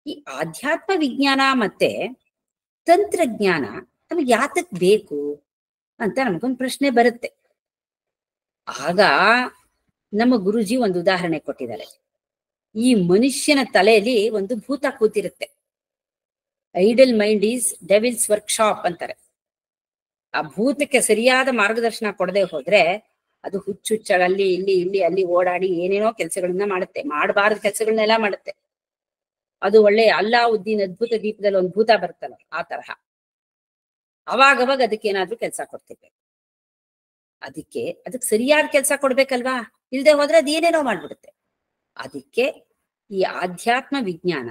ಈ ಆಧ್ಯಾತ್ಮ ವಿಜ್ಞಾನ ಮತ್ತೆ ತಂತ್ರಜ್ಞಾನ ನಮಗೆ ಯಾತಕ್ ಬೇಕು ಅಂತ ನಮಗೊಂದು ಪ್ರಶ್ನೆ ಬರುತ್ತೆ. ಆಗ ನಮ್ಮ ಗುರುಜಿ ಒಂದು ಉದಾಹರಣೆ ಕೊಟ್ಟಿದ್ದಾರೆ. ಈ ಮನುಷ್ಯನ ತಲೆಯಲ್ಲಿ ಒಂದು ಭೂತ ಕೂತಿರುತ್ತೆ. Idle mind is devil's workshop ಅಂತಾರೆ. ಆ ಭೂತಕ್ಕೆ ಸರಿಯಾದ ಮಾರ್ಗದರ್ಶನ ಕೊಡದೆ ಹೋದ್ರೆ ಅದು ಹುಚ್ಚುಚ್ಚಾಗಿ ಅಲ್ಲಿ ಇಲ್ಲಿ ಇಲ್ಲಿ ಅಲ್ಲಿ ಓಡಾಡಿ ಏನೇನೋ ಕೆಲಸಗಳನ್ನ ಮಾಡುತ್ತೆ, ಮಾಡಬಾರದ ಕೆಲಸಗಳನ್ನೆಲ್ಲ ಮಾಡುತ್ತೆ. ಅದು ಒಳ್ಳೆ ಅಲ್ಲಾವುದ್ದೀನ್ ಅದ್ಭುತ ದೀಪದಲ್ಲಿ ಒಂದು ಭೂತ ಬರುತ್ತಲ್ಲ, ಆ ತರಹ ಅವಾಗವಾಗ ಅದಕ್ಕೆ ಏನಾದ್ರೂ ಕೆಲಸ ಕೊಡ್ತಿರ್ಬೇಕು. ಅದಕ್ಕೆ ಸರಿಯಾದ ಕೆಲಸ ಕೊಡ್ಬೇಕಲ್ವಾ, ಇಲ್ದೆ ಹೋದ್ರೆ ಅದೇನೇನೋ ಮಾಡ್ಬಿಡುತ್ತೆ. ಅದಕ್ಕೆ ಈ ಆಧ್ಯಾತ್ಮ ವಿಜ್ಞಾನ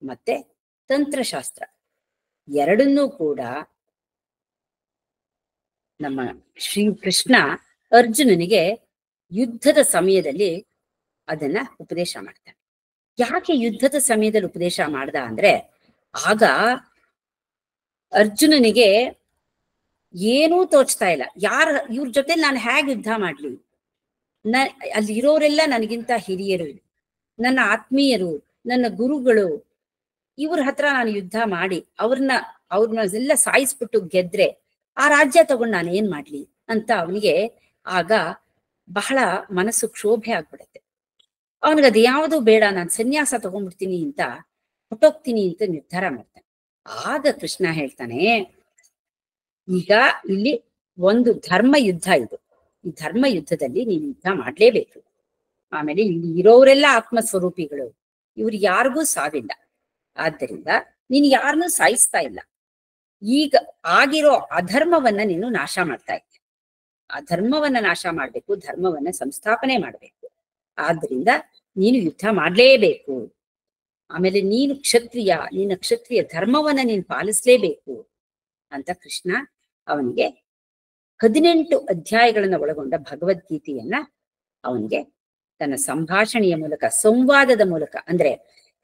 ಮತ್ತೆ ತಂತ್ರಶಾಸ್ತ್ರ ಎರಡನ್ನೂ ಕೂಡ ನಮ್ಮ ಶ್ರೀ ಕೃಷ್ಣ ಅರ್ಜುನನಿಗೆ ಯುದ್ಧದ ಸಮಯದಲ್ಲಿ ಅದನ್ನ ಉಪದೇಶ ಮಾಡ್ತಾನೆ. ಯಾಕೆ ಯುದ್ಧದ ಸಮಯದಲ್ಲಿ ಉಪದೇಶ ಮಾಡ್ದ ಅಂದ್ರೆ, ಆಗ ಅರ್ಜುನನಿಗೆ ಏನೂ ತೋಚ್ತಾ ಇಲ್ಲ. ಇವ್ರ ಜೊತೆ ನಾನು ಹೇಗೆ ಯುದ್ಧ ಮಾಡ್ಲಿ, ಅಲ್ಲಿ ಇರೋರೆಲ್ಲ ನನಗಿಂತ ಹಿರಿಯರು, ನನ್ನ ಆತ್ಮೀಯರು, ನನ್ನ ಗುರುಗಳು, ಇವ್ರ ಹತ್ರ ನಾನು ಯುದ್ಧ ಮಾಡಿ ಅವ್ರನ್ನೆಲ್ಲ ಸಾಯಿಸ್ಬಿಟ್ಟು ಗೆದ್ರೆ ಆ ರಾಜ್ಯ ತಗೊಂಡು ನಾನು ಏನ್ ಮಾಡ್ಲಿ ಅಂತ ಅವನಿಗೆ ಆಗ ಬಹಳ ಮನಸ್ಸು ಕ್ಷೋಭೆ ಆಗ್ಬಿಡುತ್ತೆ. ಅವನಿಗದು ಯಾವುದು ಬೇಡ, ನಾನು ಸನ್ಯಾಸ ತಗೊಂಡ್ಬಿಡ್ತೀನಿ ಅಂತ ಹೊಟ್ಟೋಗ್ತೀನಿ ಅಂತ ನಿರ್ಧಾರ ಮಾಡ್ತಾನೆ. ಆಗ ಕೃಷ್ಣ ಹೇಳ್ತಾನೆ, ಈಗ ಇಲ್ಲಿ ಒಂದು ಧರ್ಮ ಯುದ್ಧ ಇದು, ಈ ಧರ್ಮ ಯುದ್ಧದಲ್ಲಿ ನೀನು ಯುದ್ಧ ಮಾಡ್ಲೇಬೇಕು. ಆಮೇಲೆ ಇಲ್ಲಿ ಇರೋರೆಲ್ಲ ಆತ್ಮಸ್ವರೂಪಿಗಳು, ಇವ್ರು ಯಾರಿಗೂ ಸಾವಿಲ್ಲ. ಆದ್ದರಿಂದ ನೀನು ಯಾರನ್ನೂ ಸಾಯಿಸ್ತಾ ಇಲ್ಲ. ಈಗ ಆಗಿರೋ ಅಧರ್ಮವನ್ನ ನೀನು ನಾಶ ಮಾಡ್ತಾ ಇದ್ದೆ. ಅಧರ್ಮವನ್ನ ನಾಶ ಮಾಡ್ಬೇಕು, ಧರ್ಮವನ್ನ ಸಂಸ್ಥಾಪನೆ ಮಾಡ್ಬೇಕು. ಆದ್ರಿಂದ ನೀನು ಯುದ್ಧ ಮಾಡ್ಲೇಬೇಕು. ಆಮೇಲೆ ನೀನು ಕ್ಷತ್ರಿಯ, ನಿನ್ನ ಕ್ಷತ್ರಿಯ ಧರ್ಮವನ್ನ ನೀನು ಪಾಲಿಸ್ಲೇಬೇಕು ಅಂತ ಕೃಷ್ಣ ಅವನಿಗೆ 18 ಅಧ್ಯಾಯಗಳನ್ನ ಒಳಗೊಂಡ ಭಗವದ್ಗೀತೆಯನ್ನ ಅವನಿಗೆ ತನ್ನ ಸಂಭಾಷಣೆಯ ಮೂಲಕ, ಸಂವಾದದ ಮೂಲಕ, ಅಂದ್ರೆ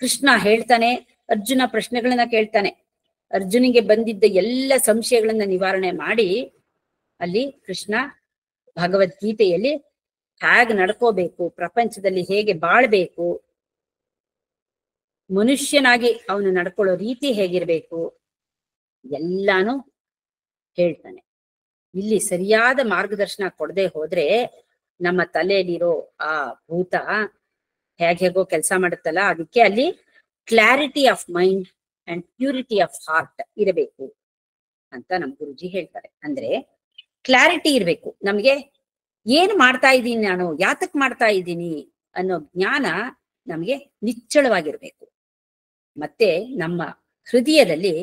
ಕೃಷ್ಣ ಹೇಳ್ತಾನೆ, ಅರ್ಜುನ ಪ್ರಶ್ನೆಗಳನ್ನ ಕೇಳ್ತಾನೆ, ಅರ್ಜುನಿಗೆ ಬಂದಿದ್ದ ಎಲ್ಲ ಸಂಶಯಗಳನ್ನ ನಿವಾರಣೆ ಮಾಡಿ ಅಲ್ಲಿ ಕೃಷ್ಣ ಭಗವದ್ಗೀತೆಯಲ್ಲಿ ಹೇಗೆ ನಡ್ಕೋಬೇಕು, ಪ್ರಪಂಚದಲ್ಲಿ ಹೇಗೆ ಬಾಳ್ಬೇಕು, ಮನುಷ್ಯನಾಗಿ ಅವನು ನಡ್ಕೊಳ್ಳೋ ರೀತಿ ಹೇಗಿರ್ಬೇಕು ಎಲ್ಲಾನು ಹೇಳ್ತಾನೆ. ಇಲ್ಲಿ ಸರಿಯಾದ ಮಾರ್ಗದರ್ಶನ ಕೊಡದೆ ಹೋದ್ರೆ ನಮ್ಮ ತಲೆಯಲ್ಲಿರೋ ಆ ಭೂತ ಹೇಗೋ ಕೆಲಸ ಮಾಡುತ್ತಲ್ಲ, ಅದಕ್ಕೆ ಅಲ್ಲಿ clarity of mind and purity of heart ಇರಬೇಕು ಅಂತ ನಮ್ ಗುರುಜಿ ಹೇಳ್ತಾರೆ. ಅಂದ್ರೆ ಕ್ಲಾರಿಟಿ ಇರ್ಬೇಕು, ನಮ್ಗೆ ಏನ್ ಮಾಡ್ತಾ ಇದ್ದೀನಿ, ನಾನು ಯಾತಕ್ ಮಾಡ್ತಾ ಇದ್ದೀನಿ ಅನ್ನೋ ಜ್ಞಾನ ನಮ್ಗೆ ನಿಚ್ಚಳವಾಗಿರ್ಬೇಕು. ಮತ್ತೆ ನಮ್ಮ ಹೃದಯದಲ್ಲಿ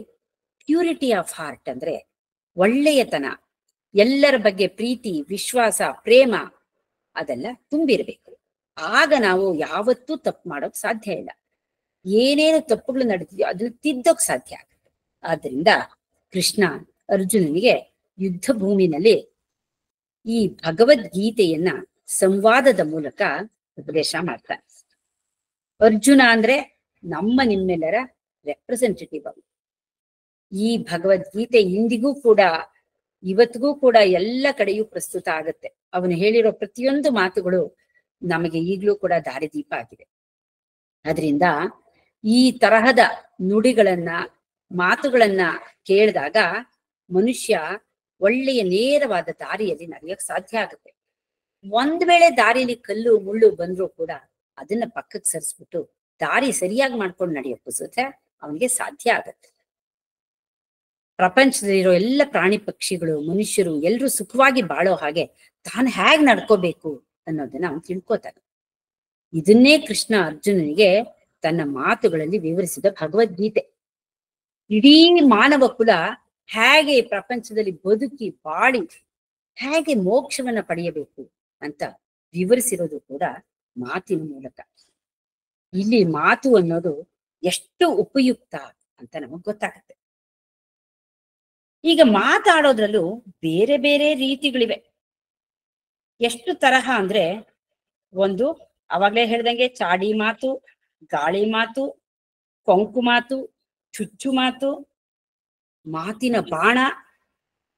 ಪ್ಯೂರಿಟಿ ಆಫ್ ಹಾರ್ಟ್ ಅಂದ್ರೆ ಒಳ್ಳೆಯತನ, ಎಲ್ಲರ ಬಗ್ಗೆ ಪ್ರೀತಿ, ವಿಶ್ವಾಸ, ಪ್ರೇಮ ಅದೆಲ್ಲ ತುಂಬಿರ್ಬೇಕು. ಆಗ ನಾವು ಯಾವತ್ತೂ ತಪ್ಪು ಮಾಡೋಕ್ ಸಾಧ್ಯ ಇಲ್ಲ. ಏನೇನು ತಪ್ಪುಗಳು ನಡೆದಿದೆಯೋ ಅದನ್ನ ತಿದ್ದೋಕ್ ಸಾಧ್ಯ ಆಗುತ್ತೆ. ಆದ್ರಿಂದ ಕೃಷ್ಣ ಅರ್ಜುನನಿಗೆ ಯುದ್ಧ ಭೂಮಿನಲ್ಲಿ ಈ ಭಗವದ್ಗೀತೆಯನ್ನ ಸಂವಾದದ ಮೂಲಕ ಉಪದೇಶ ಮಾಡ್ತಾರೆ. ಅರ್ಜುನ ಅಂದ್ರೆ ನಮ್ಮ ನಿಮ್ಮೆಲ್ಲರ ರೆಪ್ರೆಸೆಂಟೇಟಿವ್. ಈ ಭಗವದ್ಗೀತೆ ಇಂದಿಗೂ ಕೂಡ, ಇವತ್ತಿಗೂ ಕೂಡ ಎಲ್ಲ ಕಡೆಯೂ ಪ್ರಸ್ತುತ ಆಗುತ್ತೆ. ಅವನು ಹೇಳಿರೋ ಪ್ರತಿಯೊಂದು ಮಾತುಗಳು ನಮಗೆ ಈಗಲೂ ಕೂಡ ದಾರಿದೀಪ ಆಗಿದೆ. ಅದರಿಂದ ಈ ತರಹದ ನುಡಿಗಳನ್ನ, ಮಾತುಗಳನ್ನ ಕೇಳಿದಾಗ ಮನುಷ್ಯ ಒಳ್ಳೆಯ ನೇರವಾದ ದಾರಿಯಲ್ಲಿ ನಡೆಯಕ್ ಸಾಧ್ಯ ಆಗುತ್ತೆ. ಒಂದ್ ವೇಳೆ ದಾರಿಯಲ್ಲಿ ಕಲ್ಲು ಮುಳ್ಳು ಬಂದ್ರೂ ಕೂಡ ಅದನ್ನ ಪಕ್ಕಕ್ಕೆ ಸರಿಸ್ಬಿಟ್ಟು ದಾರಿ ಸರಿಯಾಗಿ ಮಾಡ್ಕೊಂಡು ನಡೆಯೋಕ್ಕೂ ಸುತ್ತ ಅವನಿಗೆ ಸಾಧ್ಯ ಆಗತ್ತೆ. ಪ್ರಪಂಚದಲ್ಲಿರೋ ಎಲ್ಲ ಪ್ರಾಣಿ ಪಕ್ಷಿಗಳು ಮನುಷ್ಯರು ಎಲ್ಲರೂ ಸುಖವಾಗಿ ಬಾಳೋ ಹಾಗೆ ತಾನು ಹೇಗ್ ನಡ್ಕೋಬೇಕು ಅನ್ನೋದನ್ನ ಅವನು ತಿಳ್ಕೋತಾನೆ. ಇದನ್ನೇ ಕೃಷ್ಣ ಅರ್ಜುನನಿಗೆ ತನ್ನ ಮಾತುಗಳಲ್ಲಿ ವಿವರಿಸಿದ ಭಗವದ್ಗೀತೆ. ಇಡೀ ಮಾನವ ಕುಲ ಹೇಗೆ ಈ ಪ್ರಪಂಚದಲ್ಲಿ ಬದುಕಿ ಬಾಳಿ ಹೇಗೆ ಮೋಕ್ಷವನ್ನ ಪಡೆಯಬೇಕು ಅಂತ ವಿವರಿಸಿರೋದು ಕೂಡ ಮಾತಿನ ಮೂಲಕ. ಇಲ್ಲಿ ಮಾತು ಅನ್ನೋದು ಎಷ್ಟು ಉಪಯುಕ್ತ ಅಂತ ನಮಗ್ ಗೊತ್ತಾಗತ್ತೆ. ಈಗ ಮಾತಾಡೋದ್ರಲ್ಲೂ ಬೇರೆ ಬೇರೆ ರೀತಿಗಳಿವೆ. ಎಷ್ಟು ತರಹ ಅಂದ್ರೆ, ಒಂದು ಅವಾಗ್ಲೇ ಹೇಳ್ದಂಗೆ ಚಾಡಿ ಮಾತು, ಗಾಳಿ ಮಾತು, ಕೊಂಕು ಮಾತು, ಚುಚ್ಚು ಮಾತು, ಮಾತಿನ ಬಾಣ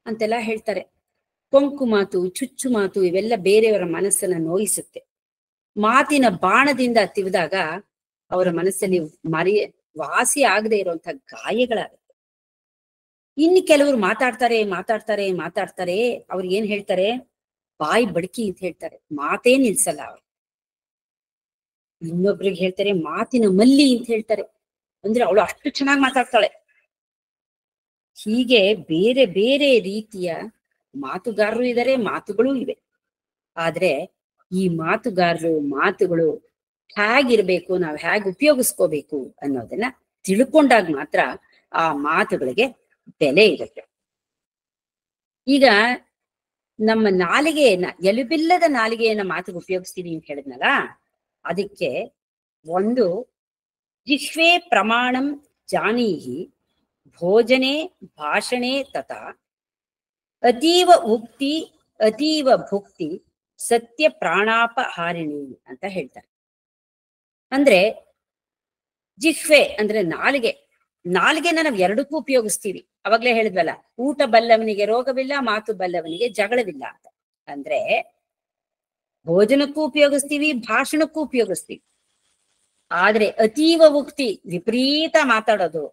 ಅಂತೆಲ್ಲ ಹೇಳ್ತಾರೆ. ಕೊಂಕು ಮಾತು, ಚುಚ್ಚು ಮಾತು ಇವೆಲ್ಲ ಬೇರೆಯವರ ಮನಸ್ಸನ್ನ ನೋಯಿಸುತ್ತೆ. ಮಾತಿನ ಬಾಣದಿಂದ ತಿವಿದಾಗ ಅವರ ಮನಸ್ಸಲ್ಲಿ ವಾಸಿ ಆಗದೆ ಇರುವಂತ ಗಾಯಗಳಾಗುತ್ತೆ. ಇನ್ನು ಕೆಲವರು ಮಾತಾಡ್ತಾರೆ ಮಾತಾಡ್ತಾರೆ ಮಾತಾಡ್ತಾರೆ, ಅವ್ರು ಏನ್ ಹೇಳ್ತಾರೆ, ಬಾಯಿ ಬಡ್ಕಿ ಅಂತ ಹೇಳ್ತಾರೆ, ಮಾತೇ ನಿಲ್ಸಲ್ಲ ಅವ್ರು. ಇನ್ನೊಬ್ರಿಗೆ ಹೇಳ್ತಾರೆ ಮಾತಿನ ಮಲ್ಲಿ ಅಂತ ಹೇಳ್ತಾರೆ, ಅಂದ್ರೆ ಅವಳು ಅಷ್ಟು ಚೆನ್ನಾಗಿ ಮಾತಾಡ್ತಾಳೆ. ಹೀಗೆ ಬೇರೆ ಬೇರೆ ರೀತಿಯ ಮಾತುಗಾರರು ಇದ್ದಾರೆ, ಮಾತುಗಳು ಇವೆ. ಆದ್ರೆ ಈ ಮಾತುಗಳು ಹೇಗಿರ್ಬೇಕು, ನಾವು ಹೇಗೆ ಉಪಯೋಗಿಸ್ಕೋಬೇಕು ಅನ್ನೋದನ್ನ ತಿಳ್ಕೊಂಡಾಗ ಮಾತ್ರ ಆ ಮಾತುಗಳಿಗೆ ಬೆಲೆ ಇರುತ್ತೆ. ಈಗ ನಮ್ಮ ನಾಲಿಗೆಯನ್ನ, ಎಲುಬಿಲ್ಲದ ನಾಲಿಗೆಯನ್ನ ಮಾತಿಗೆ ಉಪಯೋಗಿಸ್ತೀವಿ ಅಂತ ಹೇಳಿದ್ನಲ್ಲ, ಅದಕ್ಕೆ ಒಂದು ಜಿಹ್ವೆ ಪ್ರಮಾಣಂ ಜಾನೀಹಿ ಭೋಜನೆ ಭಾಷಣೆ ತಥಾ ಅತೀವ ಉಕ್ತಿ ಅತೀವ ಭುಕ್ತಿ ಸತ್ಯ ಪ್ರಾಣಾಪಹಾರಿಣಿ ಅಂತ ಹೇಳ್ತಾರೆ. ಅಂದ್ರೆ ಜಿಹ್ವೆ ಅಂದ್ರೆ ನಾಲಿಗೆನ ನಾವು ಎರಡಕ್ಕೂ ಉಪಯೋಗಿಸ್ತೀವಿ. ಅವಾಗ್ಲೇ ಹೇಳಿದ್ವಲ್ಲ, ಊಟ ಬಲ್ಲವನಿಗೆ ರೋಗವಿಲ್ಲ, ಮಾತು ಬಲ್ಲವನಿಗೆ ಜಗಳವಿಲ್ಲ ಅಂತ. ಅಂದ್ರೆ ಭೋಜನಕ್ಕೂ ಉಪಯೋಗಿಸ್ತೀವಿ, ಭಾಷಣಕ್ಕೂ ಉಪಯೋಗಿಸ್ತೀವಿ. ಆದ್ರೆ ಅತೀವ ಉಕ್ತಿ ವಿಪರೀತ ಮಾತಾಡೋದು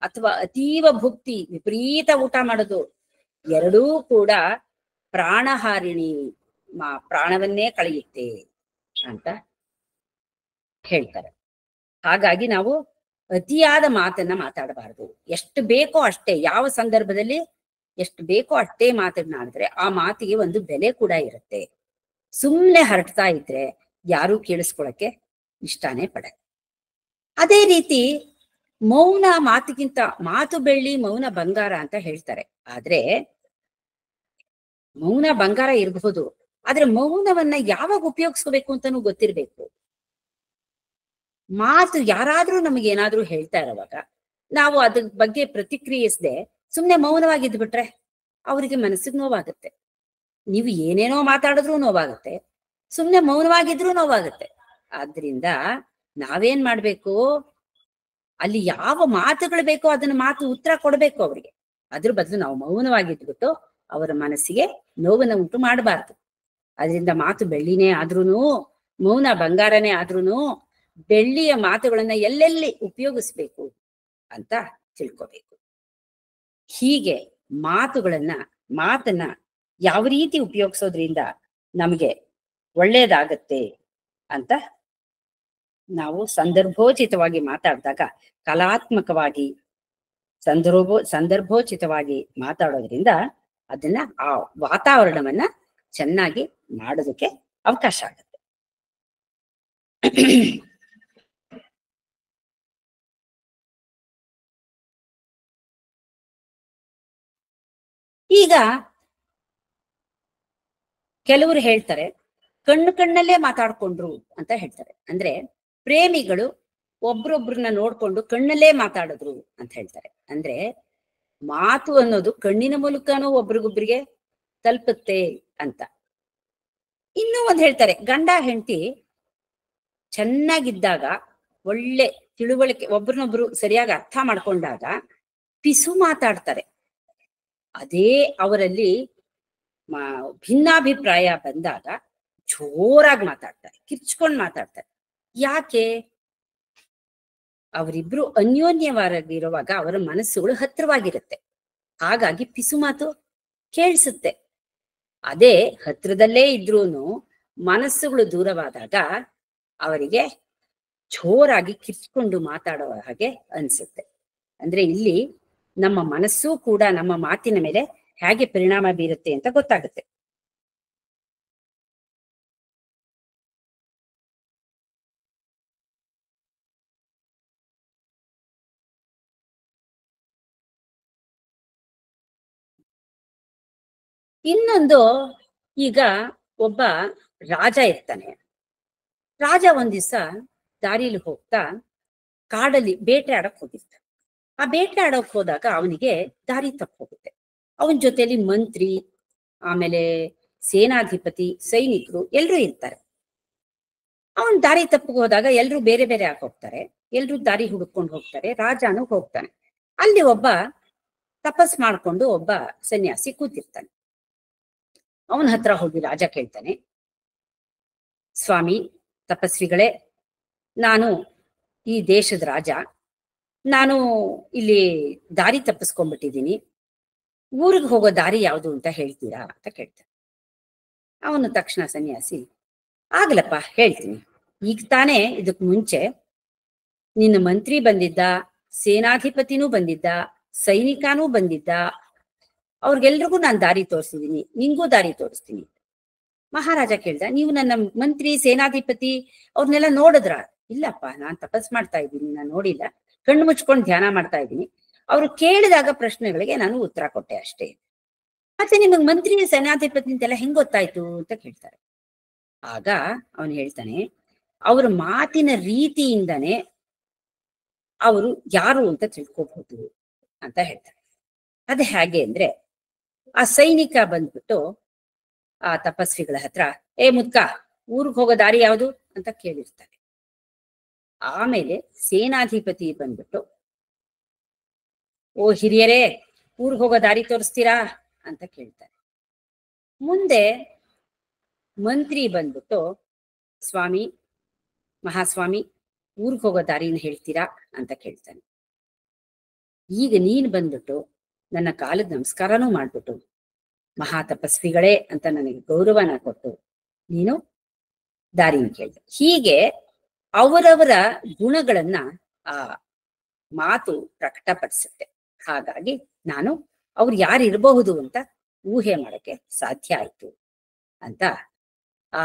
ಅಥವಾ ಅತೀವ ಭುಕ್ತಿ ವಿಪರೀತ ಊಟ ಮಾಡೋದು ಎರಡೂ ಕೂಡ ಪ್ರಾಣಹಾರಿಣಿ, ಪ್ರಾಣವನ್ನೇ ಕಳೆಯುತ್ತೆ ಅಂತ ಹೇಳ್ತಾರೆ. ಹಾಗಾಗಿ ನಾವು ಅತಿಯಾದ ಮಾತನ್ನ ಮಾತಾಡಬಾರದು. ಎಷ್ಟು ಬೇಕೋ ಅಷ್ಟೇ, ಯಾವ ಸಂದರ್ಭದಲ್ಲಿ ಎಷ್ಟು ಬೇಕೋ ಅಷ್ಟೇ ಮಾತನಾಡಿದ್ರೆ ಆ ಮಾತಿಗೆ ಒಂದು ಬೆಲೆ ಕೂಡ ಇರುತ್ತೆ. ಸುಮ್ನೆ ಹರಡ್ತಾ ಇದ್ರೆ ಯಾರು ಕೇಳಿಸ್ಕೊಳಕ್ಕೆ ಇಷ್ಟಾನೇ ಪಡಲ್ಲ. ಅದೇ ರೀತಿ ಮೌನ ಮಾತಿಗಿಂತ, ಮಾತು ಬೆಳ್ಳಿ ಮೌನ ಬಂಗಾರ ಅಂತ ಹೇಳ್ತಾರೆ. ಆದ್ರೆ ಮೌನ ಬಂಗಾರ ಇರಬಹುದು, ಆದ್ರೆ ಮೌನವನ್ನ ಯಾವಾಗ ಉಪಯೋಗಿಸ್ಕೋಬೇಕು ಅಂತಾನೂ ಗೊತ್ತಿರ್ಬೇಕು. ಮಾತು ಯಾರಾದ್ರೂ ನಮಗೆ ಏನಾದ್ರೂ ಹೇಳ್ತಾ ಇರೋವಾಗ ನಾವು ಅದ್ರ ಬಗ್ಗೆ ಪ್ರತಿಕ್ರಿಯಿಸದೆ ಸುಮ್ನೆ ಮೌನವಾಗಿದ್ದು ಬಿಟ್ರೆ ಅವರಿಗೆ ಮನಸ್ಸಿಗೆ ನೋವಾಗುತ್ತೆ. ನೀವು ಏನೇನೋ ಮಾತಾಡಿದ್ರು ನೋವಾಗುತ್ತೆ, ಸುಮ್ನೆ ಮೌನವಾಗಿದ್ರು ನೋವಾಗುತ್ತೆ. ಆದ್ರಿಂದ ನಾವೇನ್ ಮಾಡ್ಬೇಕು, ಅಲ್ಲಿ ಯಾವ ಮಾತುಗಳು ಬೇಕೋ ಅದನ್ನ ಮಾತು ಉತ್ತರ ಕೊಡ್ಬೇಕು ಅವ್ರಿಗೆ. ಅದ್ರ ಬದಲು ನಾವು ಮೌನವಾಗಿದ್ಬಿಟ್ಟು ಅವರ ಮನಸ್ಸಿಗೆ ನೋವನ್ನ ಉಂಟು ಮಾಡಬಾರ್ದು. ಅದರಿಂದ ಮಾತು ಬೆಳ್ಳಿನೇ ಆದ್ರೂನು, ಮೌನ ಬಂಗಾರನೇ ಆದ್ರೂನು, ಬೆಳ್ಳಿಯ ಮಾತುಗಳನ್ನ ಎಲ್ಲೆಲ್ಲಿ ಉಪಯೋಗಿಸ್ಬೇಕು ಅಂತ ತಿಳ್ಕೋಬೇಕು. ಹೀಗೆ ಮಾತನ್ನ ಯಾವ ರೀತಿ ಉಪಯೋಗಿಸೋದ್ರಿಂದ ನಮಗೆ ಒಳ್ಳೇದಾಗತ್ತೆ ಅಂತ ನಾವು ಸಂದರ್ಭೋಚಿತವಾಗಿ ಮಾತಾಡಿದಾಗ, ಕಲಾತ್ಮಕವಾಗಿ ಸಂದರ್ಭೋಚಿತವಾಗಿ ಮಾತಾಡೋದ್ರಿಂದ ಅದನ್ನ ಆ ವಾತಾವರಣವನ್ನ ಚೆನ್ನಾಗಿ ಮಾಡೋದಕ್ಕೆ ಅವಕಾಶ ಆಗುತ್ತೆ. ಈಗ ಕೆಲವರು ಹೇಳ್ತಾರೆ ಕಣ್ಣಲ್ಲೇ ಮಾತಾಡ್ಕೊಂಡ್ರು ಅಂತ ಹೇಳ್ತಾರೆ. ಅಂದ್ರೆ ಪ್ರೇಮಿಗಳು ಒಬ್ರೊಬ್ರನ್ನ ನೋಡ್ಕೊಂಡು ಕಣ್ಣಲ್ಲೇ ಮಾತಾಡಿದ್ರು ಅಂತ ಹೇಳ್ತಾರೆ. ಅಂದ್ರೆ ಮಾತು ಅನ್ನೋದು ಕಣ್ಣಿನ ಮೂಲಕನೂ ಒಬ್ರಿಗೊಬ್ರಿಗೆ ತಲುಪುತ್ತೆ ಅಂತ. ಇನ್ನೂ ಒಂದ್ ಹೇಳ್ತಾರೆ, ಗಂಡ ಹೆಂಡತಿ ಚೆನ್ನಾಗಿದ್ದಾಗ, ಒಳ್ಳೆ ತಿಳುವಳಿಕೆ, ಒಬ್ರನ್ನೊಬ್ರು ಸರಿಯಾಗಿ ಅರ್ಥ ಮಾಡ್ಕೊಂಡಾಗ ಪಿಸು ಮಾತಾಡ್ತಾರೆ. ಅದೇ ಅವರಲ್ಲಿ ಭಿನ್ನಾಭಿಪ್ರಾಯ ಬಂದಾಗ ಜೋರಾಗಿ ಮಾತಾಡ್ತಾರೆ, ಕಿರ್ಚ್ಕೊಂಡ್ ಮಾತಾಡ್ತಾರೆ. ಯಾಕೆ? ಅವರಿಬ್ರು ಅನ್ಯೋನ್ಯವಾಗಿರುವಾಗ ಅವರ ಮನಸ್ಸುಗಳು ಹತ್ರವಾಗಿರುತ್ತೆ, ಹಾಗಾಗಿ ಪಿಸು ಮಾತು ಕೇಳಿಸುತ್ತೆ. ಅದೇ ಹತ್ರದಲ್ಲೇ ಇದ್ರೂನು ಮನಸ್ಸುಗಳು ದೂರವಾದಾಗ ಅವರಿಗೆ ಜೋರಾಗಿ ಕಿರ್ಚ್ಕೊಂಡು ಮಾತಾಡೋ ಹಾಗೆ ಅನ್ಸುತ್ತೆ. ಅಂದ್ರೆ ಇಲ್ಲಿ ನಮ್ಮ ಮನಸ್ಸೂ ಕೂಡ ನಮ್ಮ ಮಾತಿನ ಮೇಲೆ ಹೇಗೆ ಪರಿಣಾಮ ಬೀರುತ್ತೆ ಅಂತ ಗೊತ್ತಾಗುತ್ತೆ. ಇನ್ನೊಂದು, ಈಗ ಒಬ್ಬ ರಾಜ ಇರ್ತಾನೆ. ರಾಜ ಒಂದ್ ದಿವ್ಸ ದಾರಿಲಿ ಹೋಗ್ತಾ ಕಾಡಲ್ಲಿ ಬೇಟೆ ಆಡಕ್ ಹೋಗಿರ್ತಾನೆ. ಆ ಬೇಟೆ ಆಡೋಕ್ ಹೋದಾಗ ಅವನಿಗೆ ದಾರಿ ತಪ್ಪು ಹೋಗುತ್ತೆ. ಅವನ ಜೊತೆಲಿ ಮಂತ್ರಿ, ಆಮೇಲೆ ಸೇನಾಧಿಪತಿ, ಸೈನಿಕರು ಎಲ್ರೂ ಇರ್ತಾರೆ. ಅವನ್ ದಾರಿ ತಪ್ಪು ಹೋದಾಗ ಎಲ್ರು ಬೇರೆ ಬೇರೆ ಆಗಿ ಹೋಗ್ತಾರೆ. ಎಲ್ರು ದಾರಿ ಹುಡುಕೊಂಡು ಹೋಗ್ತಾರೆ. ರಾಜನು ಹೋಗ್ತಾನೆ. ಅಲ್ಲಿ ಒಬ್ಬ ತಪಸ್ ಮಾಡ್ಕೊಂಡು ಒಬ್ಬ ಸನ್ಯಾಸಿ ಕೂತಿರ್ತಾನೆ. ಅವನ ಹತ್ರ ಹೋಗಿ ರಾಜ ಕೇಳ್ತಾನೆ, ಸ್ವಾಮಿ ತಪಸ್ವಿಗಳೇ, ನಾನು ಈ ದೇಶದ ರಾಜ, ನಾನು ಇಲ್ಲಿ ದಾರಿ ತಪ್ಪಿಸ್ಕೊಂಡ್ಬಿಟ್ಟಿದ್ದೀನಿ, ಊರಿಗೆ ಹೋಗೋ ದಾರಿ ಯಾವುದು ಅಂತ ಹೇಳ್ತೀರಾ ಅಂತ ಕೇಳ್ತಾನೆ. ಅವನು ತಕ್ಷಣ ಸನ್ಯಾಸಿ, ಆಗ್ಲಪ್ಪ ಹೇಳ್ತೀನಿ. ಈಗ ತಾನೇ ಇದಕ್ ಮುಂಚೆ ನಿನ್ನ ಮಂತ್ರಿ ಬಂದಿದ್ದ, ಸೇನಾಧಿಪತಿನೂ ಬಂದಿದ್ದ, ಸೈನಿಕನೂ ಬಂದಿದ್ದ, ಅವ್ರಿಗೆಲ್ರಿಗೂ ನಾನು ದಾರಿ ತೋರಿಸಿದೀನಿ, ನಿಂಗೂ ದಾರಿ ತೋರಿಸ್ತೀನಿ. ಮಹಾರಾಜ ಕೇಳ್ದ, ನೀವು ನನ್ನ ಮಂತ್ರಿ ಸೇನಾಧಿಪತಿ ಅವ್ರನ್ನೆಲ್ಲ ನೋಡಿದ್ರ? ಇಲ್ಲಪ್ಪ, ನಾನ್ ತಪಸ್ ಮಾಡ್ತಾ ಇದ್ದೀನಿ, ನಾನು ನೋಡಿಲ್ಲ, ಕಣ್ಣು ಮುಚ್ಕೊಂಡು ಧ್ಯಾನ ಮಾಡ್ತಾ ಇದ್ದೀನಿ. ಅವ್ರು ಕೇಳಿದಾಗ ಪ್ರಶ್ನೆಗಳಿಗೆ ನಾನು ಉತ್ತರ ಕೊಟ್ಟೆ ಅಷ್ಟೇ. ಮತ್ತೆ ನಿಮಗ್ ಮಂತ್ರಿ ಸೇನಾಧಿಪತಿ ಅಂತೆಲ್ಲ ಹೆಂಗ್ ಗೊತ್ತಾಯ್ತು ಅಂತ ಕೇಳ್ತಾರೆ. ಆಗ ಅವನು ಹೇಳ್ತಾನೆ, ಅವ್ರ ಮಾತಿನ ರೀತಿಯಿಂದನೇ ಅವರು ಯಾರು ಅಂತ ತಿಳ್ಕೋಬಹುದು ಅಂತ ಹೇಳ್ತಾರೆ. ಅದೇ ಹೇಗೆ ಅಂದ್ರೆ, ಆ ಸೈನಿಕ ಬಂದ್ಬಿಟ್ಟು ಆ ತಪಸ್ವಿಗಳ ಹತ್ರ, ಏ ಮುದ್ಕ, ಊರಿಗೆ ಹೋಗೋ ದಾರಿ ಯಾವುದು ಅಂತ ಕೇಳಿರ್ತಾರೆ. ಆಮೇಲೆ ಸೇನಾಧಿಪತಿ ಬಂದ್ಬಿಟ್ಟು, ಓ ಹಿರಿಯರೇ, ಊರಿಗೆ ಹೋಗೋ ದಾರಿ ತೋರಿಸ್ತೀರಾ ಅಂತ ಕೇಳ್ತಾರೆ. ಮುಂದೆ ಮಂತ್ರಿ ಬಂದ್ಬಿಟ್ಟು, ಸ್ವಾಮಿ, ಮಹಾಸ್ವಾಮಿ, ಊರಿಗೆ ಹೋಗೋ ದಾರಿನ ಹೇಳ್ತೀರಾ ಅಂತ ಕೇಳ್ತಾನೆ. ಈಗ ನೀನ್ ಬಂದ್ಬಿಟ್ಟು ನನ್ನ ಕಾಲದ ನಮಸ್ಕಾರನೂ ಮಾಡ್ಬಿಟ್ಟು, ಮಹಾ ತಪಸ್ವಿಗಳೇ ಅಂತ ನನಗೆ ಗೌರವನ ಕೊಟ್ಟು ನೀನು ದಾರಿನ ಕೇಳ್ದೆ. ಹೀಗೆ ಅವರವರ ಗುಣಗಳನ್ನ ಆ ಮಾತು ಪ್ರಕಟಪಡಿಸುತ್ತೆ. ಹಾಗಾಗಿ ನಾನು ಅವ್ರು ಯಾರಿರಬಹುದು ಅಂತ ಊಹೆ ಮಾಡಕ್ಕೆ ಸಾಧ್ಯ ಆಯ್ತು ಅಂತ ಆ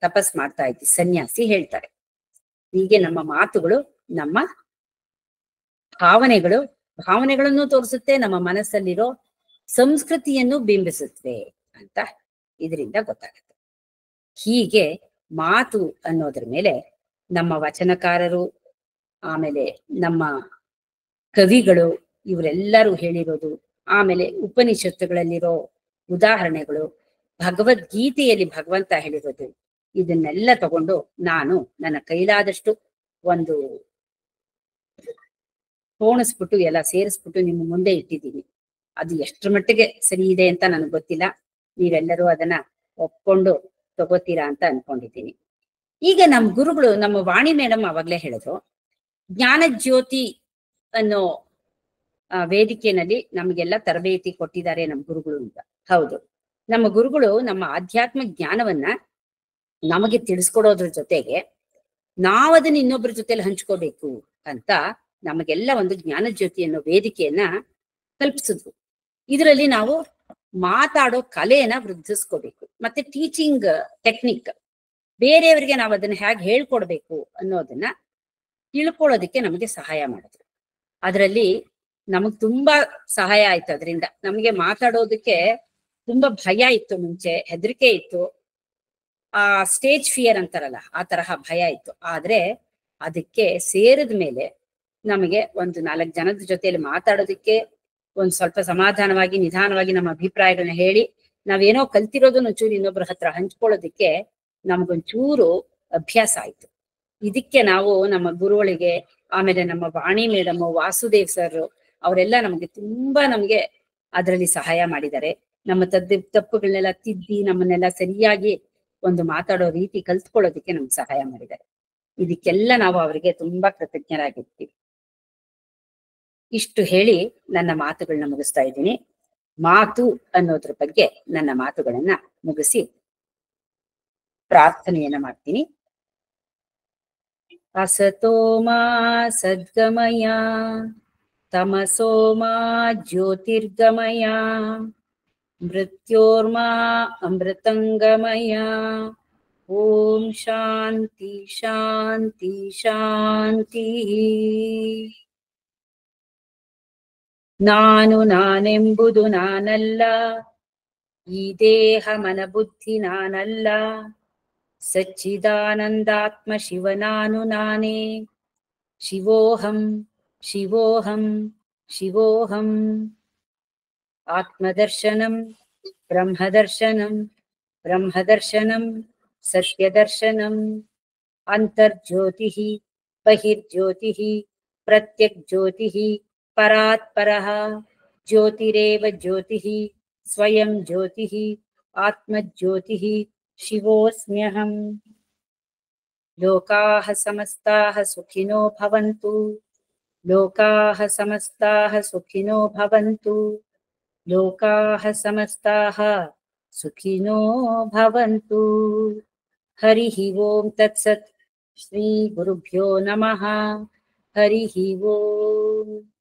ತಪಸ್ ಮಾಡ್ತಾ ಇದ್ದ ಸನ್ಯಾಸಿ ಹೇಳ್ತಾರೆ. ಹೀಗೆ ನಮ್ಮ ಮಾತುಗಳು ನಮ್ಮ ಭಾವನೆಗಳನ್ನು ತೋರಿಸುತ್ತೆ, ನಮ್ಮ ಮನಸ್ಸಲ್ಲಿರೋ ಸಂಸ್ಕೃತಿಯನ್ನು ಬಿಂಬಿಸುತ್ತವೆ ಅಂತ ಇದರಿಂದ ಗೊತ್ತಾಗುತ್ತೆ. ಹೀಗೆ ಮಾತು ಅನ್ನೋದ್ರ ಮೇಲೆ ನಮ್ಮ ವಚನಕಾರರು, ಆಮೇಲೆ ನಮ್ಮ ಕವಿಗಳು ಇವರೆಲ್ಲರೂ ಹೇಳಿರೋದು, ಆಮೇಲೆ ಉಪನಿಷತ್ತುಗಳಲ್ಲಿರೋ ಉದಾಹರಣೆಗಳು, ಭಗವದ್ಗೀತೆಯಲ್ಲಿ ಭಗವಂತ ಹೇಳಿರೋದು, ಇದನ್ನೆಲ್ಲ ತಗೊಂಡು ನಾನು ನನ್ನ ಕೈಲಾದಷ್ಟು ಒಂದು ಪೋಣಿಸ್ಬಿಟ್ಟು ಎಲ್ಲ ಸೇರಿಸ್ಬಿಟ್ಟು ನಿಮ್ಮ ಮುಂದೆ ಇಟ್ಟಿದ್ದೀನಿ. ಅದು ಎಷ್ಟರ ಮಟ್ಟಿಗೆ ಸರಿ ಇದೆ ಅಂತ ನನಗೆ ಗೊತ್ತಿಲ್ಲ. ನೀವೆಲ್ಲರೂ ಅದನ್ನ ಒಪ್ಕೊಂಡು ತಗೋತೀರಾ ಅಂತ ಅನ್ಕೊಂಡಿದ್ದೀನಿ. ಈಗ ನಮ್ಮ ಗುರುಗಳು, ನಮ್ಮ ವಾಣಿ ಮೇಡಮ್ ಅವಾಗ್ಲೇ ಹೇಳಿದ್ರು, ಜ್ಞಾನ ಜ್ಯೋತಿ ಅನ್ನೋ ವೇದಿಕೆಯಲ್ಲಿ ನಮಗೆಲ್ಲ ತರಬೇತಿ ಕೊಟ್ಟಿದ್ದಾರೆ ನಮ್ಮ ಗುರುಗಳು ಅಂತ. ಹೌದು, ನಮ್ಮ ಗುರುಗಳು ನಮ್ಮ ಆಧ್ಯಾತ್ಮ ಜ್ಞಾನವನ್ನ ನಮಗೆ ತಿಳಿಸ್ಕೊಡೋದ್ರ ಜೊತೆಗೆ ನಾವದನ್ನ ಇನ್ನೊಬ್ಬರ ಜೊತೆಲಿ ಹಂಚ್ಕೋಬೇಕು ಅಂತ ನಮಗೆಲ್ಲ ಒಂದು ಜ್ಞಾನ ಜ್ಯೋತಿ ಅನ್ನೋ ವೇದಿಕೆಯನ್ನ ಕಲ್ಪಿಸಿದ್ರು. ಇದರಲ್ಲಿ ನಾವು ಮಾತಾಡೋ ಕಲೆಯನ್ನ ವೃದ್ಧಿಸ್ಕೋಬೇಕು, ಮತ್ತೆ ಟೀಚಿಂಗ್ ಟೆಕ್ನಿಕ್, ಬೇರೆಯವರಿಗೆ ನಾವು ಅದನ್ನ ಹೇಗೆ ಹೇಳ್ಕೊಡ್ಬೇಕು ಅನ್ನೋದನ್ನ ತಿಳ್ಕೊಳ್ಳೋದಕ್ಕೆ ನಮಗೆ ಸಹಾಯ ಮಾಡಿದ್ರು. ಅದರಲ್ಲಿ ನಮಗ್ ತುಂಬಾ ಸಹಾಯ ಆಯ್ತು. ಅದರಿಂದ ನಮಗೆ ಮಾತಾಡೋದಕ್ಕೆ ತುಂಬಾ ಭಯ ಇತ್ತು, ಮುಂಚೆ ಹೆದರಿಕೆ ಇತ್ತು, ಆ ಸ್ಟೇಜ್ ಫಿಯರ್ ಅಂತಾರಲ್ಲ ಆ ತರಹ ಭಯ ಇತ್ತು. ಆದ್ರೆ ಅದಕ್ಕೆ ಸೇರಿದ ಮೇಲೆ ನಮಗೆ ಒಂದು 4 ಜನದ ಜೊತೆಯಲ್ಲಿ ಮಾತಾಡೋದಕ್ಕೆ, ಒಂದ್ ಸ್ವಲ್ಪ ಸಮಾಧಾನವಾಗಿ ನಿಧಾನವಾಗಿ ನಮ್ಮ ಅಭಿಪ್ರಾಯಗಳನ್ನ ಹೇಳಿ ನಾವೇನೋ ಕಲ್ತಿರೋದನ್ನ ಚೂರು ಇನ್ನೊಬ್ಬರ ಹತ್ರ ಹಂಚ್ಕೊಳ್ಳೋದಕ್ಕೆ ನಮಗೊಂಚೂರು ಅಭ್ಯಾಸ ಆಯ್ತು. ಇದಕ್ಕೆ ನಾವು ನಮ್ಮ ಗುರುಗಳಿಗೆ, ಆಮೇಲೆ ನಮ್ಮ ವಾಣಿ ಮೇಡಮ್, ವಾಸುದೇವ್ ಸರ್, ಅವರೆಲ್ಲ ನಮಗೆ ಅದರಲ್ಲಿ ಸಹಾಯ ಮಾಡಿದ್ದಾರೆ. ನಮ್ಮ ತಪ್ಪುಗಳನ್ನೆಲ್ಲ ತಿದ್ದಿ ನಮ್ಮನ್ನೆಲ್ಲ ಸರಿಯಾಗಿ ಒಂದು ಮಾತಾಡೋ ರೀತಿ ಕಲ್ತ್ಕೊಳ್ಳೋದಕ್ಕೆ ನಮ್ಗೆ ಸಹಾಯ ಮಾಡಿದ್ದಾರೆ. ಇದಕ್ಕೆಲ್ಲ ನಾವು ಅವರಿಗೆ ತುಂಬಾ ಕೃತಜ್ಞರಾಗಿರ್ತೀವಿ. ಇಷ್ಟು ಹೇಳಿ ನನ್ನ ಮಾತುಗಳನ್ನ ಮುಗಿಸ್ತಾ ಇದ್ದೀನಿ. ಮಾತು ಅನ್ನೋದ್ರ ಬಗ್ಗೆ ನನ್ನ ಮಾತುಗಳನ್ನ ಮುಗಿಸಿ ಪ್ರಾರ್ಥನೆಯನ್ನ ಮಾಡ್ತೀನಿ. ಅಸತೋ ಮಾ ಸದ್ಗಮಯ तमसो मा ज्योतिर्गमय मृत्योर्मा अमृतंगमय ओम शांति शांति शांति ನಾನು ನಾನೆಂಬುದು ನಾನಲ್ಲ ಈ ದೇಹ ಮನ ಬುದ್ಧಿ ನಾನಲ್ಲ ಸಚ್ಚಿದಾನಂದಾತ್ಮ ಶಿವ ನಾನು ನಾನೇ ಶಿವೋಹಂ ಶಿವೋಹಂ ಶಿವೋಹಂ ಆತ್ಮದರ್ಶನಂ ಬ್ರಹ್ಮದರ್ಶನಂ ಬ್ರಹ್ಮದರ್ಶನಂ ಸತ್ಯದರ್ಶನಂ ಅಂತರ್ಜ್ಯೋತಿಃ ಬಹಿರ್ಜ್ಯೋತಿಃ ಪ್ರತ್ಯಗ್ಜ್ಯೋತಿಃ ಪರಾತ್ಪರಃ ज्योतिरेव ज्योतिः स्वयं ज्योतिः आत्मज्योतिः शिवोऽस्म्यहम् लोकाः समस्ताः सुखिनो भवन्तु लोकाः समस्ताः सुखिनो भवन्तु लोकाः समस्ताः सुखिनो भवन्तु हरिः ओम तत्सत् श्री गुरुभ्यो नमः हरिः ओम।